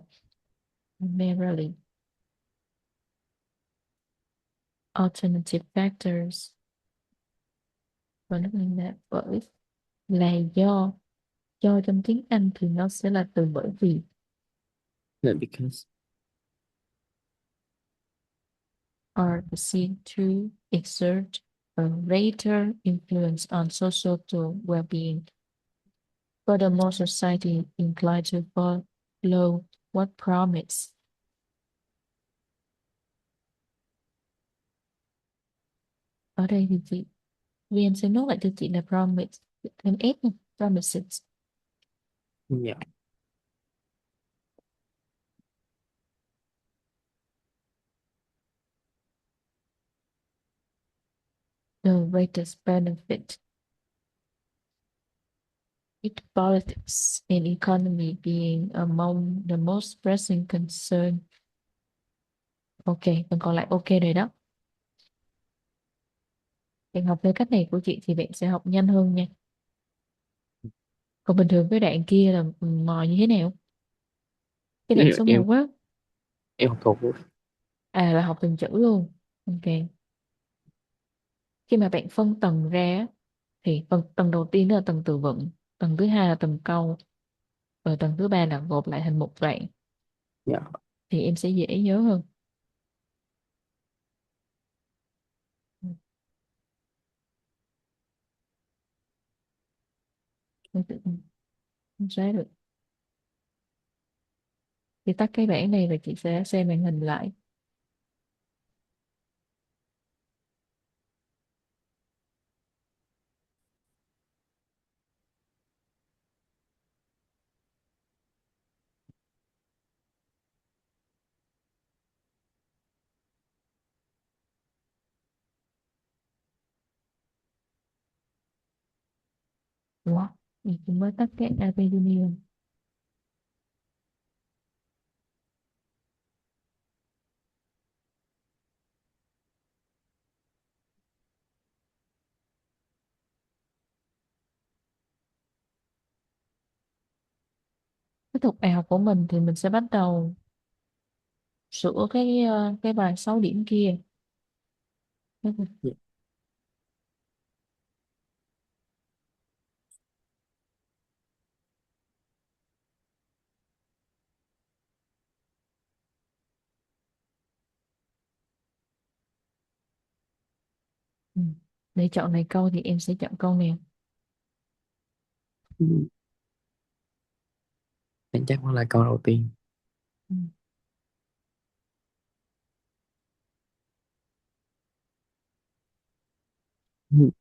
Primarily. Alternative factors. Và nó là bởi là do. Do trong tiếng Anh thì nó sẽ là từ bởi vì. Not because. Are seen to exert a greater influence on social well-being. Furthermore, society inclined to follow what promise. Ở đây thì chị vì em sẽ nốt lại cho chị là promise, thêm S nha, promises. Dạ. The greatest benefit. With politics and economy being among the most pressing concern. Ok, phần còn lại ok rồi đó. Bạn học theo cách này của chị thì bạn sẽ học nhanh hơn nha. Còn bình thường cái đoạn kia là mò như thế nào? Cái đoạn em số em 1 á. em học thuộc luôn. À là học từng chữ luôn. Ok. Khi mà bạn phân tầng ra á, thì tầng đầu tiên đó là tầng từ vựng, tầng thứ hai là tầng câu, rồi tầng thứ ba là gộp lại thành một đoạn, Dạ. thì em sẽ dễ nhớ hơn. Không xóa được. Thì tắt cái bảng này rồi chị sẽ xem màn hình lại. Ủa, chị mới tắt cái Academia. Cái thuộc bài học của mình thì mình sẽ bắt đầu sửa cái bài 6 điểm kia. Dạ. Ừ. Để chọn này câu thì em sẽ chọn câu nào? Em chắc vẫn là câu đầu tiên. Ừ.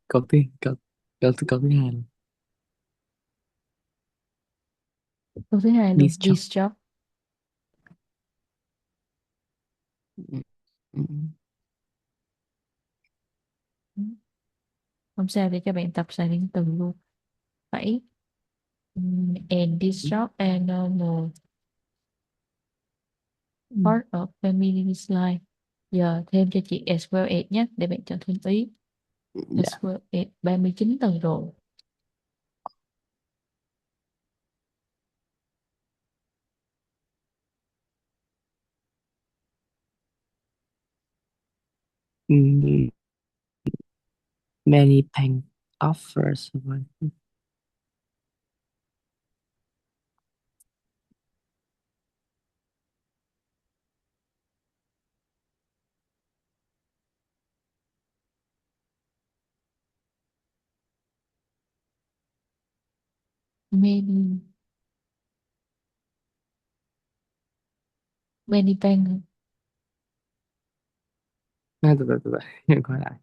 Câu thứ câu thứ hai là Câu thứ hai luôn, this job. this job. Ừ, ừ, Ừ. Không sao, để cho bạn tập xài điện từ luôn. Phải. And this ừ, job are normal ừ. part of family's life. Giờ thêm cho chị as well as nhé, để bạn chọn thêm ý. As Dạ. well as 39 tầng rồi. Ừ, many bank offers. Many, many bank. Từ từ em coi lại.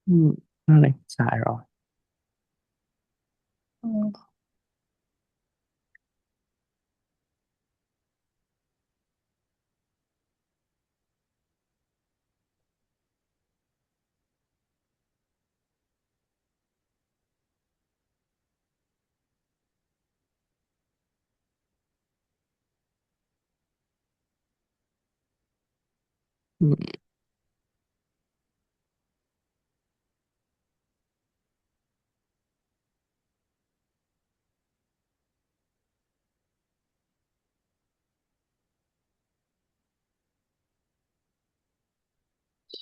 Ừ, nó này sai rồi. Ừ. Ừ,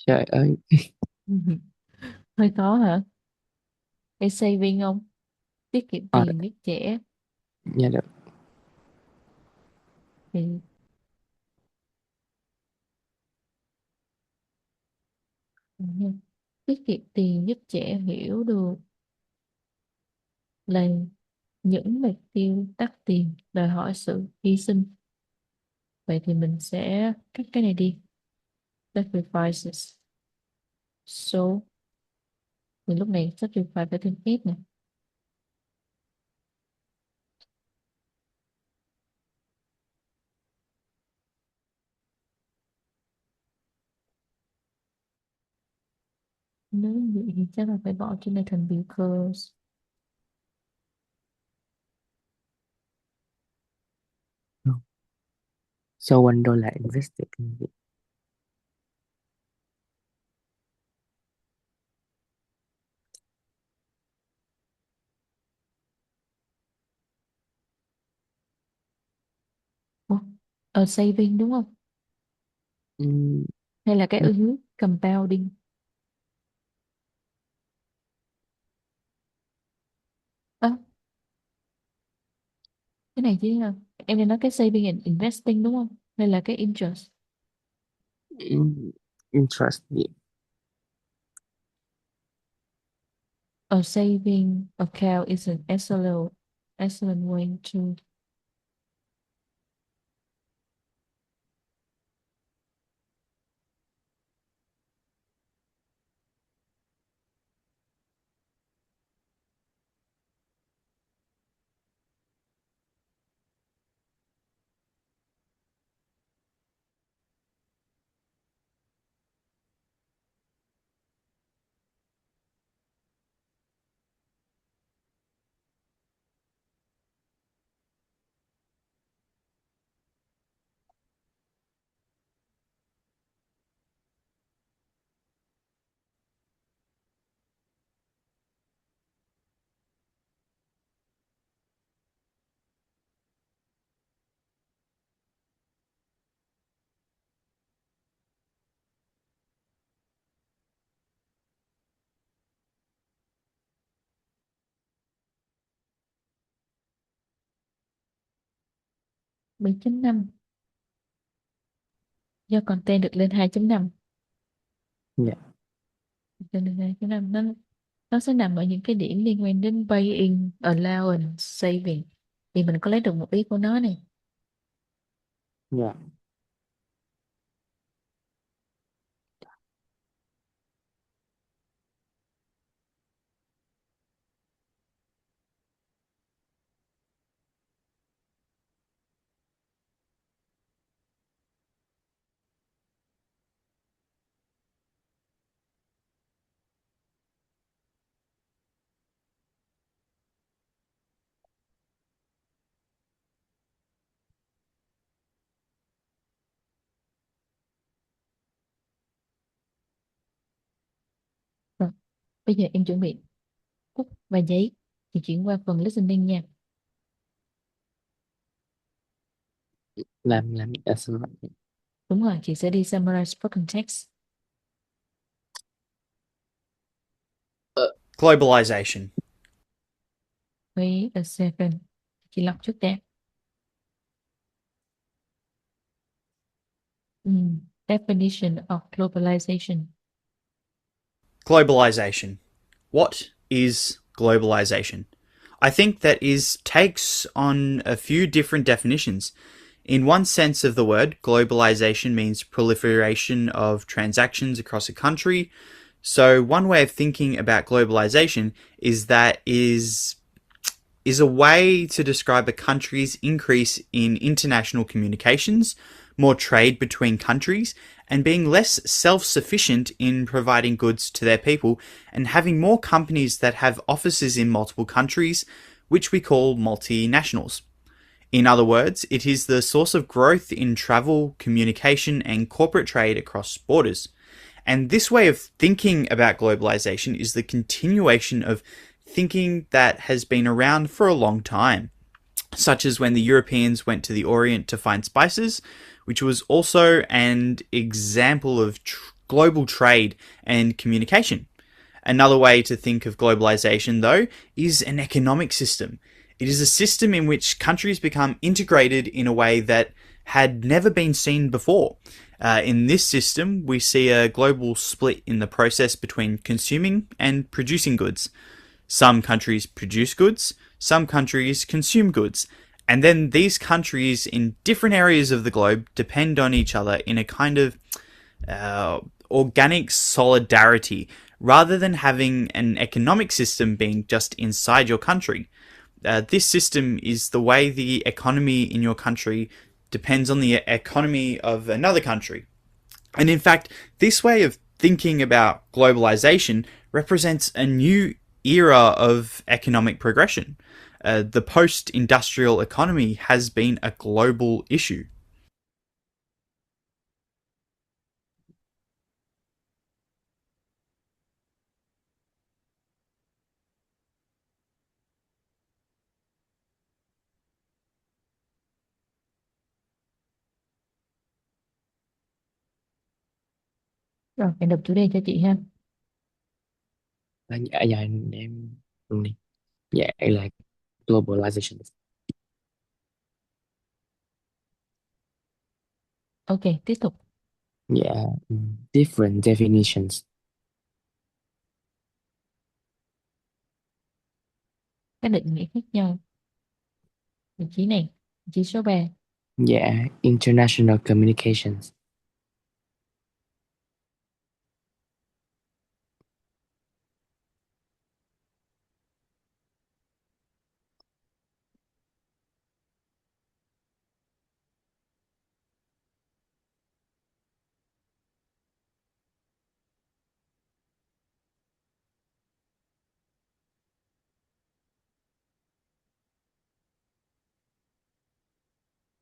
trời ơi. Hơi khó hả? Hay saving không? Tiết kiệm Ờ, tiền giúp trẻ dạ được. thì tiết kiệm tiền giúp trẻ hiểu được là những mục tiêu đắt tiền đòi hỏi sự hy sinh. Vậy thì mình sẽ cắt cái này đi. Sacrifices. So, thì lúc này sacrifice phải thêm S nè. Nếu như vậy thì chắc là phải bỏ trên này thành because. So $1 invested in it. Ủa, saving đúng không? Ừ, Hay là cái hướng compounding? Ơ, cái này chứ hả? Em đang nói cái saving and investing đúng không? Hay là cái interest? interest. A saving account is an excellent way to 7.5 do content được lên 2.5. Dạ. Lên 2.5 nó sẽ nằm ở những cái điểm liên quan đến pay-in, allowance, saving. Thì mình có lấy được một ý của nó này. Dạ. Rồi, bây giờ em chuẩn bị bút và giấy thì chuyển qua phần listening nha. làm xong rồi. Đúng rồi, chị sẽ đi summarize spoken text. Globalization. Wait a second. Chị lọc trước đã. Definition of globalization. Globalization. What is globalization? I think that takes on a few different definitions. In one sense of the word, globalization means proliferation of transactions across a country, So one way of thinking about globalization is that is a way to describe a country's increase in international communications, more trade between countries, and being less self-sufficient in providing goods to their people, and having more companies that have offices in multiple countries, which we call multinationals. In other words, it is the source of growth in travel, communication, and corporate trade across borders. And this way of thinking about globalization is the continuation of thinking that has been around for a long time, such as when the Europeans went to the Orient to find spices, which was also an example of global trade and communication. Another way to think of globalization, though, is an economic system. It is a system in which countries become integrated in a way that had never been seen before. In this system, we see a global split in the process between consuming and producing goods. Some countries produce goods, some countries consume goods, and then these countries in different areas of the globe depend on each other in a kind of organic solidarity, rather than having an economic system being just inside your country. This system is the way the economy in your country depends on the economy of another country. And in fact, this way of thinking about globalization represents a new era of economic progression. The post-industrial economy has been a global issue. Rồi, em đọc chủ đề cho chị ha. Dạ dạ em luôn đi. Dạ là globalization. Ok, tiếp tục. Dạ, different definitions. Các định nghĩa khác nhau. Vị trí này, vị trí số 3. Dạ, international communications.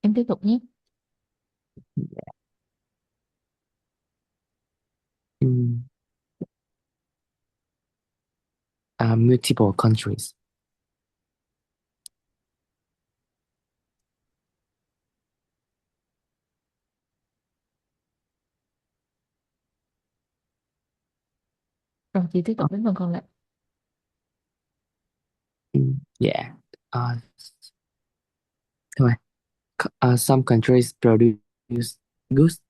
Em tiếp tục nhé. Mm, multiple countries. Rồi, chị tiếp tục đến phần còn lại. Dạ. Thôi. Some countries produce goods.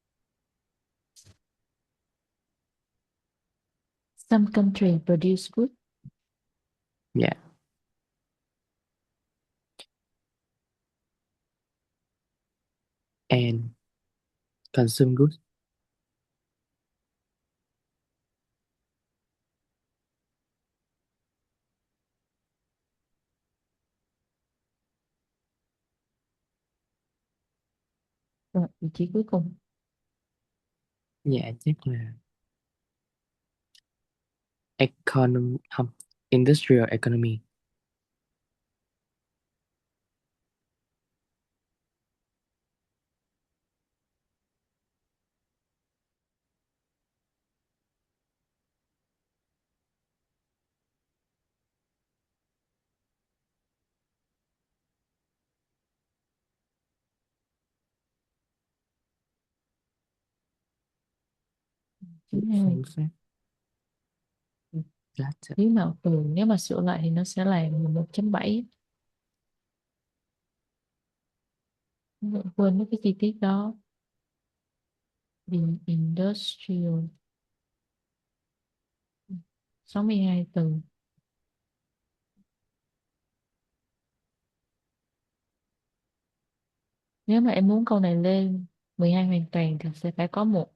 Some countries produce goods. Dạ. And consume goods. Rồi, vị trí cuối cùng. Dạ chắc là economy, không, industrial economy. Thứ hai, Phương pháp. Data. nếu mà sửa lại thì nó sẽ là 11.7. Quên mất cái chi tiết đó. Industrial 62 từ. Nếu mà em muốn câu này lên 12 hoàn toàn thì sẽ phải có một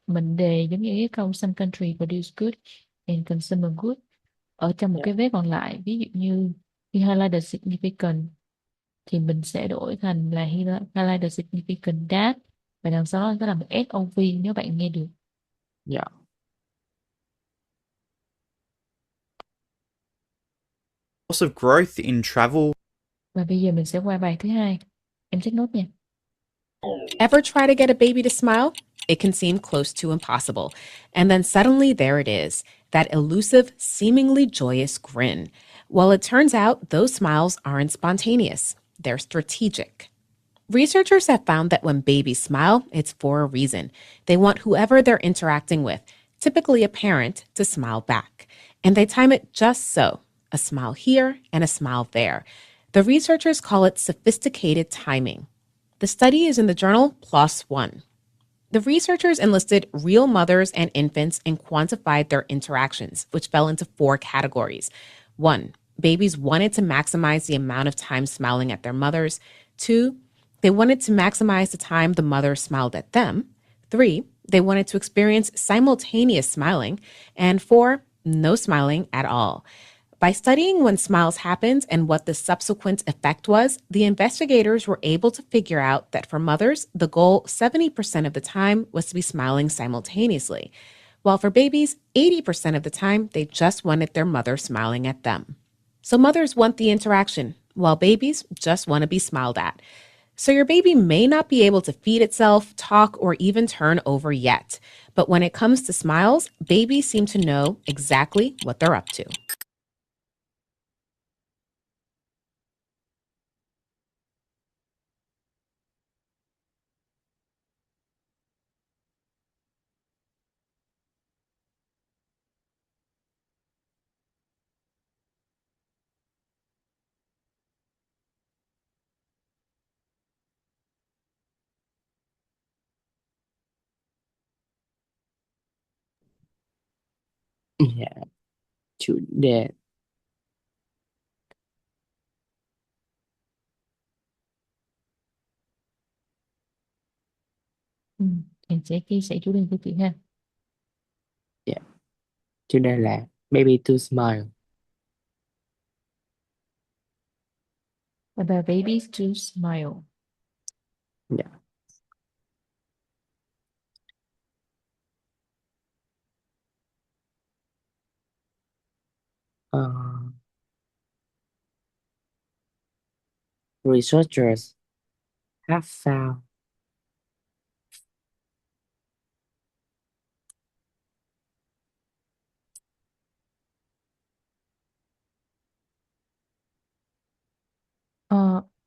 mình đề giống như cái câu some country produce good and consumer good ở trong một cái vế còn lại. Ví dụ như khi highlight the significant thì mình sẽ đổi thành là highlight the significant that, và đằng sau đó sẽ là một SOV nếu bạn nghe được. Dạ. Loss of growth in travel. Và bây giờ mình sẽ qua bài thứ hai. Em take nốt nha. Ever try to get a baby to smile? It can seem close to impossible. And then suddenly there it is, that elusive, seemingly joyous grin. Well, it turns out those smiles aren't spontaneous. They're strategic. Researchers have found that when babies smile, it's for a reason. They want whoever they're interacting with, typically a parent, to smile back. And they time it just so, a smile here and a smile there. The researchers call it sophisticated timing. The study is in the journal PLOS ONE. The researchers enlisted real mothers and infants and quantified their interactions, which fell into 4 categories. 1, babies wanted to maximize the amount of time smiling at their mothers. 2, they wanted to maximize the time the mother smiled at them. 3, they wanted to experience simultaneous smiling. And 4, no smiling at all. By studying when smiles happened and what the subsequent effect was, the investigators were able to figure out that for mothers, the goal 70% of the time was to be smiling simultaneously, while for babies, 80% of the time, they just wanted their mother smiling at them. So mothers want the interaction, while babies just want to be smiled at. So your baby may not be able to feed itself, talk, or even turn over yet. But when it comes to smiles, babies seem to know exactly what they're up to. Dạ. Chủ đề. Em sẽ chia sẻ chủ đề của chị ha. Dạ. Chủ đề là baby to smile. About babies to smile. Dạ. Uh, Researchers have found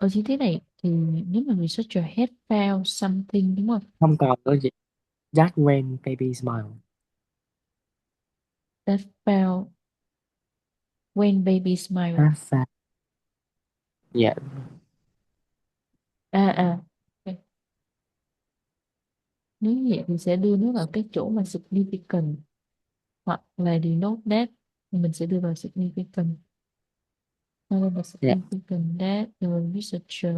Ở chi tiết này thì nếu mà researcher had found something đúng không? không còn có gì. That when baby smile. That found when baby smile. Have found. Dạ. Ok. Nếu như vậy thì sẽ đưa nó vào cái chỗ mà significant hoặc là denote that, thì mình sẽ đưa vào significant. Đây là Dạ. significant that the researcher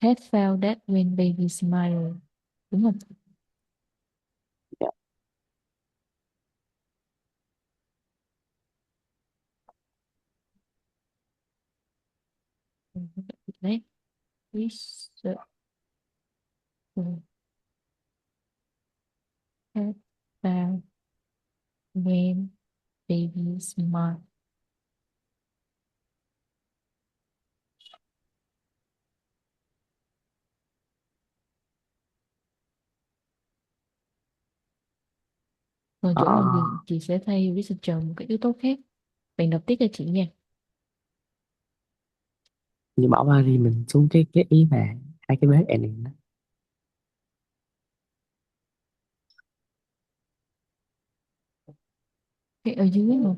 had found that when baby smile, đúng không? Dạ. Đấy. Researcher had found when baby smile. Còn chỗ này thì chị sẽ thay researcher một cái yếu tố khác. Bạn đọc tiếp cho chị nha. Nhưng bỏ qua đi, mình xuống cái ý mà hai cái vế ending đó. Cái ở dưới mà.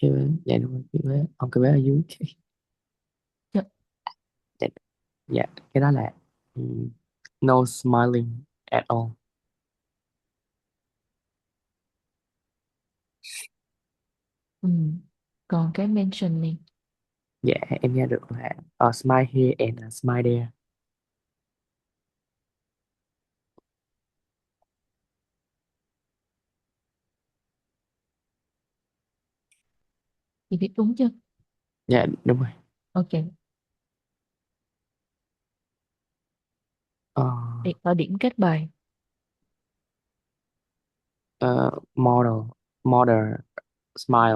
Cái vế, dạ đúng rồi, cái vế, cái vế ở dưới. Dạ. Dạ, dạ, cái đó là no smiling at all. Ừ. Còn cái mention này Dạ, em nghe được là smile here and smile there. Chị viết đúng chưa? Dạ, đúng rồi. Ok, Ờ, để có điểm kết bài. model, model, smile.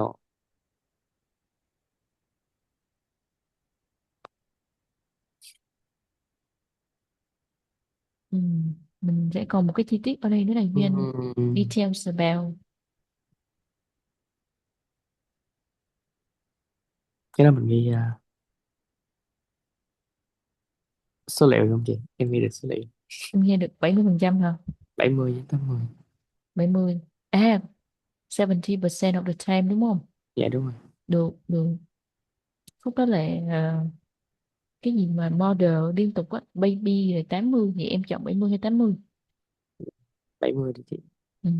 Mình sẽ còn một cái chi tiết ở đây nữa là viên details about. Cái đó mình ghi số liệu không chị? Em ghi được số liệu Em nghe được 70% hả? 70 với 80. 70. 70% of the time đúng không? Dạ đúng rồi. Được, được. Khúc đó là cái gì mà model liên tục á, baby là 80, thì em chọn 70 hay 80? 70 đi chị. Ừ,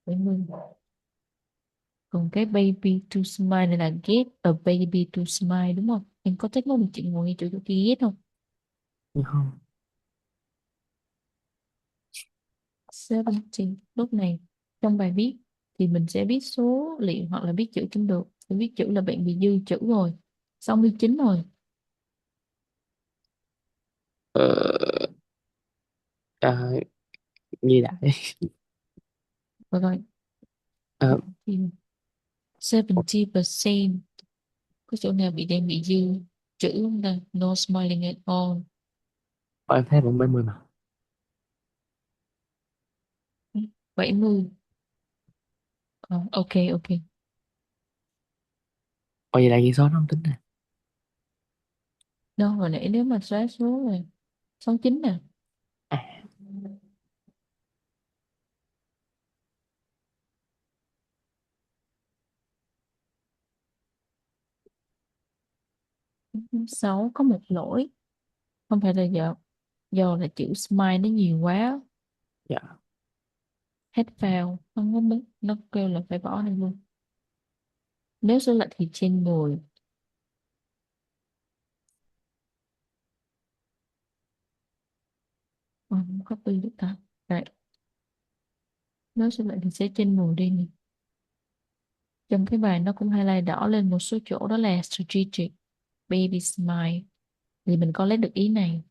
70. Còn cái baby to smile này là get a baby to smile đúng không? Em có thích một chị ngồi ngay chỗ kia get không? Nhưng không. 70. Lúc này trong bài viết thì mình sẽ viết số liệu hoặc là viết chữ cũng được. Viết chữ là bạn bị dư chữ rồi. 69 rồi. Ờ, ghi lại. Rồi rồi. Ờ, 70%. Có chỗ nào bị dư chữ không ta? No smiling at all. em thấy vẫn 70 mà. 70. Ok, ok. Vậy là ghi số nó không tính nè. Đâu hồi nãy nếu mà xóa số là 69 nè. À, 6 có một lỗi. Không phải là do là chữ smile nó nhiều quá. dạ. Hết vào. Không có muốn. Nó kêu là phải bỏ này luôn. Nếu số lệch thì trên 10. Không copy được ta. Right. Nếu số lệch thì sẽ trên 10 đi nè. Trong cái bài nó cũng highlight đỏ lên một số chỗ, đó là strategic baby smile. Thì mình có lấy được ý này,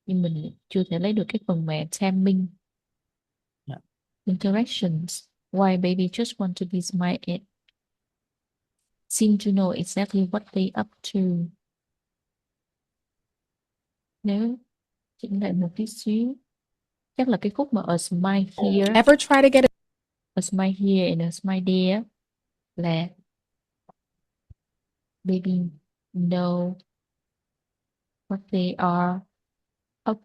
nhưng mình chưa thể lấy được cái phần mà timing. Dạ. Interactions. Why baby just want to be smiled at. Seem to know exactly what they up to. Nếu chỉnh lại một tí xíu, chắc là cái khúc mà a smile here, Ever try to get a smile here and a smile there là baby know what they are up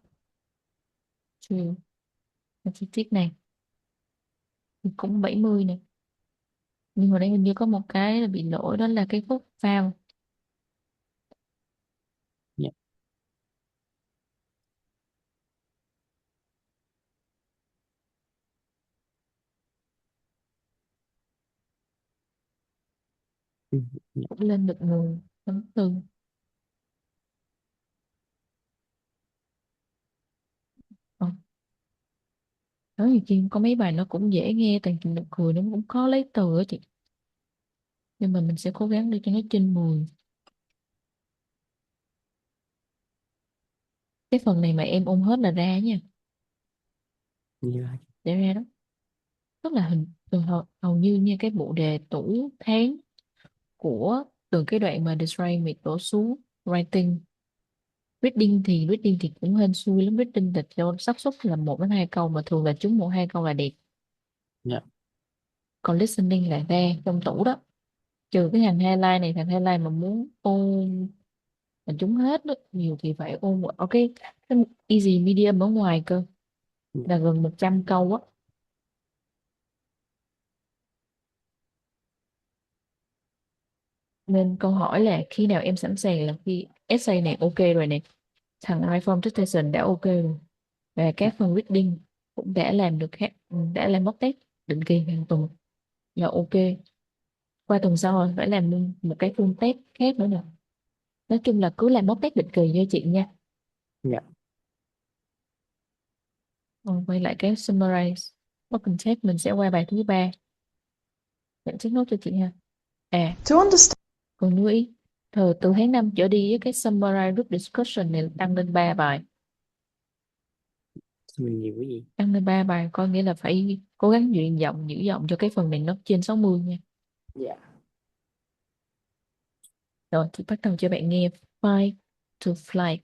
to. Cái chi tiết này thì cũng 70 này, nhưng mà đây hình như có một cái là bị lỗi, đó là cái khúc vào. Dạ. Dạ. Cũng lên được 10.4. Ờ. Nói gì chi có mấy bài nó cũng dễ nghe, toàn trình được cười, nó cũng khó lấy từ á chị, nhưng mà mình sẽ cố gắng để cho nó trên 10. Cái phần này mà em ôn hết là ra nha, Như là để ra đó. Tức là hầu như cái bộ đề tuổi tháng của từ cái đoạn mà describe mình đổ xuống writing. Reading thì cũng hên xui lắm. Reading thì cho xác suất là 1 đến 2 câu, mà thường là trúng 1 2 câu là đẹp. dạ. Còn listening là ra trong tủ đó, trừ cái hàng highlight này. Hàng highlight mà muốn ôn là trúng hết đó, nhiều thì phải ôn ở cái easy medium ở ngoài cơ, Dạ. là gần 100 câu á. Nên câu hỏi là khi nào em sẵn sàng, là khi essay này ok rồi nè, thằng iPhone presentation đã ok rồi, và các phần reading cũng đã làm được, đã làm mock test định kỳ hàng tuần là ok. Qua tuần sau rồi phải làm một cái full test khác nữa nè. Nói chung là cứ làm mock test định kỳ cho chị nha. Dạ. Quay lại cái summarize open test, mình sẽ qua bài thứ 3. Bạn check nốt cho chị ha. To understand Còn lưu ý, từ tháng 5 trở đi với cái summarize group discussion này tăng lên 3 bài. Sao mình nhiều cái gì? Tăng lên 3 bài có nghĩa là phải cố gắng giữ giọng cho cái phần này nó trên 60 nha. Dạ. Rồi thì bắt đầu cho bạn nghe fight to flight.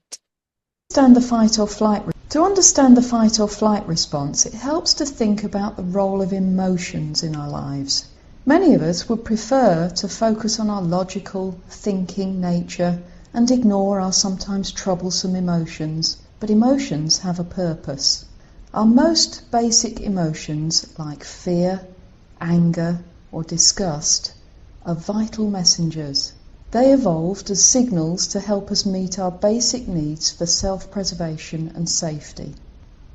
the fight or flight. To understand the fight or flight response, it helps to think about the role of emotions in our lives. Many of us would prefer to focus on our logical, thinking nature and ignore our sometimes troublesome emotions, but emotions have a purpose. Our most basic emotions, like fear, anger, or disgust, are vital messengers. They evolved as signals to help us meet our basic needs for self-preservation and safety.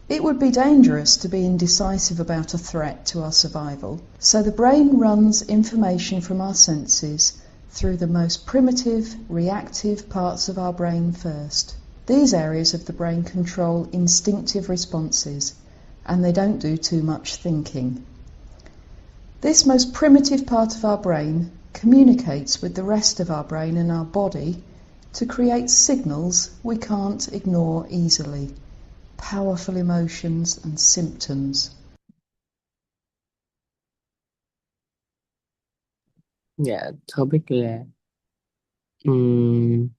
It would be dangerous to be indecisive about a threat to our survival, so the brain runs information from our senses through the most primitive, reactive parts of our brain first. These areas of the brain control instinctive responses, and they don't do too much thinking. This most primitive part of our brain communicates with the rest of our brain and our body to create signals we can't ignore easily, powerful emotions and symptoms. Dạ, topic là um,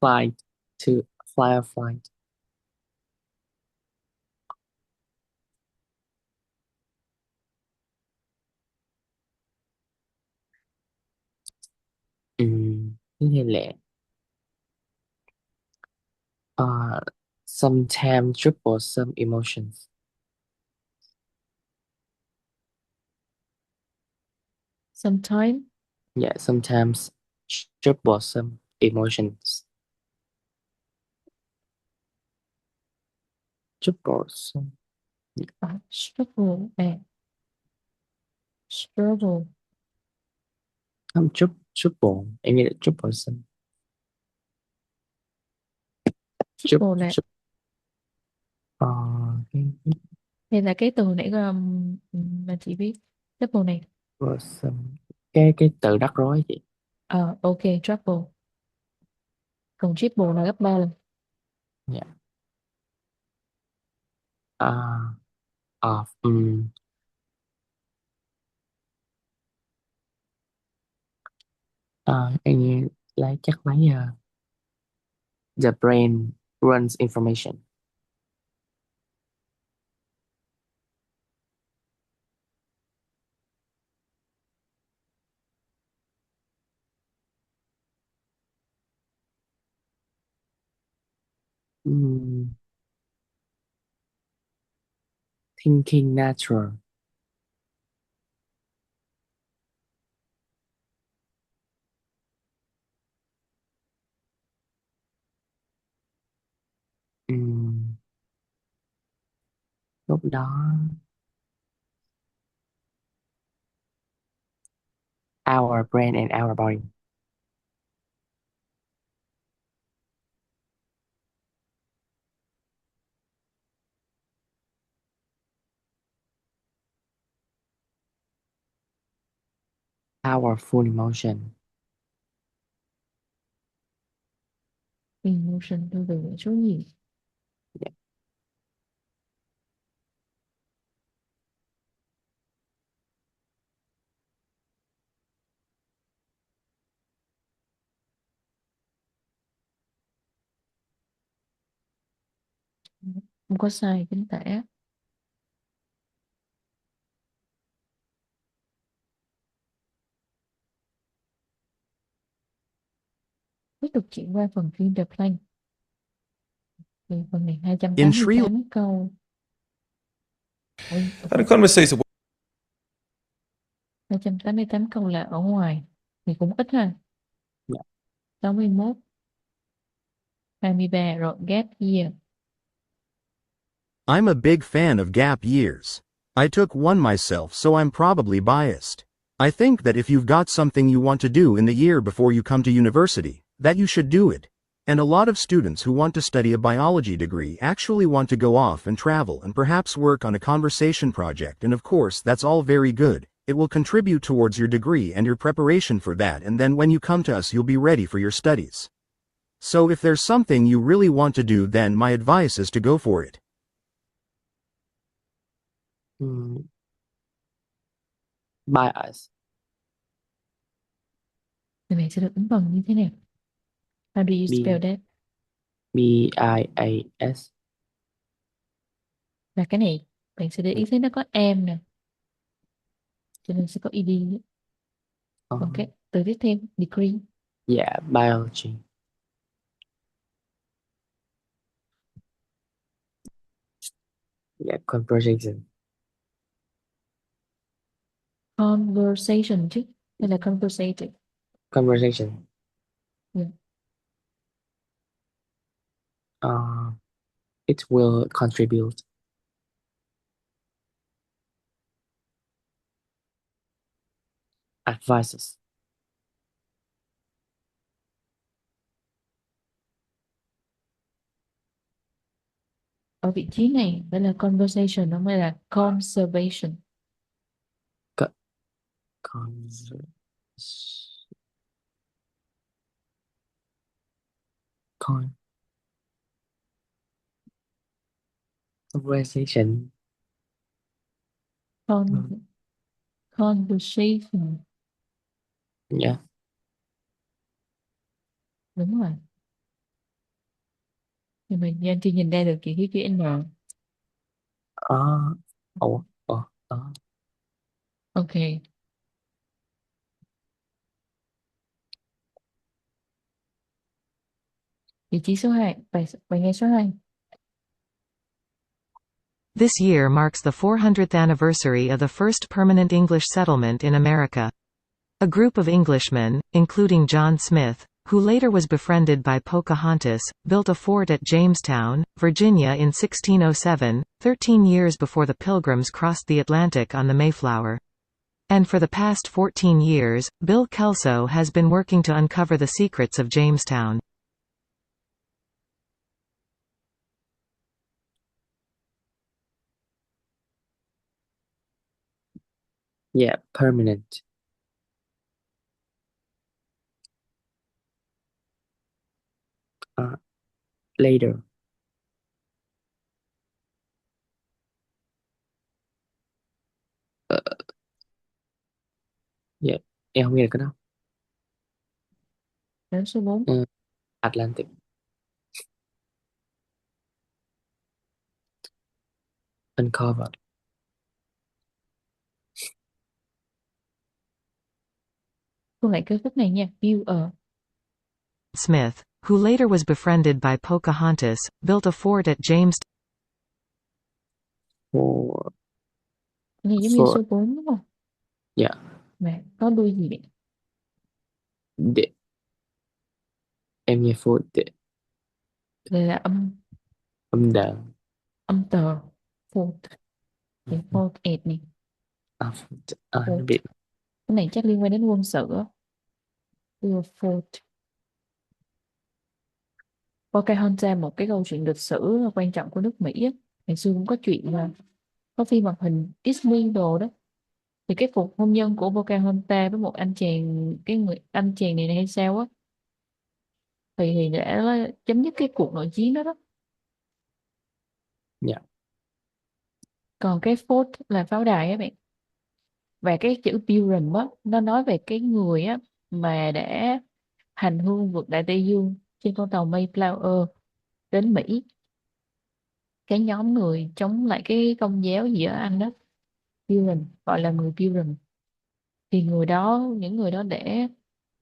fly to fly or flight. Thứ hai là sometimes troublesome emotions. Sometimes Yeah, sometimes troublesome emotions. Troublesome. struggle struggle Không, trouble. Em nghĩ là troublesome. trouble là Ờ, đây là cái từ nãy mà chị biết trouble này. troublesome. Cái từ rắc rối chị. Ok, trouble. Còn triple là gấp 3 lần. Dạ. Of em chắc lấy the brain runs information. Thinking natural. Lúc đó our brain and our body. Powerful emotion. Emotion tương tự với số nhiều. Yeah. Không có sai chính tả. Tiếp tục chuyển qua phần fill the blank. Thì phần này 288 câu. Had a conversation 288 câu là ở ngoài thì cũng ít ha. Yeah. 61 23 rồi gap year. I'm a big fan of gap years. I took one myself, so I'm probably biased. I think that if you've got something you want to do in the year before you come to university, that you should do it. And a lot of students who want to study a biology degree actually want to go off and travel and perhaps work on a conversation project, and of course that's all very good. It will contribute towards your degree and your preparation for that, and then when you come to us you'll be ready for your studies. So if there's something you really want to do, then my advice is to go for it. Bias. Thì bạn sẽ được ứng vần như thế nào? How do you B spell that? bias. Và cái này bạn sẽ để ý thấy nó có am nè, cho nên sẽ có ed. Còn cái từ tiếp theo degree. Yeah, biology. Yeah, conversation. Conversation chứ, hay là conversative? Conversation. Yeah. It will contribute. Advices. Ở vị trí này phải là conversation, nó mới là conservation. Conversation. Conversation. Yeah. Đúng rồi. Nhưng mà anh chưa nhìn ra được chữ N. Ok. Vị trí số 2, bài nghe số 2. This year marks the 400th anniversary of the first permanent English settlement in America. A group of Englishmen, including John Smith, who later was befriended by Pocahontas, built a fort at Jamestown, Virginia in 1607, 13 years before the Pilgrims crossed the Atlantic on the Mayflower. And for the past 14 years, Bill Kelso has been working to uncover the secrets of Jamestown. Yeah, permanent. Later. Yeah, em không nghe được cái đó. Đến số 4. Atlantic. Uncover. Cô lại cái phút này nha. View ở. Smith, who later was befriended by Pocahontas, built a fort at Jamestown. Này giống như số 4 đúng không? Yeah. Mà có đuôi gì vậy? Em nghe phút. Đây là Âm đờ. âm tờ. Fort. Cái fort ed này. Nó bị. Cái này chắc liên quan đến quân sự á. Fort. Pocahontas, một cái câu chuyện lịch sử quan trọng của nước Mỹ á. Ngày xưa cũng có chuyện là có phim hoạt hình Disney đồ đó. Thì cái cuộc hôn nhân của Pocahontas với một anh chàng, anh chàng này hay sao á, thì đã chấm dứt cái cuộc nội chiến đó đó. Yeah. Còn cái fort là pháo đài á bạn. Và cái chữ Pilgrim á, nó nói về cái người á mà đã hành hương vượt đại Tây Dương trên con tàu Mayflower đến Mỹ. Cái nhóm người chống lại cái công giáo gì ở Anh đó, Pilgrim, gọi là người Pilgrim. Thì những người đó để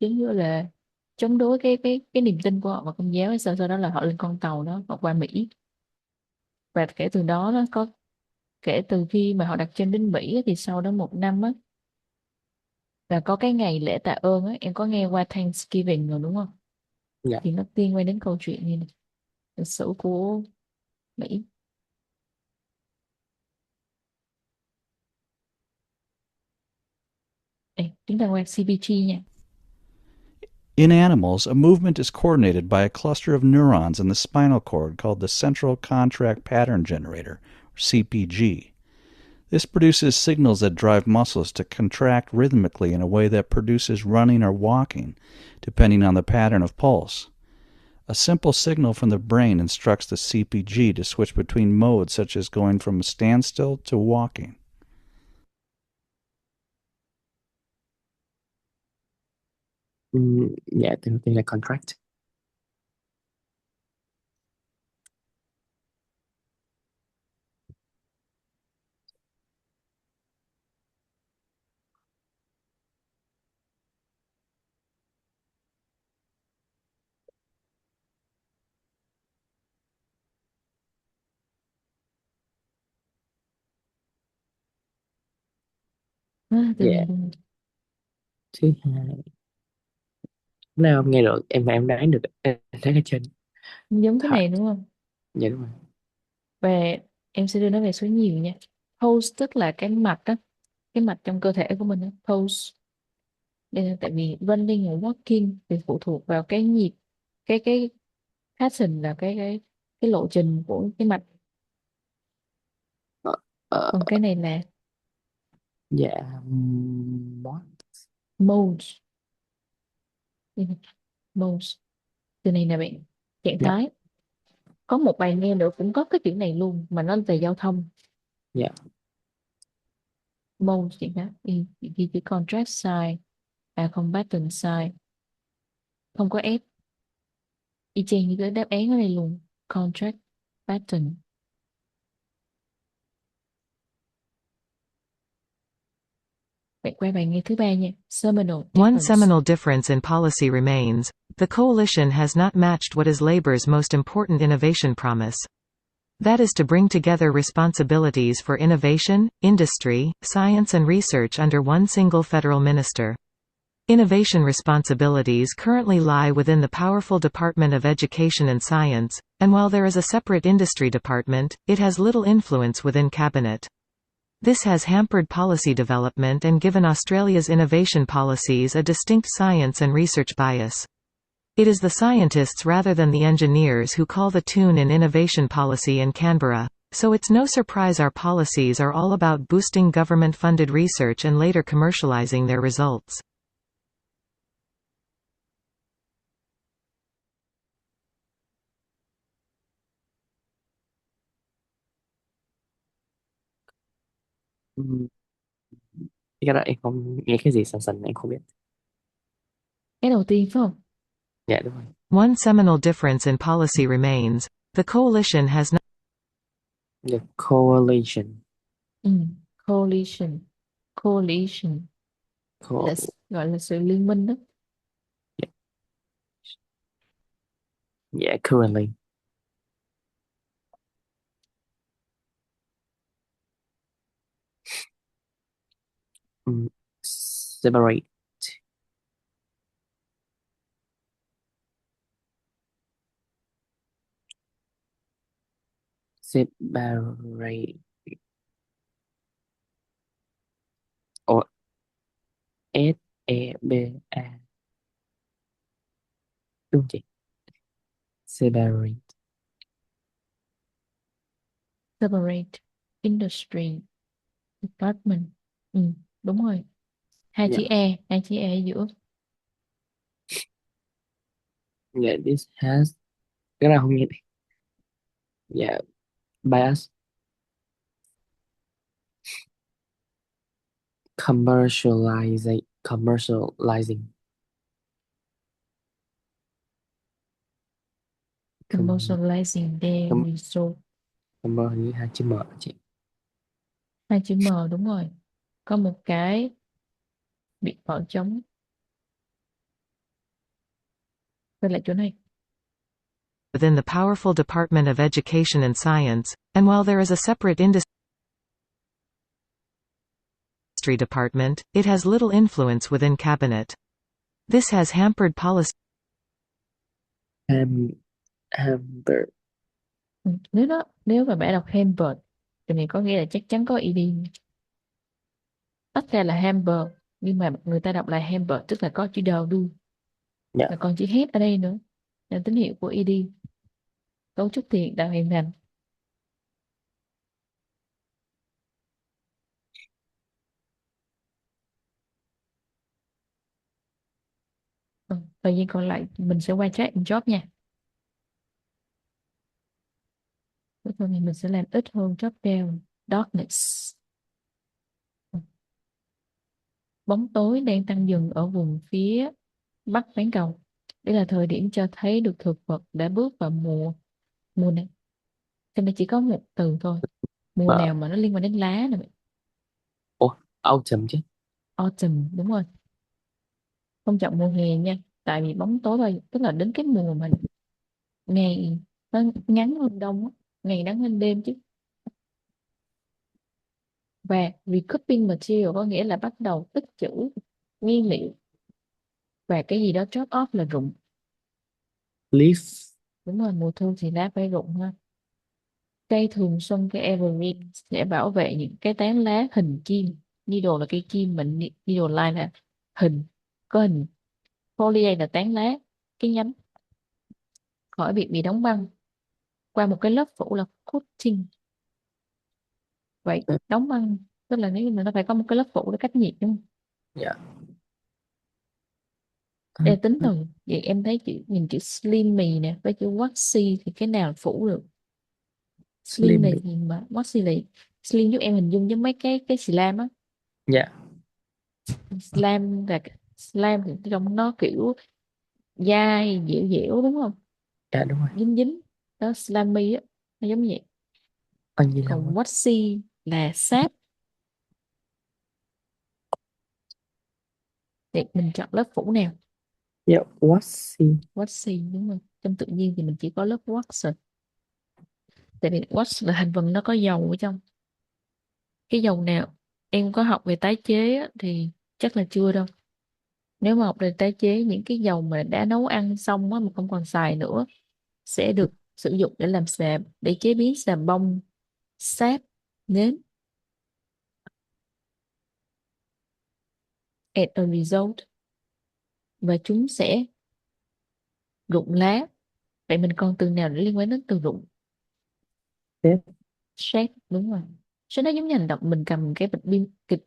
giống như là chống đối cái niềm tin của họ vào công giáo. Sau đó là họ lên con tàu đó, họ qua Mỹ. Và kể từ đó kể từ khi mà họ đặt chân đến Mỹ á, thì sau đó 1 năm á là có cái ngày lễ tạ ơn á, em có nghe qua Thanksgiving rồi đúng không? Yeah. Thì nó liên quan đến câu chuyện này, lịch sử của Mỹ. Ê, Chúng ta qua CBG nha. In animals, a movement is coordinated by a cluster of neurons in the spinal cord called the central contract pattern generator, or CPG. This produces signals that drive muscles to contract rhythmically in a way that produces running or walking, depending on the pattern of pulse. A simple signal from the brain instructs the CPG to switch between modes such as going from a standstill to walking. Dạ, từ đầu tiên là contract. Từ Dạ, này luôn. thứ hai. Nào em nghe được, em đoán được, em thấy ở trên. Giống cái Thật. này đúng không? Dạ đúng rồi. Và em sẽ đưa nó về số nhiều nha. Pose tức là cái mạch đó, cái mạch trong cơ thể của mình đó. Pose. Đây là tại vì running và walking thì phụ thuộc vào cái nhịp, cái pattern là cái lộ trình của cái mạch. Ờ, ờ, Còn cái này là dạ, mode. mode. Mode. Từ này là bạn trạng Dạ, thái. Có một bài nghe nữa cũng có cái chữ này luôn mà nó về giao thông. dạ. Mode chị đó. Ghi chữ contract sign, không pattern sign, không có S. Y chang như cái đáp án ở đây luôn. Contract pattern. Bạn quay bài nghe thứ ba nha. Seminal One difference. seminal difference in policy remains: the coalition has not matched what is Labour's most important innovation promise. That is to bring together responsibilities for innovation, industry, science and research under one single federal minister. Innovation responsibilities currently lie within the powerful Department of Education and Science, and while there is a separate industry department, it has little influence within cabinet. This has hampered policy development and given Australia's innovation policies a distinct science and research bias. It is the scientists rather than the engineers who call the tune in innovation policy in Canberra, so it's no surprise our policies are all about boosting government-funded research and later commercializing their results. Cái đó em không nghe cái gì sần sần em không biết. Cái đầu tiên phải không? Dạ đúng rồi. One seminal difference in policy remains: the coalition has not The coalition. Coalition. Coalition là gọi là sự liên minh đó. Dạ, currently. Separate. Separate. Ủa, S-E-B-A. Đúng chị? Separate. Separate industry department. Đúng rồi. Hai Dạ. chữ E ở giữa. Dạ, this has. Cái nào không nghe. Dạ, bias. Commercializing. Commercializing their resource. Commercializing 2 chữ M chị. 2 chữ M đúng rồi. Có một cái bị bỏ trống. Quay lại chỗ này. within the powerful Department of Education and Science, and while there is a separate industry department, it has little influence within cabinet. This has hampered policy. Hamburg. Nếu mà bạn đọc hamburg thì mình có nghĩa là chắc chắn có ed. Tắt ra là hamburg. Nhưng mà người ta đọc là hamper, tức là có chữ do. Dạ. Là còn chữ hết ở đây nữa, là tín hiệu của ed. Cấu trúc thiện tạo hiện thành. Thời gian còn lại mình sẽ qua check and job nha. Cuối tuần này mình sẽ làm ít hơn job down. Darkness. Bóng tối đang tăng dần ở vùng phía bắc bán cầu. Đây là thời điểm cho thấy được thực vật đã bước vào mùa này. Cho nên chỉ có một từ thôi. Mùa Và nào mà nó liên quan đến lá nè. autumn chứ. Autumn, đúng rồi. Không chọn mùa hè nha. Tại vì bóng tối thôi, tức là đến cái mùa mà ngày nó ngắn hơn đông á, ngày nắng hơn đêm chứ. Và recouping material có nghĩa là bắt đầu tích trữ nguyên liệu. Và cái gì đó drop off là rụng. Leaf. Đúng rồi, mùa thu thì lá phải rụng ha. Cây thường xuân, cái evergreen sẽ bảo vệ những cái tán lá hình chim. Needle là cây chim, mà needle line là hình, có hình. Foliage là tán lá, cái nhánh, khỏi bị đóng băng qua một cái lớp phủ là coating. Vậy đóng băng tức là nếu mà nó phải có một cái lớp phủ để cách nhiệt, đúng không? Dạ. Đây là tính từ. Vậy em thấy nhìn chữ slimy nè với chữ waxy thì cái nào phủ được? Slim là Slim. gì mà waxy là slim, giúp em hình dung với mấy cái slam á. Dạ. Slam thì trong nó kiểu dai dẻo dẻo đúng không? Dạ đúng rồi. Dính dính đó, slimy á, nó giống vậy. Bao nhiêu Còn lâu? waxy là sáp. Thì mình chọn lớp phủ nào? Dạ, waxy. Waxy đúng không? Trong tự nhiên thì mình chỉ có lớp wax rồi. Tại vì wax là thành phần nó có dầu ở trong. Cái dầu nào em có học về tái chế á, thì chắc là chưa đâu. Nếu mà học về tái chế, những cái dầu mà đã nấu ăn xong á, mà không còn xài nữa sẽ được sử dụng để làm sạp, để chế biến xà bông, sáp, nến. As a result, và chúng sẽ rụng lá. Vậy mình còn từ nào để liên quan đến từ rụng? Shed. Shed, đúng rồi. Shed nó giống như hành động mình cầm cái bịch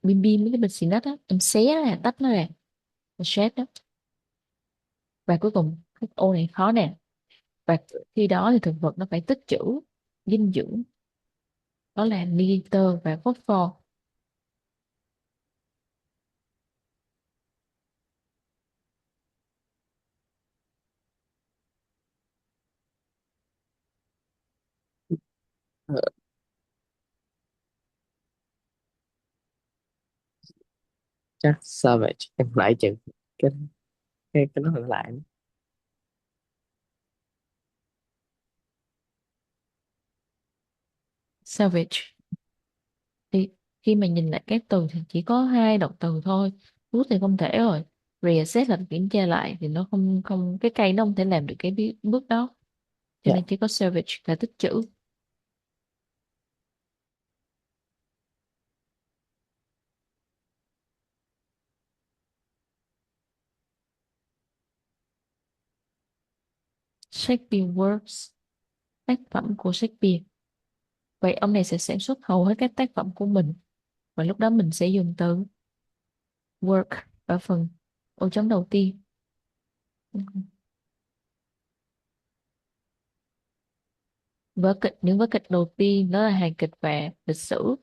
bim với cái bịch xì nách á, em xé ra tách nó ra. Shed đó. Và cuối cùng cái ô này khó nè. Và khi đó thì thực vật nó phải tích trữ dinh dưỡng, đó là nitơ và phosphor. Ờ, chắc savage. Em lại chừng cái nó lại. Savage thì khi mà nhìn lại các từ thì chỉ có hai động từ thôi. Rút thì không thể rồi. Reassess là kiểm tra lại thì nó không không cái cây nó không thể làm được cái bước đó. Cho Dạ. nên chỉ có savage là tích trữ. Shakespeare works, tác phẩm của Shakespeare. Vậy ông này sẽ sản xuất hầu hết các tác phẩm của mình. Và lúc đó mình sẽ dùng từ work ở phần ô trống đầu tiên. Vở kịch, những vở kịch đầu tiên đó là hài kịch và lịch sử.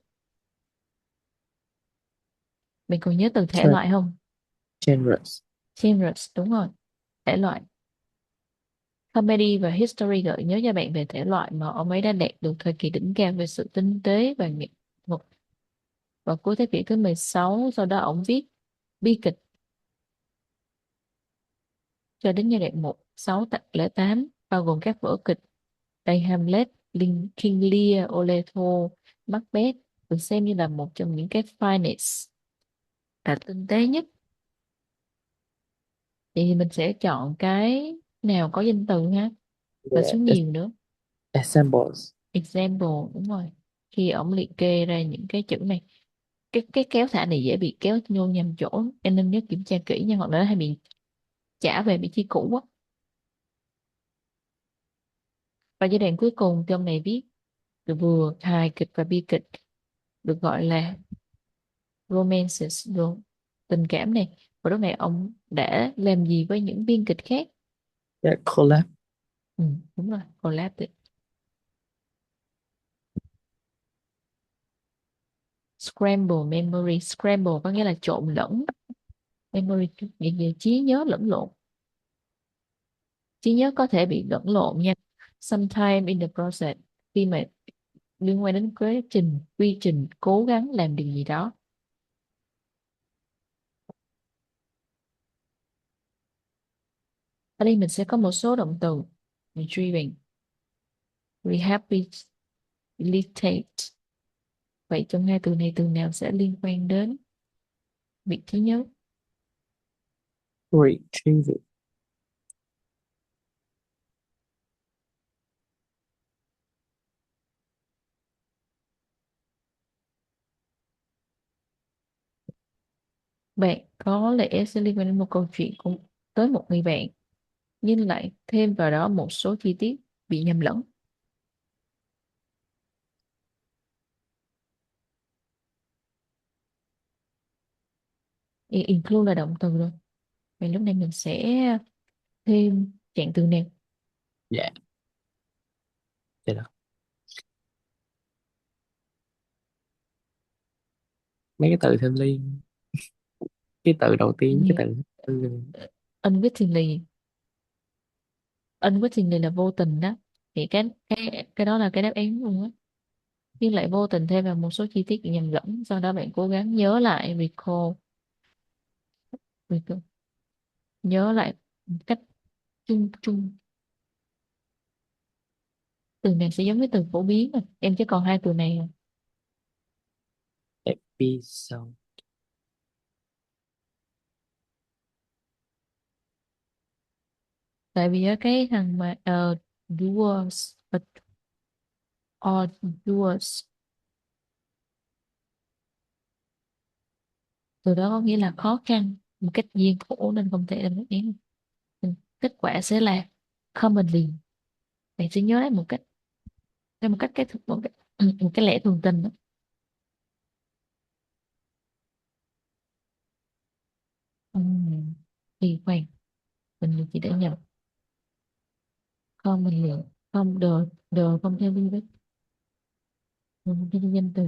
Mình còn nhớ từ thể loại không? Generous. Genres, đúng rồi. Thể loại. Comedy và history gợi nhớ cho bạn về thể loại mà ông ấy đã đạt được thời kỳ đỉnh cao về sự tinh tế và nghệ thuật vào cuối thế kỷ thứ 16. Sau đó ông viết bi kịch cho đến giai đoạn 1608, bao gồm các vở kịch đầy Hamlet, King Lear, Othello, Macbeth, được xem như là một trong những cái finest, là tinh tế nhất. Thì mình sẽ chọn cái nào có danh từ ha, và số Yeah. nhiều nữa. Examples. Example, đúng rồi. Khi ông liệt kê ra những cái chữ này. cái kéo thả này dễ bị kéo nhô nhầm chỗ, em nên nhớ kiểm tra kỹ nha, hoặc là nó hay bị trả về vị trí cũ á. Và giai đoạn cuối cùng thì ông này viết từ vừa hài kịch và bi kịch, được gọi là romances, rồi tình cảm này. Và lúc này ông đã làm gì với những biên kịch khác? Yeah, collab. Đúng rồi, collab. Scramble memory. Scramble có nghĩa là trộn lẫn. Memory nghĩa là trí nhớ lẫn lộn. Trí nhớ có thể bị lẫn lộn nha. Sometime in the process, khi mà liên quan đến quy trình cố gắng làm điều gì đó. Ở đây mình sẽ có một số động từ: retrieving, rehabilitate. Vậy trong hai từ này, từ nào sẽ liên quan đến việc trí nhớ? Retrieving. Bạn có lẽ sẽ liên quan đến một câu chuyện tới một người bạn, nhưng lại thêm vào đó một số chi tiết bị nhầm lẫn. Include là động từ rồi. Vậy lúc này mình sẽ thêm trạng từ nào? Dạ. Dạ đó. Mấy cái từ thêm liên. Cái từ đầu tiên, cái từ Unwittingly. Unwittingly là vô tình đó. Thì cái đó là cái đáp án luôn á. Nhưng lại vô tình thêm vào một số chi tiết bị nhầm lẫn, sau đó bạn cố gắng nhớ lại, recall, nhớ lại một cách chung chung. Từ này sẽ giống với từ phổ biến rồi. Em chỉ còn hai từ này rồi. episode. Tại vì á, cái thằng mà doers or doers, từ đó có nghĩa là khó khăn, một cách gian khổ, nên không thể làm được án. Kết quả sẽ là commonly. Bạn sẽ nhớ đấy một cách, một cái lẽ thường tình đó. Thì khoan, mình chỉ để nhầm. Commonly, không đờ không theo đi với danh từ,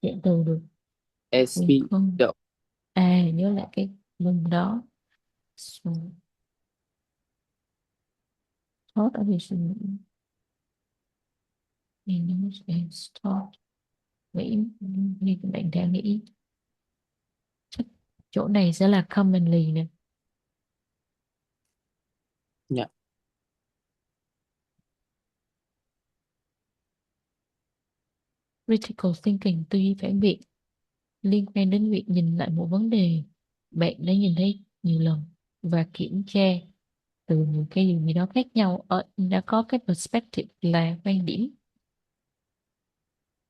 dạng từ được. Mình không nhớ lại cái vùng đó. So, thought obviously English is taught. Nghĩ như các bạn đang nghĩ, chắc chỗ này sẽ là commonly nè. Dạ. Critical thinking, tư duy phản biện, liên quan đến việc nhìn lại một vấn đề bạn đã nhìn thấy nhiều lần và kiểm tra từ những cái điều gì đó khác nhau. Đã có cái perspective là quan điểm,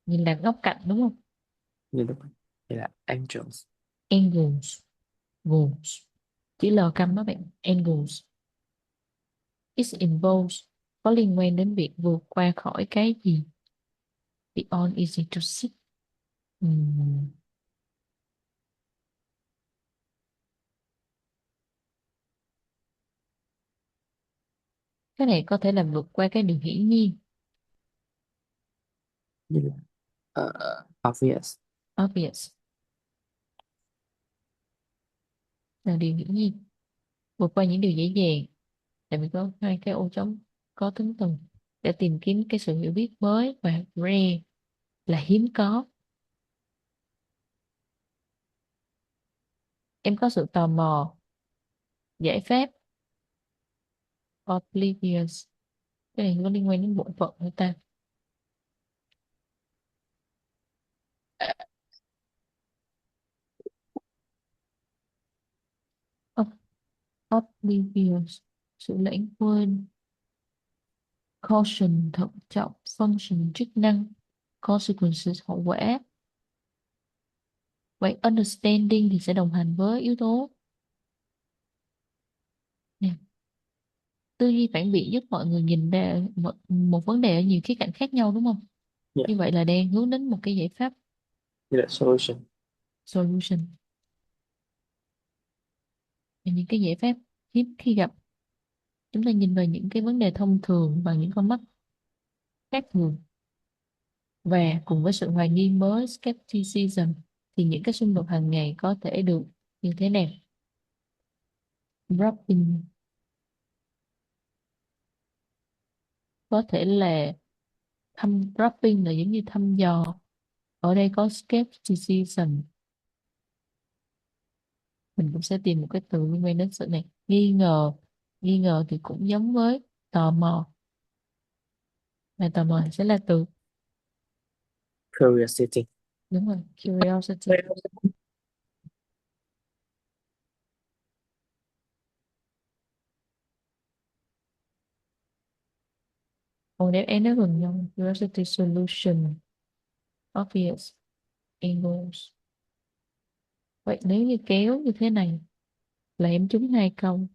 nhìn là góc cạnh, đúng không? Như đúng. Đây là angels. Angles, goals, chữ L câm đó bạn. Angles. It involves, có liên quan đến việc vượt qua khỏi cái gì. Beyond easy to see. Cái này có thể là vượt qua cái điều hiển nhiên. Như là obvious. Obvious là điều hiển nhiên. Vượt qua những điều dễ dàng. Tại vì có hai cái ô trống có tính từ để tìm kiếm cái sự hiểu biết mới, và rare là hiếm có. Em có sự tò mò. Giải pháp oblivious, cái này có liên quan đến bộ phận người ta. Oblivious, sự lãng quên. Caution, thận trọng. Function, chức năng. Consequences, hậu quả. Vậy understanding thì sẽ đồng hành với yếu tố nè, tư duy phản biện giúp mọi người nhìn ra một vấn đề ở nhiều khía cạnh khác nhau đúng không? Dạ. Như vậy là đang hướng đến một cái giải pháp Như là solution. solution. Và những cái giải pháp hiếm khi gặp. Chúng ta nhìn vào những cái vấn đề thông thường bằng những con mắt khác thường. Và cùng với sự hoài nghi mới, skepticism, thì những cái xung đột hàng ngày có thể được như thế nào? Dropping có thể là dropping là giống như thăm dò. Ở đây có skepticism. Mình cũng sẽ tìm một cái từ liên quan đến sự này. Nghi ngờ. Nghi ngờ thì cũng giống với tò mò. Mà tò mò sẽ là từ. Curiosity. Đúng rồi, curiosity. Ồ, đáp án nó gần nhau. Curiosity solution. Obvious. Angles. Vậy nếu như kéo như thế này là em trúng 2 câu.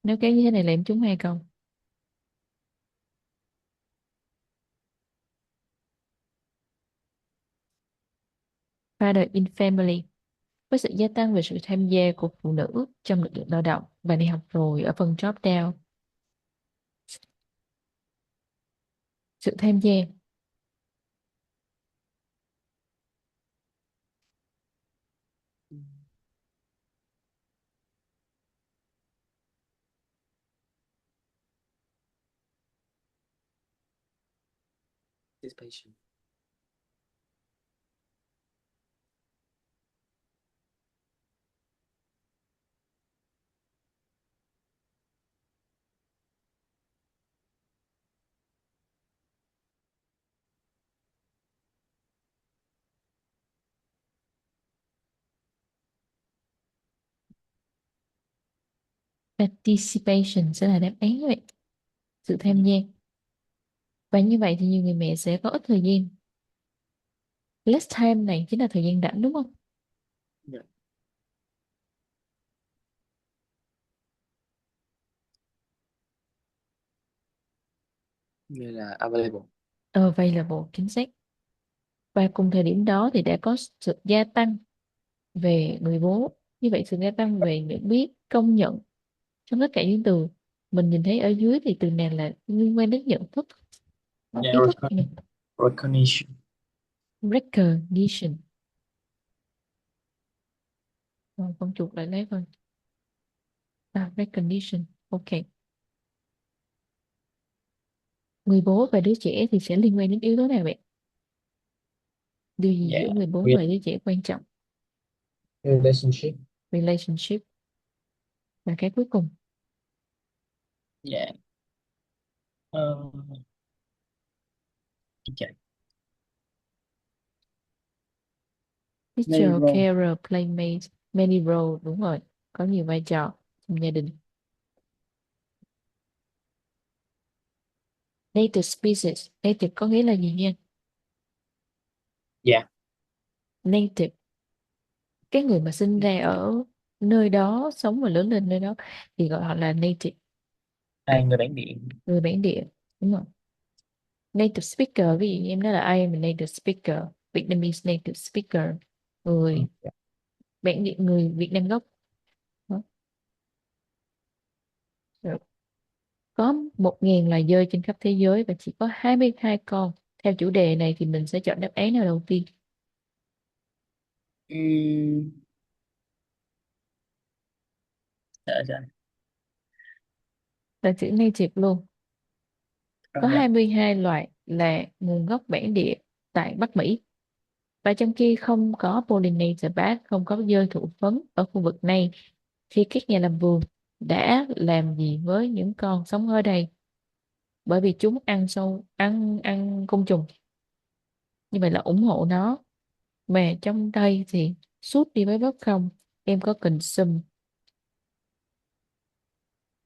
Nếu kéo như thế này là em trúng 2 câu. Father in family. Với sự gia tăng về sự tham gia của phụ nữ trong lực lượng lao động, bạn đi học rồi ở phần drop down. Sự tham gia. Participation. Participation sẽ là đáp án vậy. Sự tham gia. Và như vậy thì nhiều người mẹ sẽ có ít thời gian. Less time này chính là thời gian rảnh đúng không? Dạ. Như là available. Available, chính xác. Và cùng thời điểm đó thì đã có sự gia tăng về người bố. Như vậy sự gia tăng về nhận biết, công nhận. Trong tất cả những từ mình nhìn thấy ở dưới thì từ này là liên quan đến nhận thức. Yeah, Ý thức. recognition. Recognition. Rồi, con chuột lại lấy coi. Recognition. Ok. Người bố và đứa trẻ thì sẽ liên quan đến yếu tố nào vậy? Điều gì Yeah. giữa người bố và đứa trẻ quan trọng? Relationship. Relationship. Và cái cuối cùng. Yeah. Okay. Teacher, carer, playmate, many role. Đúng rồi. Có nhiều vai trò trong gia đình. Native species. Native có nghĩa là gì nha? Yeah. Native. Cái người mà sinh ra ở nơi đó, sống và lớn lên nơi đó thì gọi họ là native. Người bản địa. Người bản địa. Đúng rồi. Native speaker, ví dụ em nói là I am a native speaker. Vietnamese native speaker. Người bản địa, người Việt Nam gốc. Đó. Rồi. Có 1.000 loài dơi trên khắp thế giới và chỉ có 22 con. Theo chủ đề này thì mình sẽ chọn đáp án nào đầu tiên? Là chữ native luôn. Có 22 loại là nguồn gốc bản địa tại Bắc Mỹ. Và trong khi không có pollinator bat, không có dơi thụ phấn ở khu vực này, thì các nhà làm vườn đã làm gì với những con sống ở đây? Bởi vì chúng ăn sâu, ăn côn trùng. Như vậy là ủng hộ nó. Mà trong đây thì suốt đi với bất không. Em có consume.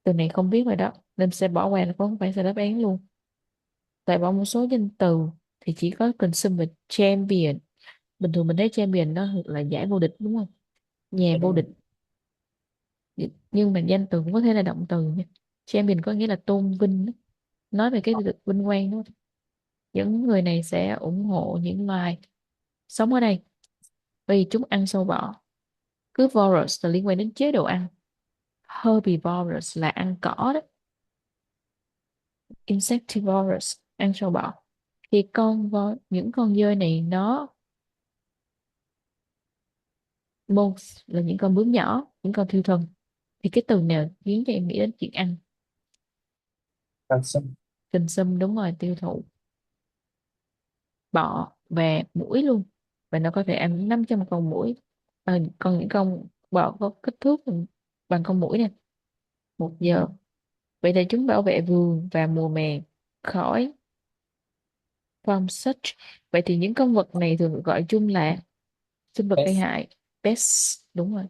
Từ này không biết rồi đó. Nên sẽ bỏ qua là không phải là đáp án luôn. Tại bỏ một số danh từ thì chỉ có consume và champion. Bình thường mình thấy champion nó là giải vô địch đúng không? Nhà vô địch. Nhưng mà danh từ cũng có thể là động từ nha. Champion có nghĩa là tôn vinh đó. Nói về cái việc vinh quang đó. Những người này sẽ ủng hộ những loài sống ở đây vì chúng ăn sâu bọ. Herbivorous là liên quan đến chế độ ăn. Herbivorous là ăn cỏ đó. Insectivorous ăn sâu bọ. Thì những con dơi này nó moths là những con bướm nhỏ, những con thiêu thân. Thì cái từ nào khiến cho em nghĩ đến chuyện ăn? Consume đúng rồi, tiêu thụ. Bọ và muỗi luôn, và nó có thể ăn 500 con muỗi. Còn những con bọ có kích thước bằng con muỗi nè, 1 giờ. Vậy là chúng bảo vệ vườn và mùa màng khỏi from such. Vậy thì những con vật này thường được gọi chung là sinh vật gây hại. Pests, đúng rồi.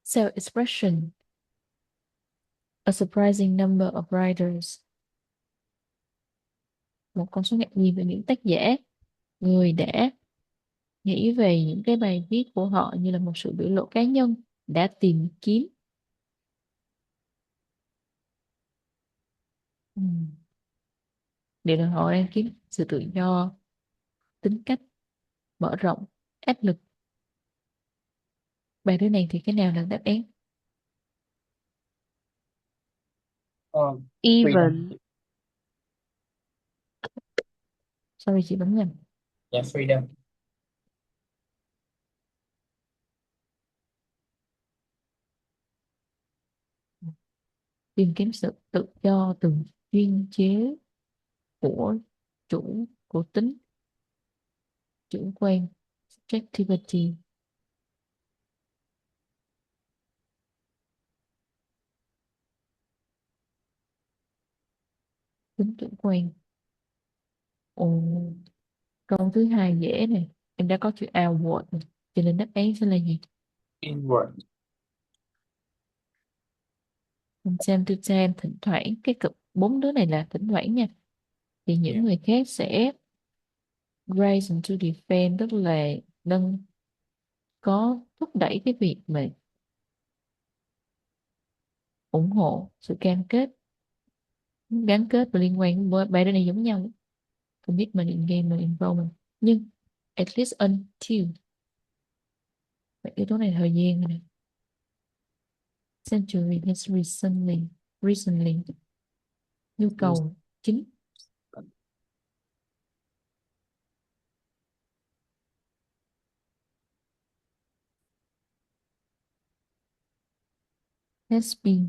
Self-expression. A surprising number of writers. Một con số ngạc nhiên về những tác giả, người đã nghĩ về những cái bài viết của họ như là một sự biểu lộ cá nhân, đã tìm kiếm điều là họ đang kiếm sự tự do, tính cách, mở rộng, áp lực. Bài đứa này thì cái nào là đáp án? Freedom. Even. Sorry, chị bấm nhầm. Yeah, freedom. Tìm kiếm sự tự do từ chuyên chế của của tính, chủ quan, subjectivity. Tính chủ quan. Ồ, câu thứ hai dễ này, em đã có chữ outward này. Cho nên đáp án sẽ là gì? Inward. From time to time, thỉnh thoảng. Cái cực 4 đứa này là thỉnh thoảng nha. Thì những người khác sẽ raise to defend, tức là nâng, có thúc đẩy cái việc mà ủng hộ, sự cam kết, gắn kết và liên quan với ba đứa này giống nhau. Commitment, engagement, involvement. Nhưng at least until. Vậy yếu tố này là thời gian rồi nè. Century has recently. Nhu cầu chính. Has been.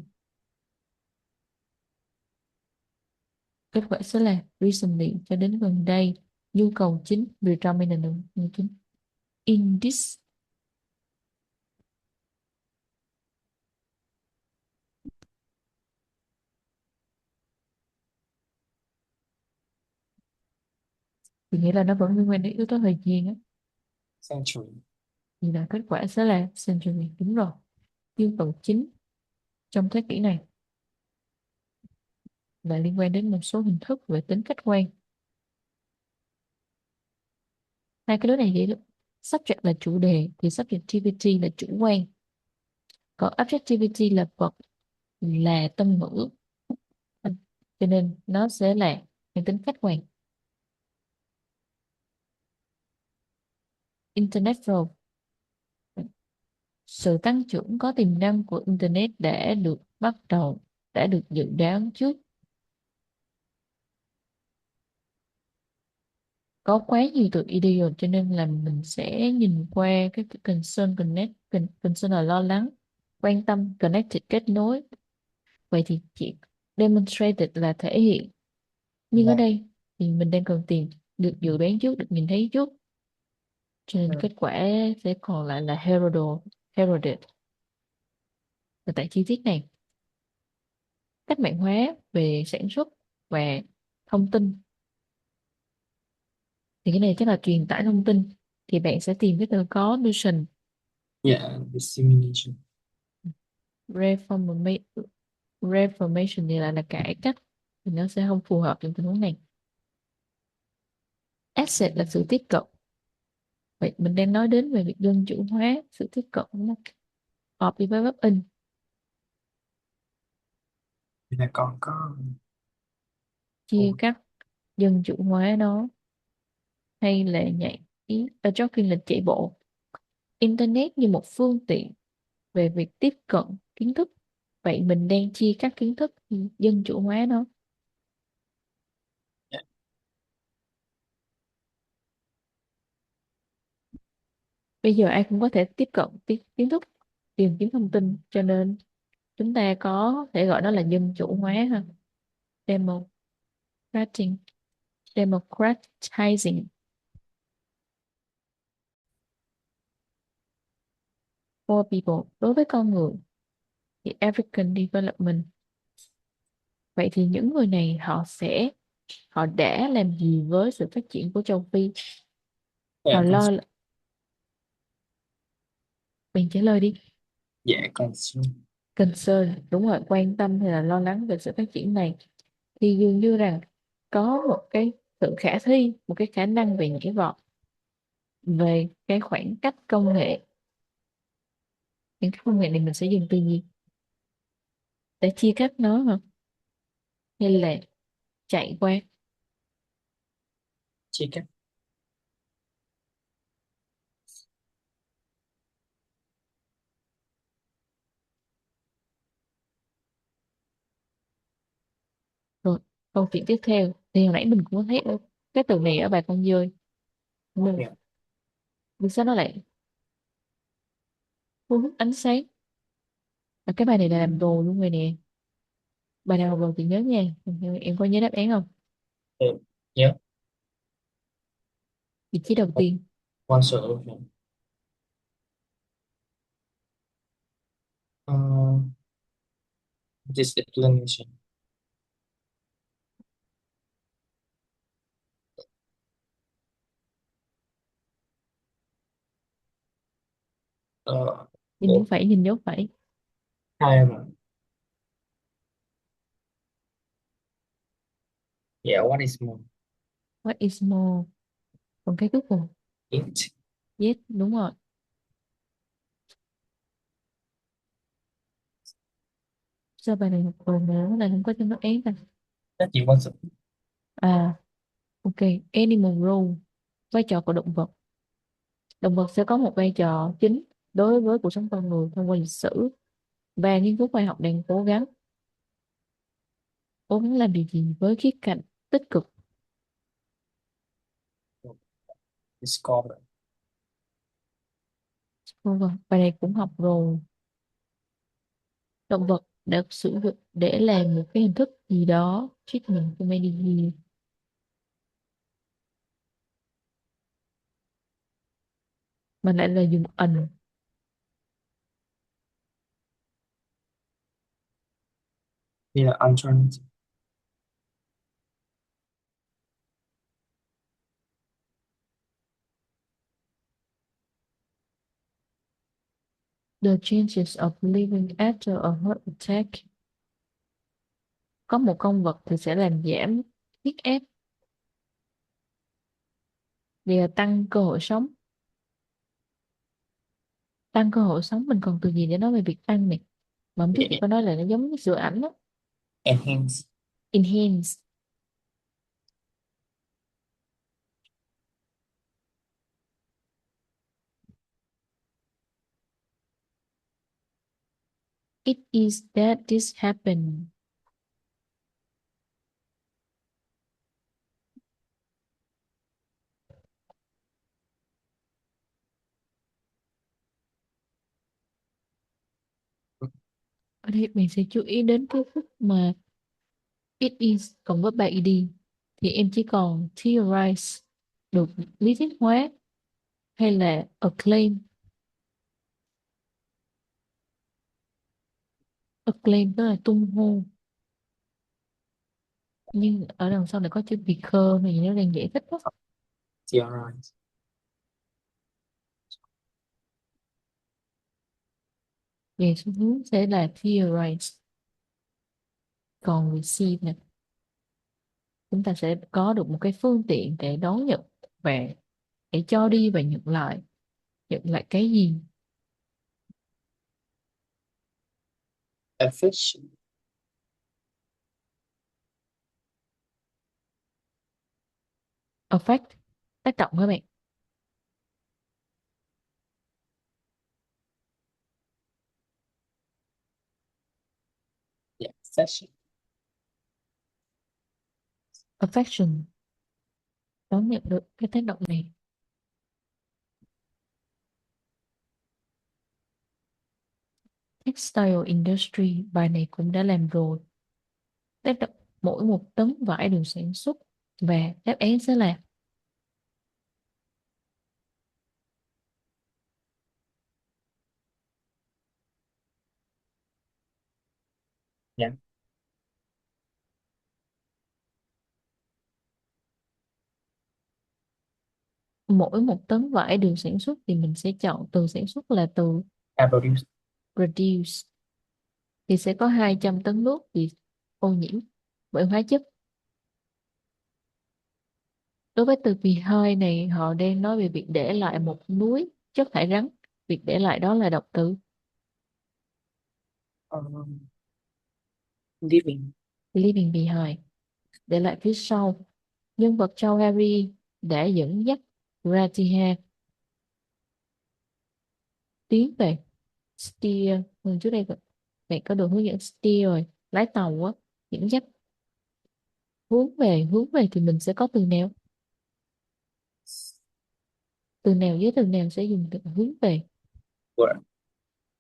Kết quả sẽ là recently, cho đến gần đây. Nhu cầu chính, predominant là nhu chính. In this. Thì nghĩa là nó vẫn liên quan đến yếu tố thời gian á. Century. Thì là kết quả sẽ là century, đúng rồi. Nhu cầu chính trong thế kỷ này là liên quan đến một số hình thức về tính khách quan. Hai cái đứa này vậy đó. Subject là chủ đề thì subjectivity là chủ quan. Còn objectivity là vật, là tâm ngữ. Cho nên nó sẽ là mang tính khách quan. Internet role. Sự tăng trưởng có tiềm năng của Internet đã được bắt đầu, đã được dự đoán trước. Có quá nhiều từ ideal cho nên là mình sẽ nhìn qua cái concern, concern là lo lắng, quan tâm, connected kết nối. Vậy thì chỉ demonstrated là thể hiện. Nhưng ở đây thì mình đang cần tìm được dự đoán trước, được nhìn thấy trước. Cho nên kết quả sẽ còn lại là heralded. Và tại chi tiết này, cách mạng hóa về sản xuất và thông tin Thì cái này chắc là truyền tải thông tin. Thì bạn sẽ tìm cái từ có mission. Yeah, dissemination. Reformation thì là cải cách, thì nó sẽ không phù hợp trong tình huống này. Asset là sự tiếp cận. Vậy mình đang nói đến về việc dân chủ hóa sự tiếp cận, đúng không? Hợp đi với web in. Thì là còn có Chia cắt, dân chủ hóa nó, hay là nhảy ở trong khi là chạy bộ. Internet như một phương tiện về việc tiếp cận kiến thức. Vậy mình đang chia cắt kiến thức, dân chủ hóa nó. Bây giờ ai cũng có thể tiếp cận kiến thức, tìm kiếm thông tin, cho nên chúng ta có thể gọi nó là dân chủ hóa ha. Democratizing. For people, đối với con người thì African development. Vậy thì những người này họ đã làm gì với sự phát triển của châu Phi? Họ lo. Bạn trả lời đi. dạ Concern, đúng rồi, quan tâm hay là lo lắng về sự phát triển này. Thì dường như rằng có một cái sự khả thi, một cái khả năng về nhảy vọt về cái khoảng cách công nghệ. Những cái công nghệ này mình sẽ dùng từ gì để chia cắt nó hả, hay là chạy qua? chia cắt. Rồi câu chuyện tiếp theo thì hồi nãy mình cũng có thấy cái từ này ở bài con dơi. Yeah. Vì sao nó lại thu hút ánh sáng? Và cái bài này là làm đồ luôn rồi nè. Bài nào học rồi thì nhớ nha. Em có nhớ đáp án không? Nhớ. Vị trí đầu tiên. Con số disciplination. Nhìn dấu phẩy, nhìn dấu phẩy. Hai mà. Yeah, what is more? What is more? Còn cái cuối cùng. It. Yes, đúng rồi. Sao bài này học rồi mà nó lại không có trong đáp án ta? That's chỉ con số. À, ok. Animal role, vai trò của động vật. Động vật sẽ có một vai trò chính đối với cuộc sống con người thông qua lịch sử, và nghiên cứu khoa học đang cố gắng làm điều gì với khía cạnh tích cực. Discover. Vâng, bài này cũng học rồi. Động vật đã sử dụng để làm một cái hình thức gì đó, treatment remedy, mà lại là dùng ẩn. Như là alternative. The chances of living after a heart attack. Có một con vật thì sẽ làm giảm huyết áp, vì là tăng cơ hội sống. Tăng cơ hội sống, mình còn từ gì để nói về việc tăng này? Mà không biết có nói là nó giống như sửa ảnh đó. Enhance. Enhance. It is that this happened. Ở đây mình sẽ chú ý đến cái phút mà it is cộng với by ed thì em chỉ còn theorize, được lý thuyết hóa, hay là acclaim. Acclaim tức là tung hô, nhưng ở đằng sau này có chữ because này nó đang giải thích đó. Theorize. Về xu hướng sẽ là theorize. Còn receive nè, chúng ta sẽ có được một cái phương tiện để đón nhận và để cho đi và nhận lại. Nhận lại cái gì? Efficient. Affect, tác động các bạn. Yeah, affection. Affection, đón nhận được cái tác động này. Textile industry, bài này cũng đã làm rồi. Tác động mỗi một tấn vải được sản xuất và đáp án sẽ là Yeah. mỗi một tấn vải được sản xuất thì mình sẽ chọn từ sản xuất là từ Produce. produce. Thì sẽ có 200 tấn nước bị ô nhiễm bởi hóa chất. Đối với từ behind này, họ đang nói về việc để lại một núi chất thải rắn. Việc để lại đó là động từ Living. leaving behind, để lại phía sau. Nhân vật Châu Harry đã dẫn dắt Ratiha tiến về steer. Trước đây bạn có được hướng dẫn steer rồi, lái tàu á, dẫn dắt. Hướng về thì mình sẽ có từ nào? Từ nào với từ nào sẽ dùng từ hướng về? Word.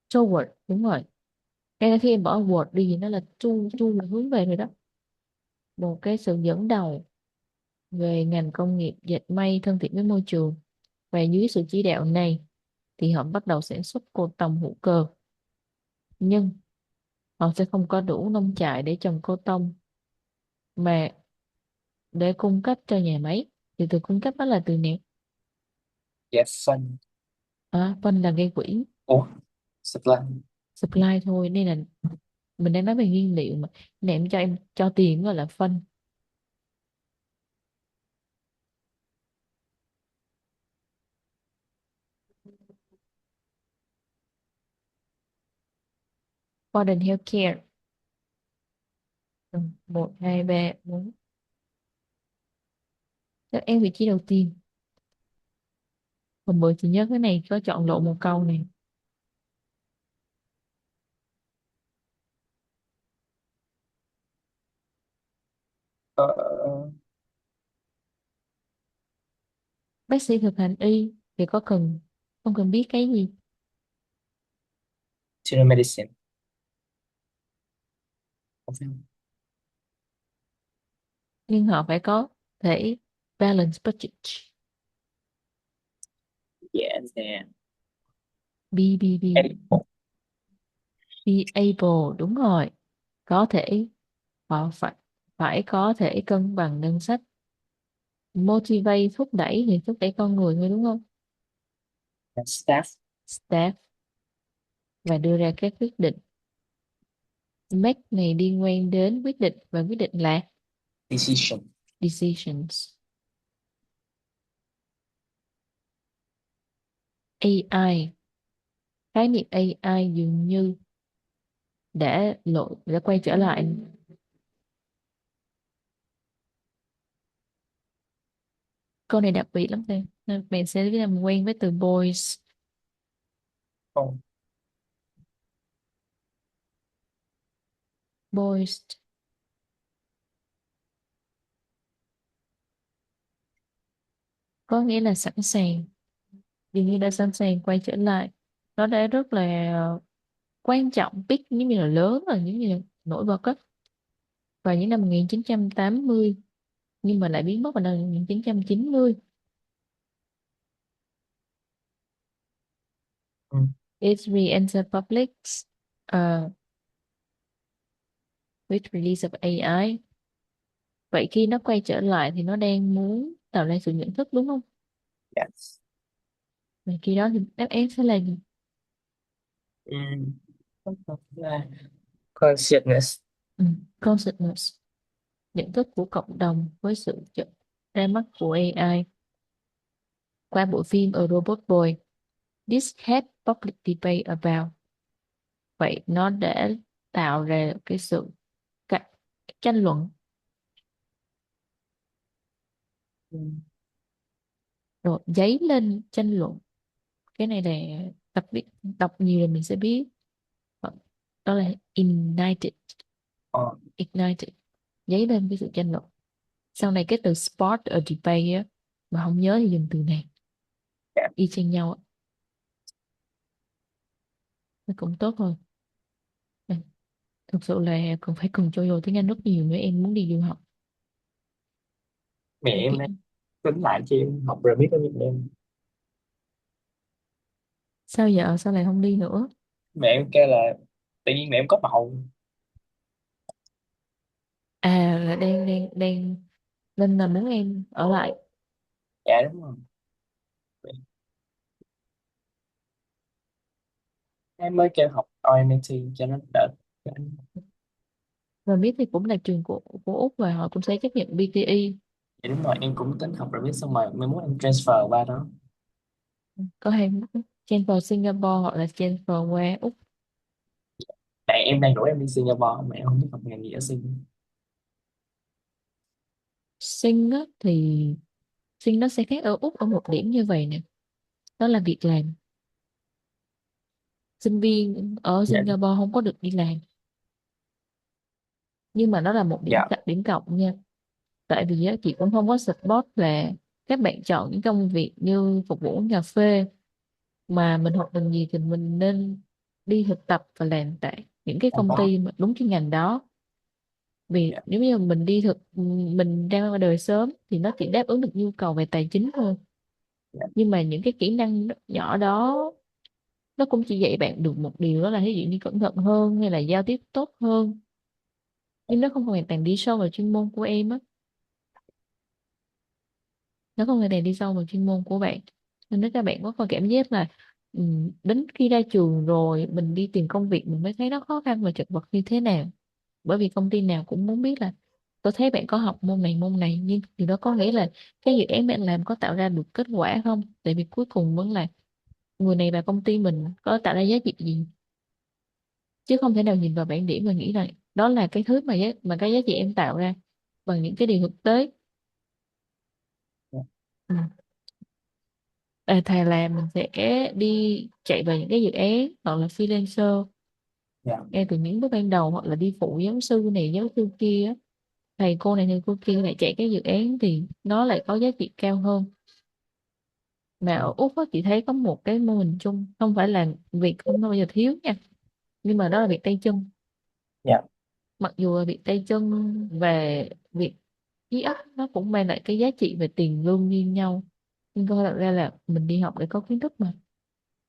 Toward, đúng rồi. Ngay cả khi em bỏ word đi thì nó là to là hướng về rồi đó. Một cái sự dẫn đầu về ngành công nghiệp dệt may thân thiện với môi trường, và dưới sự chỉ đạo này thì họ bắt đầu sản xuất cô tông hữu cơ. Nhưng họ sẽ không có đủ nông trại để trồng cô tông mà để cung cấp cho nhà máy. Thì từ cung cấp đó là từ nào? Yeah, fund. Fund là gây quỹ. Or supply. Supply thôi, nên là mình đang nói về nguyên liệu mà. Nè, em cho tiền gọi là fund. Modern healthcare. 1, 2, 3, 4. Các em vị trí đầu tiên. Hôm bữa chị nhớ cái này có chọn lộn một câu này. Bác sĩ thực hành y thì không cần biết cái gì. General medicine. Nhưng họ phải có thể balance budget. Yeah, and Be able. able, đúng rồi. Có thể, họ phải có thể cân bằng ngân sách. Motivate, thúc đẩy thì thúc đẩy con người thôi, đúng không? And staff. Staff, và đưa ra các quyết định. Make này liên quan đến quyết định, và quyết định là Decision. decisions. AI, khái niệm AI dường như đã quay trở lại. Câu này đặc biệt lắm thôi, nên bạn sẽ làm quen với từ boys. Oh. Boys có nghĩa là sẵn sàng, dường như đã sẵn sàng quay trở lại. Nó đã rất là quan trọng, big, giống như là lớn, là giống như là nổi bật á, vào những năm 1980, nhưng mà lại biến mất vào năm 1990. It re-entered public with release of AI. Vậy khi nó quay trở lại thì nó đang muốn tạo ra sự nhận thức, đúng không? Yes. Và khi đó thì đáp án sẽ là gì? Là consciousness. Consciousness, nhận thức của cộng đồng với sự ra mắt của AI. Qua bộ phim A Robot Boy, this had public debate about. Vậy nó đã tạo ra cái sự cạnh tranh luận, rồi dấy lên tranh luận. Cái này là tập viết đọc nhiều là mình sẽ biết. Đó là ignited, dấy lên cái sự tranh luận. Sau này cái từ spark a debate á, mà không nhớ thì dùng từ này, y chang nhau á. Nó cũng tốt hơn. Thực sự là cần phải cần trau dồi tiếng Anh rất nhiều nếu em muốn đi du học. Mẹ em đang tính lại cho em học remix ở Việt Nam. Sao vậy? Sao lại không đi nữa? Mẹ em kêu là tự nhiên mẹ em có bầu. À, là đang nên là muốn em ở lại. Dạ đúng rồi. Em mới kêu học OMT cho nó đỡ. Và biết thì cũng là trường của Úc và họ cũng sẽ chấp nhận PTE. Dạ đúng rồi, em cũng tính học remix xong rồi mới muốn em transfer qua đó. Có hay transfer Singapore hoặc là transfer qua Úc. Tại em đang rủ em đi Singapore, mẹ em không biết học ngành gì ở Sing. Sing á, thì Sing nó sẽ khác ở Úc ở một điểm như vậy nè. Đó là việc làm. Sinh viên ở Dạ. Singapore không có được đi làm. Nhưng mà nó là một Dạ. điểm cộng nha. Tại vì á, chị cũng không có support là các bạn chọn những công việc như phục vụ cà phê, mà mình học ngành gì thì mình nên đi thực tập và làm tại những cái công ty mà đúng chuyên ngành đó. Vì Dạ. nếu như mình ra ngoài đời sớm thì nó chỉ đáp ứng được nhu cầu về tài chính thôi. Dạ. Nhưng mà những cái kỹ năng nhỏ đó nó cũng chỉ dạy bạn được một điều, đó là ví dụ như cẩn thận hơn hay là giao tiếp tốt hơn, nhưng nó không hoàn toàn đi sâu vào chuyên môn của em á. Nó không hoàn toàn đi sâu vào chuyên môn của bạn, nên nếu các bạn có cảm giác là đến khi ra trường rồi mình đi tìm công việc mình mới thấy nó khó khăn và chật vật như thế nào. Bởi vì công ty nào cũng muốn biết là tôi thấy bạn có học môn này, nhưng điều đó có nghĩa là cái dự án bạn làm có tạo ra được kết quả không? Tại vì cuối cùng vẫn là người này và công ty mình có tạo ra giá trị gì, chứ không thể nào nhìn vào bảng điểm và nghĩ là đó là cái thứ mà cái giá trị em tạo ra bằng những cái điều thực tế. Ừ. Thà là mình sẽ đi chạy vào những cái dự án hoặc là freelancer Dạ. ngay từ những bước ban đầu, hoặc là đi phụ giáo sư này giáo sư kia á. Thầy cô này thầy cô kia lại chạy cái dự án thì nó lại có giá trị cao hơn. Mà ở Úc á, chị thấy có một cái mô hình chung, không phải là việc không bao giờ thiếu nha, nhưng mà đó là việc tay chân. Dạ. Mặc dù là việc tay chân về việc trí óc nó cũng mang lại cái giá trị về tiền lương như nhau, nhưng câu hỏi đặt ra là mình đi học để có kiến thức mà. Dạ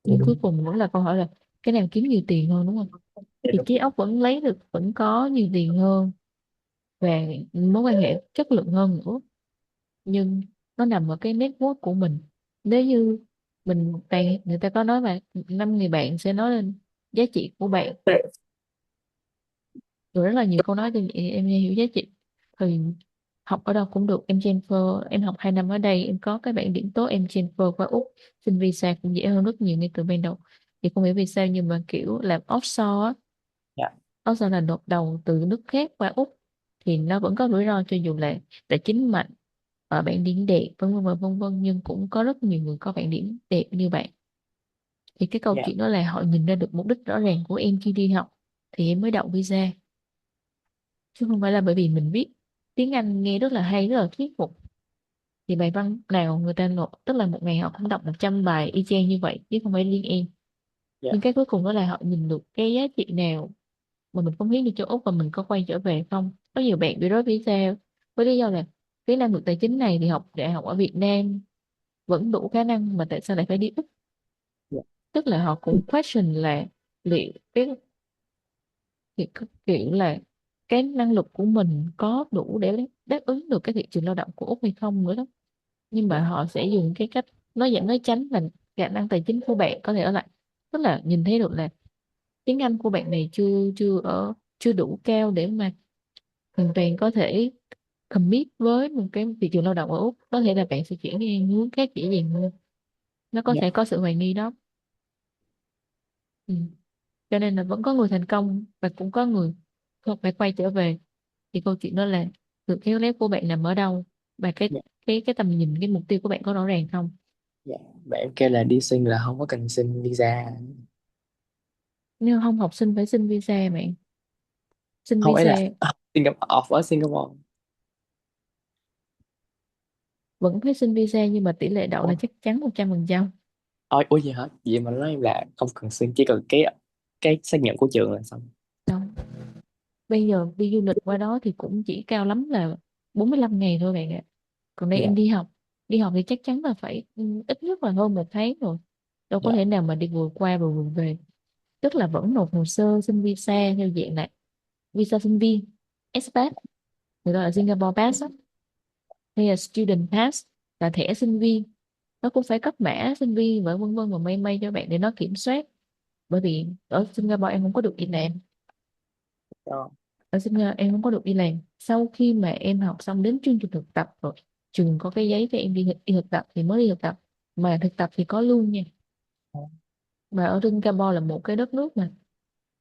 Nhưng cuối đúng. cùng vẫn là câu hỏi là cái nào kiếm nhiều tiền hơn, đúng không? Dạ Thì đúng. trí óc vẫn lấy được, vẫn có nhiều tiền hơn và mối quan hệ chất lượng hơn nữa, nhưng nó nằm ở cái network của mình. Nếu như người ta có nói mà 5 người bạn sẽ nói lên giá trị của bạn, rồi rất là nhiều câu nói cho em hiểu giá trị. Thì học ở đâu cũng được, em transfer, em học 2 năm ở đây em có cái bảng điểm tốt, em transfer qua Úc xin visa cũng dễ hơn rất nhiều ngay từ ban đầu. Thì không hiểu vì sao nhưng mà kiểu làm offshore á, Dạ. offshore là nộp đầu từ nước khác qua Úc, thì nó vẫn có rủi ro cho dù là tài chính mạnh, ở bảng điểm đẹp vân vân, nhưng cũng có rất nhiều người có bảng điểm đẹp như bạn. Thì cái câu Dạ. chuyện đó là họ nhìn ra được mục đích rõ ràng của em khi đi học thì em mới đậu visa, chứ không phải là bởi vì mình viết tiếng Anh nghe rất là hay, rất là thuyết phục thì bài văn nào người ta nộp, tức là một ngày họ cũng đọc 100 bài y chang như vậy chứ không phải riêng em. Dạ. Nhưng cái cuối cùng đó là họ nhìn được cái giá trị nào mà mình cống hiến được cho Úc và mình có quay trở về không. Có nhiều bạn bị rớt visa với lý do là cái năng lực tài chính này thì học đại học ở Việt Nam vẫn đủ khả năng mà tại sao lại phải đi Úc. Dạ. Tức là họ cũng question là liệu cái kiểu là cái năng lực của mình có đủ để đáp ứng được cái thị trường lao động của Úc hay không nữa đó. Nhưng Dạ. mà họ sẽ dùng cái cách nói tránh là khả năng tài chính của bạn có thể ở lại, tức là nhìn thấy được là tiếng Anh của bạn này chưa đủ cao để mà hoàn toàn có thể commit với một cái thị trường lao động ở Úc. Có thể là bạn sẽ chuyển sang hướng khác dễ dàng hơn, nó có Dạ. thể có sự hoài nghi đó. Ừ. Cho nên là vẫn có người thành công và cũng có người không phải quay trở về. Thì câu chuyện đó là sự khéo léo của bạn nằm ở đâu, và Dạ. cái tầm nhìn, cái mục tiêu của bạn có rõ ràng không. Dạ. Bạn kêu là đi sinh là không có cần xin visa. Nếu không, học sinh phải xin visa bạn. Xin Không, ấy visa là Singapore, off ở Singapore. vẫn phải xin visa, nhưng mà tỷ lệ đậu Ủa, là chắc chắn 100%. ủa gì hả? Vậy mà nói em là không cần xin, chỉ cần cái xác nhận của trường là xong. Đâu, bây giờ đi du lịch qua đó thì cũng chỉ cao lắm là 45 ngày thôi bạn ạ. Còn đây Dạ. em đi học thì chắc chắn là phải ít nhất là hơn 1 tháng rồi. Đâu có Dạ. thể nào mà đi vừa qua rồi vừa về. Tức là vẫn nộp hồ sơ xin visa theo dạng này, visa sinh viên, expat, người ta là Singapore Pass á, hay là Student Pass là thẻ sinh viên. Nó cũng phải cấp mã sinh viên và vân vân và may may cho bạn để nó kiểm soát. Bởi vì ở Singapore em không có được đi làm. Ờ. Ở Singapore em không có được đi làm sau khi mà em học xong đến chương trình thực tập rồi, trường có cái giấy cho em đi thực tập thì mới đi thực tập, mà thực tập thì có lương nha. Và ở Singapore là một cái đất nước mà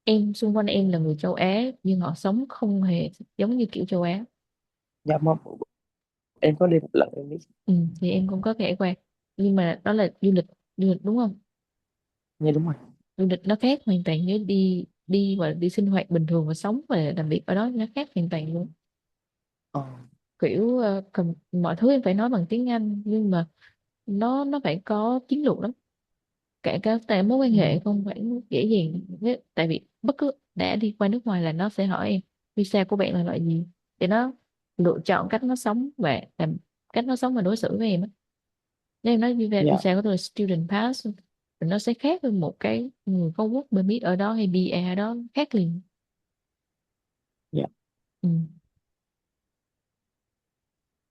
em xung quanh em là người châu Á nhưng họ sống không hề giống như kiểu châu Á. Dạ mà em có đi một lần em biết. Ừ, thì em cũng có kể qua, nhưng mà đó là du lịch đúng không. Nghe đúng rồi. Du lịch nó khác hoàn toàn với đi đi và đi sinh hoạt bình thường và sống và làm việc ở đó, nó khác hoàn toàn luôn. Ờ. Kiểu mọi thứ em phải nói bằng tiếng Anh, nhưng mà nó phải có chiến lược lắm. Kể cả tại mối quan Ừ. hệ không phải dễ dàng. Tại vì bất cứ đã đi qua nước ngoài là nó sẽ hỏi em visa của bạn là loại gì, để nó lựa chọn cách nó sống và làm cách nó sống và đối xử với em á. Nếu em nói visa Dạ. visa của tôi là student pass thì nó sẽ khác với một cái người có work permit ở đó hay PR ở đó, khác liền. Dạ. Ừ.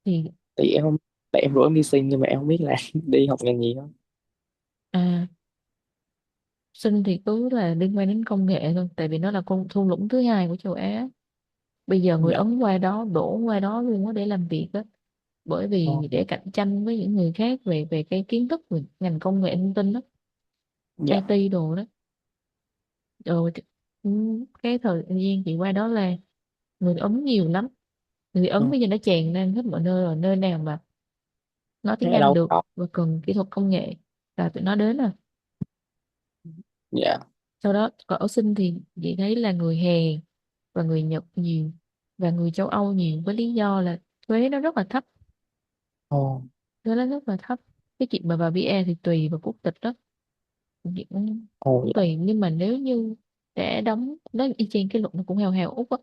Thì Tại em không, tại em rủ em đi sinh nhưng mà em không biết là đi học ngành gì hết. à, sinh thì cứ là liên quan đến công nghệ thôi, tại vì nó là con thung lũng thứ hai của châu Á. Bây giờ người Dạ. Ấn qua đó đổ qua đó luôn á để làm việc á, bởi Ờ. vì để cạnh tranh với những người khác về về cái kiến thức về ngành công nghệ thông tin đó, Dạ. IT đồ đó. Rồi ừ, cái thời gian chị qua đó là người Ấn nhiều lắm. Người Ờ. Ấn bây giờ nó tràn lan hết mọi nơi rồi, nơi nào mà nói tiếng Thế ở Anh đâu được có. và cần kỹ thuật công nghệ là tụi nó đến rồi. Dạ. Sau đó còn ở sinh thì chị thấy là người Hàn và người Nhật nhiều và người châu Âu nhiều, với lý do là thuế nó rất là thấp. Ờ. Thuế nó rất là thấp. Cái chuyện mà vào BE thì tùy vào quốc tịch đó, Ồ. cũng Dạ. tùy, nhưng mà nếu như đã đóng nó y chang cái luật nó cũng heo heo Úc á,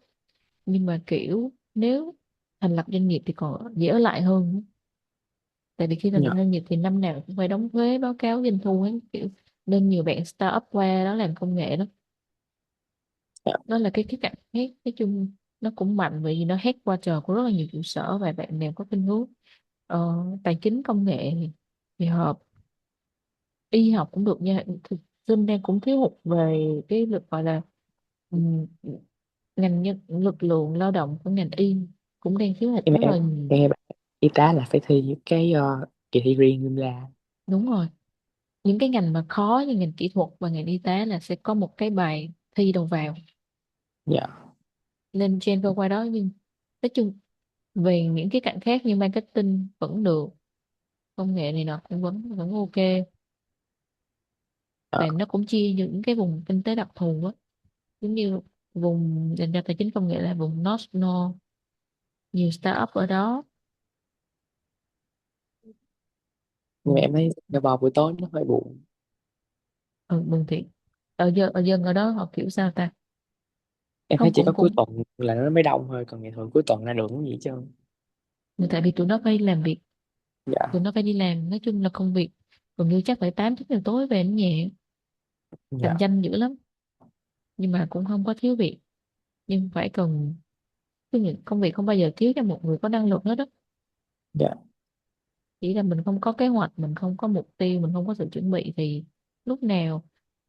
nhưng mà kiểu nếu thành lập doanh nghiệp thì còn dễ ở lại hơn. Tại vì khi thành lập Dạ. doanh nghiệp thì năm nào cũng phải đóng thuế, báo cáo doanh thu ấy, kiểu nên nhiều bạn start up qua đó làm công nghệ đó. Dạ. Đó là cái cạnh khác. Nói chung nó cũng mạnh bởi vì nó headquarter của rất là nhiều trụ sở, và bạn nào có khuynh hướng tài chính công nghệ thì hợp. Y học cũng được nha. Thực sinh đang cũng thiếu hụt về cái lực gọi là ừm, ngành lực lượng lao động của ngành y, cũng đang thiếu hụt em rất em là nhiều. em nghe bạn y tá là phải thi cái kỳ thi riêng nghiêm la. Đúng rồi, những cái ngành mà khó như ngành kỹ thuật và ngành y tế là sẽ có một cái bài thi đầu vào. Dạ. Lên trên cơ qua đó, nhưng nói chung về những cái cạnh khác như marketing vẫn được, công nghệ này nọ cũng vẫn vẫn ok. Ờ. Tại nó cũng chia những cái vùng kinh tế đặc thù á, giống như vùng dành cho tài chính công nghệ là vùng North North, nhiều startup ở đó. Ừ. Nhưng mà em thấy Singapore buổi tối nó hơi buồn. Ừ, Mường Thị ở dân ở đó họ kiểu sao ta. Em thấy Không, chỉ có cũng cuối cũng tuần là nó mới đông thôi, còn ngày thường cuối tuần ra đường cái gì hết trơn. tại vì tụi nó phải làm việc, tụi Dạ. nó phải đi làm, nói chung là công việc còn như chắc phải 8 9 giờ tối về đến nhà, cạnh Dạ. tranh dữ lắm. Nhưng mà cũng không có thiếu việc, nhưng phải cần công việc không bao giờ thiếu cho một người có năng lực hết đó. Dạ. chỉ là mình không có kế hoạch, mình không có mục tiêu, mình không có sự chuẩn bị thì lúc nào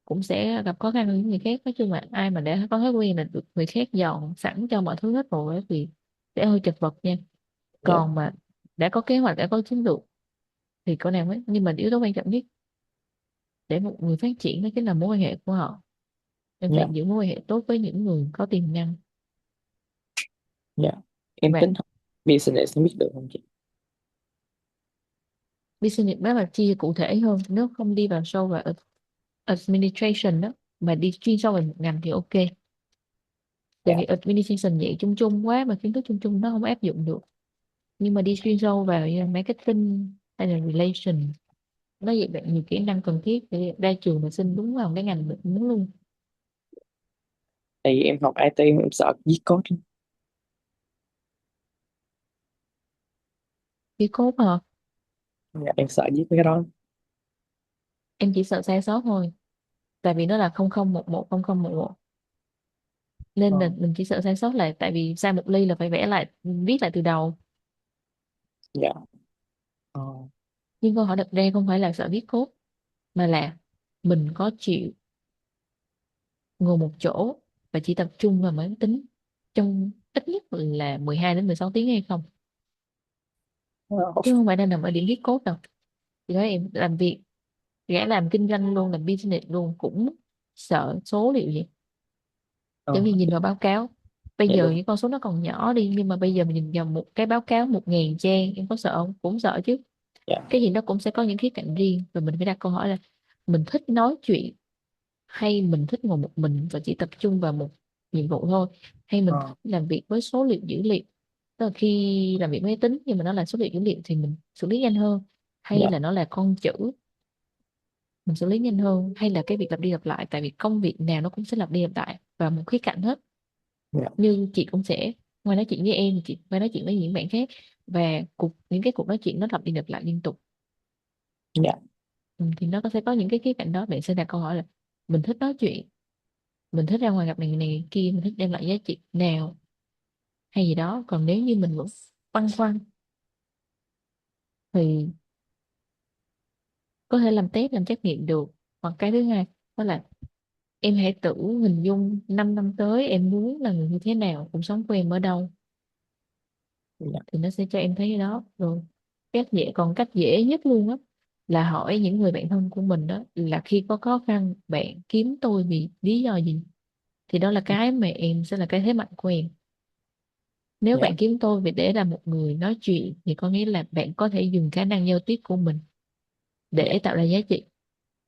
cũng sẽ gặp khó khăn với những người khác. Nói chung là ai mà đã có thói quen là được người khác dọn sẵn cho mọi thứ hết rồi á thì sẽ hơi chật vật nha. Dạ. Còn mà đã có kế hoạch, đã có chiến lược thì có nào ấy, nhưng mà yếu tố quan trọng nhất để một người phát triển đó chính là mối quan hệ của họ. Em Dạ. phải giữ mối quan hệ tốt với những người có tiềm năng. Dạ. Em Và tính học business, không biết được không chị? business đó là chia cụ thể hơn, nếu không đi vào sâu vào administration đó mà đi chuyên sâu vào một ngành thì ok. Tại Dạ. vì administration vậy chung chung quá mà kiến thức chung chung nó không áp dụng được, nhưng mà đi chuyên sâu vào như là marketing hay là relation nó dạy bạn nhiều kỹ năng cần thiết để ra trường mà xin đúng vào cái ngành mình muốn luôn. Tại vì em học IT em sợ viết code lắm. Cái code hả? Dạ, em sợ viết mấy cái đó. Em chỉ sợ sai sót thôi, tại vì nó là 0011 nên Ờ. là mình chỉ sợ sai sót là tại vì sai một ly là phải vẽ lại, viết lại từ đầu. Dạ. Ờ. Nhưng câu hỏi đặt ra không phải là sợ viết code, mà là mình có chịu ngồi một chỗ và chỉ tập trung vào máy tính trong ít nhất là 12 đến 16 tiếng hay không, Ờ. chứ không phải đang nằm ở điểm viết code đâu. Thì nói em làm việc, gã làm kinh doanh luôn, làm business luôn cũng sợ số liệu gì. Ờ. Giống như nhìn vào báo cáo, bây Dạ giờ đúng. những con số nó còn nhỏ đi, nhưng mà bây giờ mình nhìn vào một cái báo cáo 1000 trang, em có sợ không? Cũng sợ chứ. Dạ. Cái gì nó cũng sẽ có những khía cạnh riêng, và mình phải đặt câu hỏi là mình thích nói chuyện hay mình thích ngồi một mình và chỉ tập trung vào một nhiệm vụ thôi, hay mình Ờ. thích làm việc với số liệu dữ liệu. Tức là khi làm việc máy tính nhưng mà nó là số liệu dữ liệu thì mình xử lý nhanh hơn, hay Dạ. là nó là con chữ mình xử lý nhanh hơn, hay là cái việc lặp đi lặp lại, tại vì công việc nào nó cũng sẽ lặp đi lặp lại vào một khía cạnh hết. Dạ. Như chị cũng sẽ, ngoài nói chuyện với em thì chị phải nói chuyện với những bạn khác, và những cái cuộc nói chuyện nó lặp đi lặp lại liên tục. Dạ. Thì nó sẽ có những cái khía cạnh đó, bạn sẽ đặt câu hỏi là mình thích nói chuyện, mình thích ra ngoài gặp này kia, mình thích đem lại giá trị nào hay gì đó. Còn nếu như mình vẫn băn khoăn thì có thể làm test, làm trắc nghiệm được. Hoặc cái thứ hai đó là em hãy tự hình dung 5 năm tới em muốn là người như thế nào, cuộc sống của em ở đâu, Dạ. thì nó sẽ cho em thấy cái đó rồi. Còn cách dễ nhất luôn á là hỏi những người bạn thân của mình, đó là khi có khó khăn bạn kiếm tôi vì lý do gì, thì đó là cái mà em sẽ là cái thế mạnh của em. Nếu Dạ. bạn kiếm tôi vì để là một người nói chuyện thì có nghĩa là bạn có thể dùng khả năng giao tiếp của mình Dạ. để tạo ra giá trị.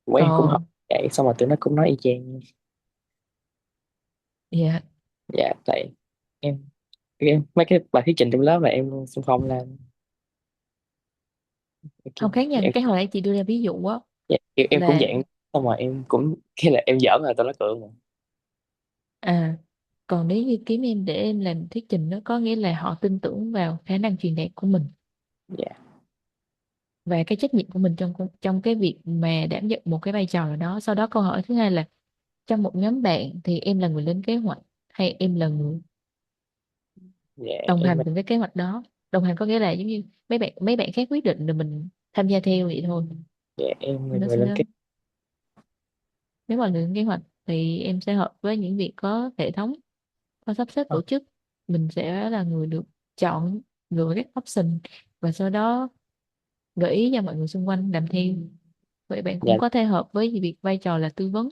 Của em cũng học Còn vậy, xong rồi tụi nó cũng nói y chang. dạ, Dạ. Tại em mấy cái bài thuyết trình trong lớp là em xung phong làm. không khác nha, Em, cái hồi nãy chị đưa ra ví dụ á dạ, em cũng là dạng, xong rồi em cũng cái là em giỡn là tụi nó cười mà. à, còn nếu như kiếm em để em làm thuyết trình, nó có nghĩa là họ tin tưởng vào khả năng truyền đạt của mình Dạ. và cái trách nhiệm của mình trong cái việc mà đảm nhận một cái vai trò nào đó. Sau đó câu hỏi thứ hai là trong một nhóm bạn thì em là người lên kế hoạch hay em là người Dạ. đồng Em. hành cùng cái kế hoạch đó. Đồng hành có nghĩa là giống như mấy bạn khác quyết định rồi mình tham gia theo vậy thôi. Dạ em là Nó người sẽ lên kế. Nếu mà lên kế hoạch thì em sẽ hợp với những việc có hệ thống, có sắp xếp tổ Hoạch. chức. Mình sẽ là người được chọn lựa các option và sau đó gợi ý cho mọi người xung quanh làm theo. Vậy bạn Dạ. cũng có thể hợp với việc vai trò là tư vấn.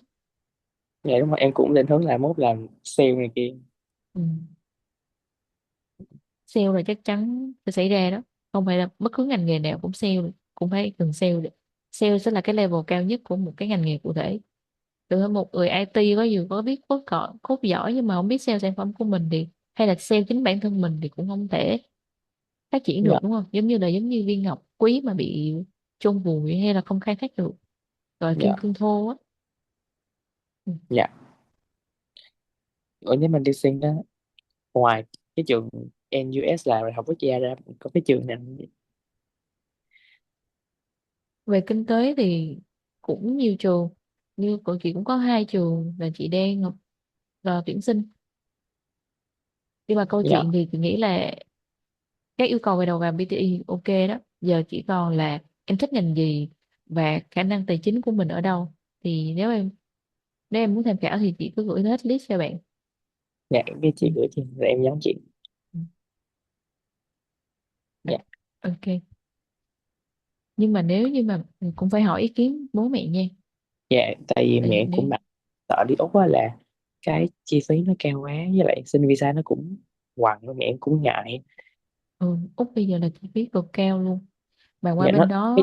Dạ đúng rồi, em cũng định hướng là mốt làm sale này kia. Ừ. Sale là chắc chắn sẽ xảy ra đó, không phải là bất cứ ngành nghề nào cũng sale được, cũng phải cần sale được. Sale sẽ là cái level cao nhất của một cái ngành nghề cụ thể. Từ một người IT có dù có biết code giỏi nhưng mà không biết sale sản phẩm của mình thì, hay là sale chính bản thân mình thì cũng không thể phát triển được, Dạ. đúng không? Giống như viên ngọc quý mà bị chôn vùi hay là không khai thác được, gọi là kim Dạ. cương thô á. Ừ. Dạ. Ở nếu mình đi xin đó, ngoài cái trường NUS là rồi học quốc gia ra có cái trường nào không? Về kinh tế thì cũng nhiều trường, như của chị cũng có 2 trường là chị đang học tuyển sinh. Nhưng mà câu Dạ. chuyện thì chị nghĩ là các yêu cầu về đầu vào PTE ok đó, giờ chỉ còn là em thích ngành gì và khả năng tài chính của mình ở đâu. Thì nếu em muốn tham khảo thì chị cứ gửi hết list cho bạn. Dạ cái Ừ. chị gửi cho rồi em nhắn chị. Ừ. Dạ. Ok, nhưng mà nếu như mà cũng phải hỏi ý kiến bố mẹ nha. Dạ tại vì Tại vì mẹ nếu cũng đặt sợ đi Úc á là cái chi phí nó cao quá, với lại xin visa nó cũng quằn, mẹ em cũng ngại. Úc bây giờ là chi phí cực cao luôn, mà qua Dạ bên nó đó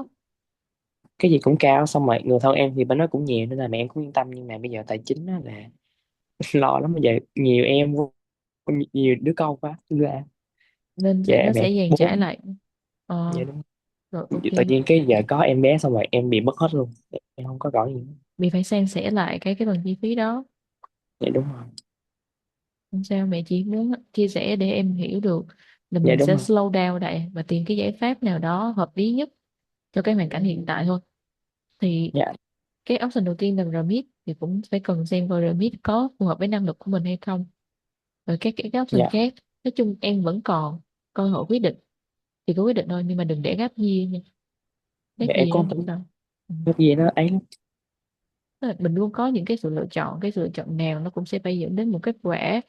cái gì cũng cao, xong rồi người thân em thì bên đó cũng nhiều nên là mẹ em cũng yên tâm, nhưng mà bây giờ tài chính á là lo lắm. Bây giờ nhiều em nhiều đứa con quá ra. nên Dạ nó mẹ sẽ dàn bố. trải lại. Dạ Ờ, đúng. rồi ok. Tự nhiên cái giờ có em bé xong rồi em bị mất hết luôn, em không có rõ gì hết. Bị phải san sẻ lại cái phần chi phí đó. Dạ đúng rồi. Không sao, mẹ chỉ muốn chia sẻ để em hiểu được là Dạ mình đúng sẽ rồi. slow down lại và tìm cái giải pháp nào đó hợp lý nhất cho cái hoàn cảnh hiện tại thôi. Thì Dạ. cái option đầu tiên là remit thì cũng phải cần xem coi remit có phù hợp với năng lực của mình hay không. Rồi cái option Dạ khác, nói chung em vẫn còn cơ hội quyết định, thì cứ quyết định thôi, nhưng mà đừng để gap year nha. Gap dạ em year nó có không tính đâu. Ừ. cái gì nó ấy lắm. Tức là mình luôn có những cái sự lựa chọn, cái sự lựa chọn nào nó cũng sẽ phải dẫn đến một kết quả,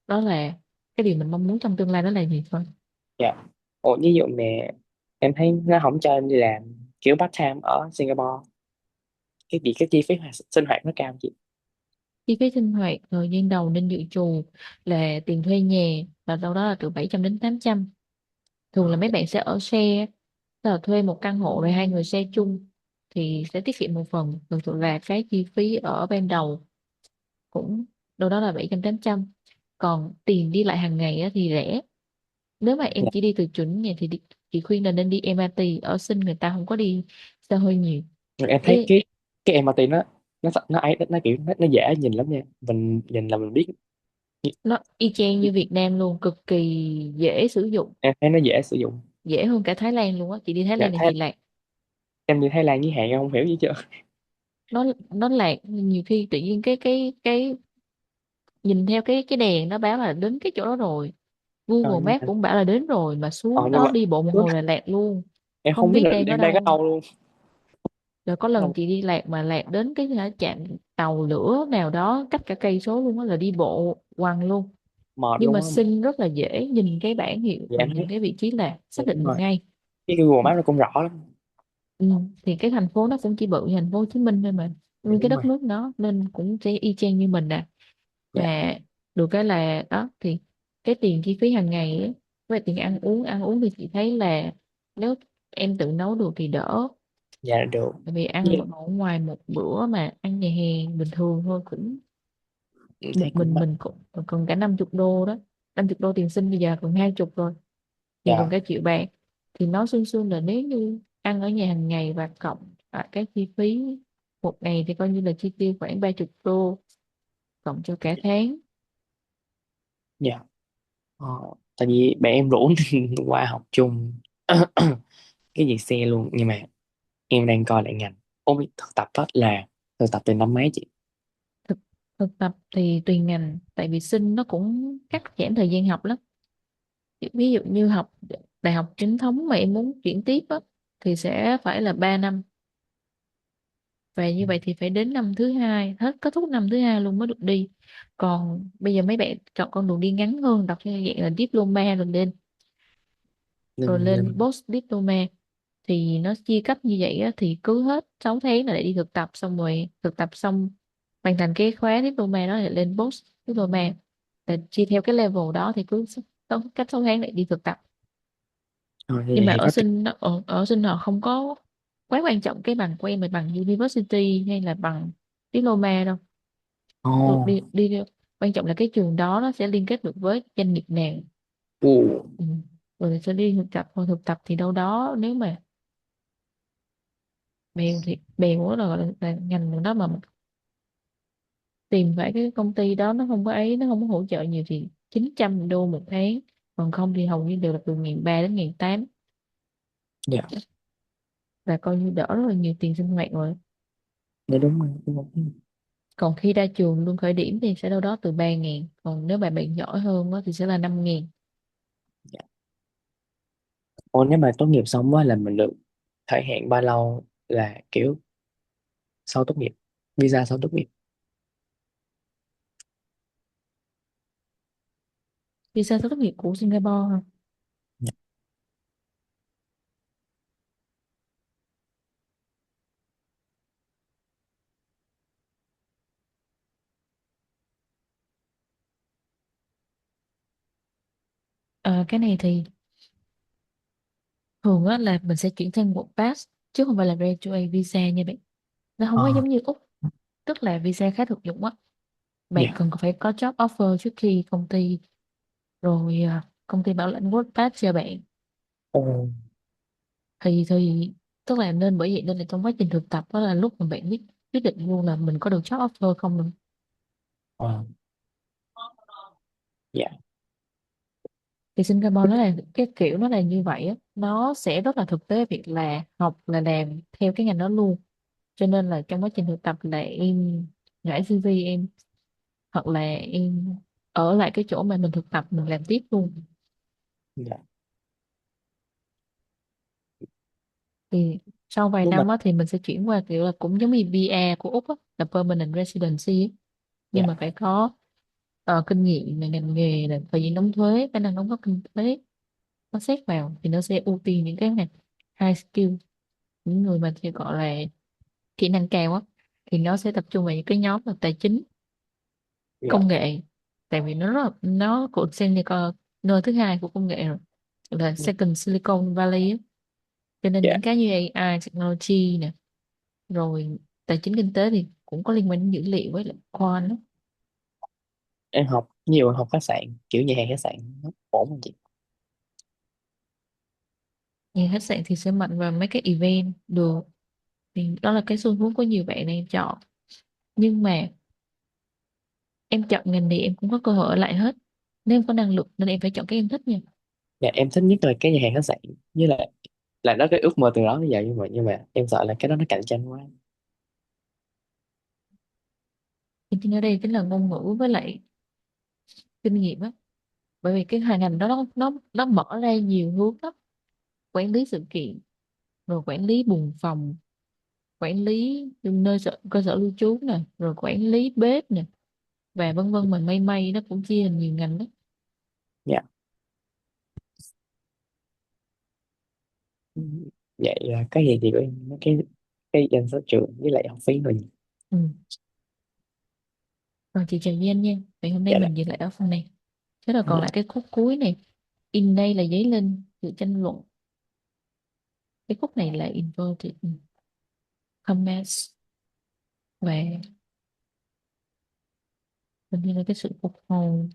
đó là cái điều mình mong muốn trong tương lai đó là gì thôi. Dạ. Ủa ví dụ mẹ em thấy nó không cho em đi làm kiểu part time ở Singapore, cái chi phí sinh hoạt nó cao chị. Chi phí sinh hoạt thời gian đầu nên dự trù là tiền thuê nhà là đâu đó là từ 700 đến 800. Thường là mấy bạn sẽ ở share, tức là thuê một căn hộ rồi hai người share chung thì sẽ tiết kiệm một phần. Thường thường là cái chi phí ở ban đầu cũng đâu đó là 700 800. Còn tiền đi lại hàng ngày á, thì rẻ. Nếu mà em Dạ. chỉ đi từ chuẩn nhà thì chị khuyên là nên đi MRT. Ở Sing người ta không có đi xe hơi nhiều. Rồi em thấy Ý, cái MRT nó ấy nó kiểu nó dễ nhìn lắm nha, mình nhìn là mình biết. nó y chang như Việt Nam luôn, cực kỳ dễ sử dụng, Em thấy nó dễ sử dụng. dễ hơn cả Thái Lan luôn á. Chị đi Thái Dạ Lan là thấy chị lạc. em đi Thái Lan với hạn em không hiểu gì chưa. Nó lạc nhiều khi tự nhiên cái nhìn theo cái đèn nó báo là đến cái chỗ đó rồi, Ờ, Google Maps cũng bảo là đến rồi, mà xuống nhưng đó mà đi bộ một hồi là lạc luôn, em không không biết biết là đang ở em đang ở đâu. đâu luôn. Rồi có lần chị đi lạc mà lạc đến cái trạm tàu lửa nào đó cách cả cây số luôn á, là đi bộ quăng luôn. Mệt Nhưng mà luôn á. Sing rất là dễ, nhìn cái bảng hiệu Dạ và em nhìn thấy. cái vị trí là Dạ, xác định đúng được rồi. ngay. Cái Google Maps nó cũng rõ lắm. Ừ. Thì cái thành phố nó cũng chỉ bự như thành phố Hồ Chí Minh thôi mà, Dạ nguyên cái đúng rồi. đất nước nó nên cũng sẽ y chang như mình nè. Dạ. Mà được cái là đó, thì cái tiền chi phí hàng ngày ấy, với tiền ăn uống thì chị thấy là nếu em tự nấu được thì đỡ. Dạ được. Tại vì Với ăn lại ở ngoài một bữa mà ăn nhà hàng bình thường thôi cũng em một thấy cũng mắc. mình cũng còn cả 50 đô đó. 50 đô tiền sinh bây giờ còn 20 rồi, thì còn Dạ. cả triệu bạc. Thì nó xương xương là nếu như ăn ở nhà hàng ngày và cộng cái chi phí một ngày thì coi như là chi tiêu khoảng 30 đô cộng cho cả tháng. Dạ. Ờ, tại vì bạn em rủ qua học chung cái gì xe luôn, nhưng mà em đang coi lại ngành. Ôi thực tập đó là thực tập từ năm mấy chị? Thực tập thì tùy ngành, tại vì sinh nó cũng cắt giảm thời gian học lắm. Ví dụ như học đại học chính thống mà em muốn chuyển tiếp á, thì sẽ phải là 3 năm, và như vậy thì phải đến năm thứ hai, hết kết thúc năm thứ hai luôn mới được đi. Còn bây giờ mấy bạn chọn con đường đi ngắn hơn, đọc như dạng là diploma rồi Nên lên nên post diploma. Thì nó chia cấp như vậy á, thì cứ hết 6 tháng là để đi thực tập, xong rồi thực tập xong hoàn thành cái khóa diploma đó thì lên post diploma, là chia theo cái level đó, thì cứ cách 6 tháng lại đi thực tập. Thôi như Nhưng vậy mà thì ở có tiền. sinh ở sinh họ không có quá quan trọng cái bằng của em là bằng university hay là bằng diploma đâu. Ồ. Đi quan trọng là cái trường đó nó sẽ liên kết được với doanh nghiệp nào. Ồ. Ừ. Rồi sẽ đi thực tập, hoặc thực tập thì đâu đó nếu mà bèo thì bèo đó là, gọi là ngành đó mà tìm phải cái công ty đó nó không có ấy, nó không có hỗ trợ nhiều thì 900 đô một tháng. Còn không thì hầu như đều là từ 1.300 đến 1.800, Dạ. và coi như đỡ rất là nhiều tiền sinh hoạt rồi. Dạ đúng rồi, đúng rồi. Còn khi ra trường lương khởi điểm thì sẽ đâu đó từ 3.000, còn nếu bạn bạn giỏi hơn á thì sẽ là 5.000. Dạ. Ồ, nếu mà tốt nghiệp xong á là mình được thời hạn bao lâu, là kiểu sau tốt nghiệp, visa sau tốt nghiệp? Visa tốt nghiệp của Singapore hả? Dạ. Cái này thì thường á là mình sẽ chuyển sang một pass chứ không phải là graduate visa nha bạn. Nó không có Ờ, giống như Úc, tức là visa khá thực dụng á. Bạn dạ. cần phải có job offer trước khi công ty, rồi công ty bảo lãnh work pass cho bạn. Ồ. Thì tức là nên, bởi vậy nên là trong quá trình thực tập đó là lúc mà bạn quyết định luôn là mình có được job offer không nữa. Ờ. Dạ. Thì Singapore nó là cái kiểu nó là như vậy á, nó sẽ rất là thực tế việc là học là làm theo cái ngành đó luôn, cho nên là trong quá trình thực tập là em nhảy CV em, hoặc là em ở lại cái chỗ mà mình thực tập mình làm tiếp luôn. Dạ. Thì sau vài Nhưng mà năm á thì mình sẽ chuyển qua kiểu là cũng giống như PR của Úc á, là permanent residency á. Nhưng dạ. mà phải có kinh nghiệm về ngành nghề, là thời gian đóng thuế, khả năng đóng góp kinh tế, nó xét vào thì nó sẽ ưu tiên những cái ngành high skill, những người mà thì gọi là kỹ năng cao á, thì nó sẽ tập trung vào những cái nhóm là tài chính, Dạ. công nghệ. Tại vì nó rất là, nó cũng xem như nơi thứ hai của công nghệ rồi, là Dạ. second Silicon Valley á. Cho nên Dạ. những cái như AI technology nè, rồi tài chính kinh tế thì cũng có liên quan đến dữ liệu với lại khoa đó. Em học nhiều, học khách sạn, kiểu nhà hàng khách sạn nó ổn không chị? Nhà khách sạn thì sẽ mạnh vào mấy cái event được, thì đó là cái xu hướng của nhiều bạn đang chọn. Nhưng mà em chọn ngành thì em cũng có cơ hội ở lại hết, nếu em có năng lực nên em phải chọn cái em thích nha. Dạ, em thích nhất là cái nhà hàng khách sạn, với lại là đó cái ước mơ từ đó tới giờ, nhưng mà em sợ là cái đó nó cạnh tranh quá. Thì chính ở đây chính là ngôn ngữ với lại kinh nghiệm á, bởi vì cái ngành đó nó mở ra nhiều hướng lắm. Quản lý sự kiện, rồi quản lý buồng phòng, quản lý cơ sở lưu trú nè, rồi quản lý bếp nè, và vân vân, mà may may nó cũng chia thành nhiều ngành đó. Dạ. Vậy là cái gì thì của em mấy cái danh sách trường với lại học phí rồi nhỉ? Ừ. Rồi chị chào Duyên nha, vậy hôm nay Dạ. Dạ. mình dừng lại ở phần này. Thế là còn Dạ. lại cái khúc cuối này, in đây là giấy lên sự tranh luận. Cái khúc này là inverted commas, và hình như là cái sự phục hồi.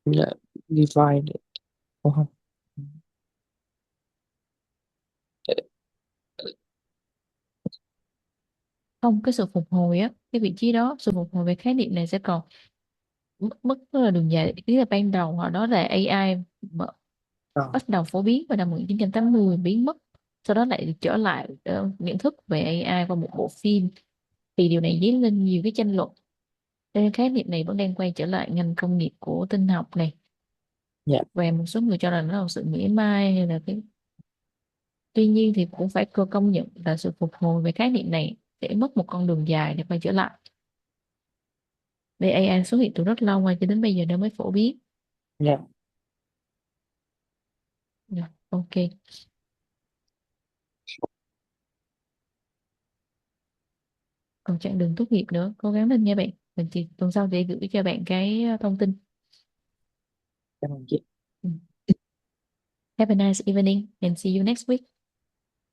Dạ. Divide. Ủa không. Không, cái sự phục hồi á, cái vị trí đó, sự phục hồi về khái niệm này sẽ còn mất rất là đường dài. Ý là ban đầu họ đó là AI Ờ. bắt đầu phổ biến vào năm 1980, biến mất, sau đó lại trở lại nhận thức về AI qua một bộ phim. Thì điều này dấy lên nhiều cái tranh luận, cho nên khái niệm này vẫn đang quay trở lại ngành công nghiệp của tinh học này. Dạ. Và một số người cho rằng nó là một sự mỉa mai hay là cái, tuy nhiên thì cũng phải cơ công nhận là sự phục hồi về khái niệm này sẽ mất một con đường dài để quay trở lại. Vì AI xuất hiện từ rất lâu rồi cho đến bây giờ nó mới phổ biến. Dạ. Rồi, ok. Còn chặng đường tốt nghiệp nữa, cố gắng lên nha bạn. Mình chỉ tuần sau sẽ gửi cho bạn cái thông tin. Cảm ơn chị. Ừ. Have a nice evening and see you next week.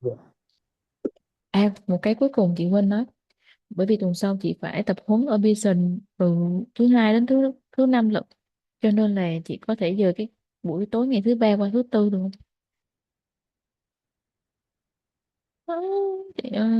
Dạ. Một cái cuối cùng chị quên nói, bởi vì tuần sau chị phải tập huấn ở Pearson từ thứ hai đến thứ thứ năm lận, cho nên là chị có thể dời cái buổi tối ngày thứ ba qua thứ tư được không? Chị ơi.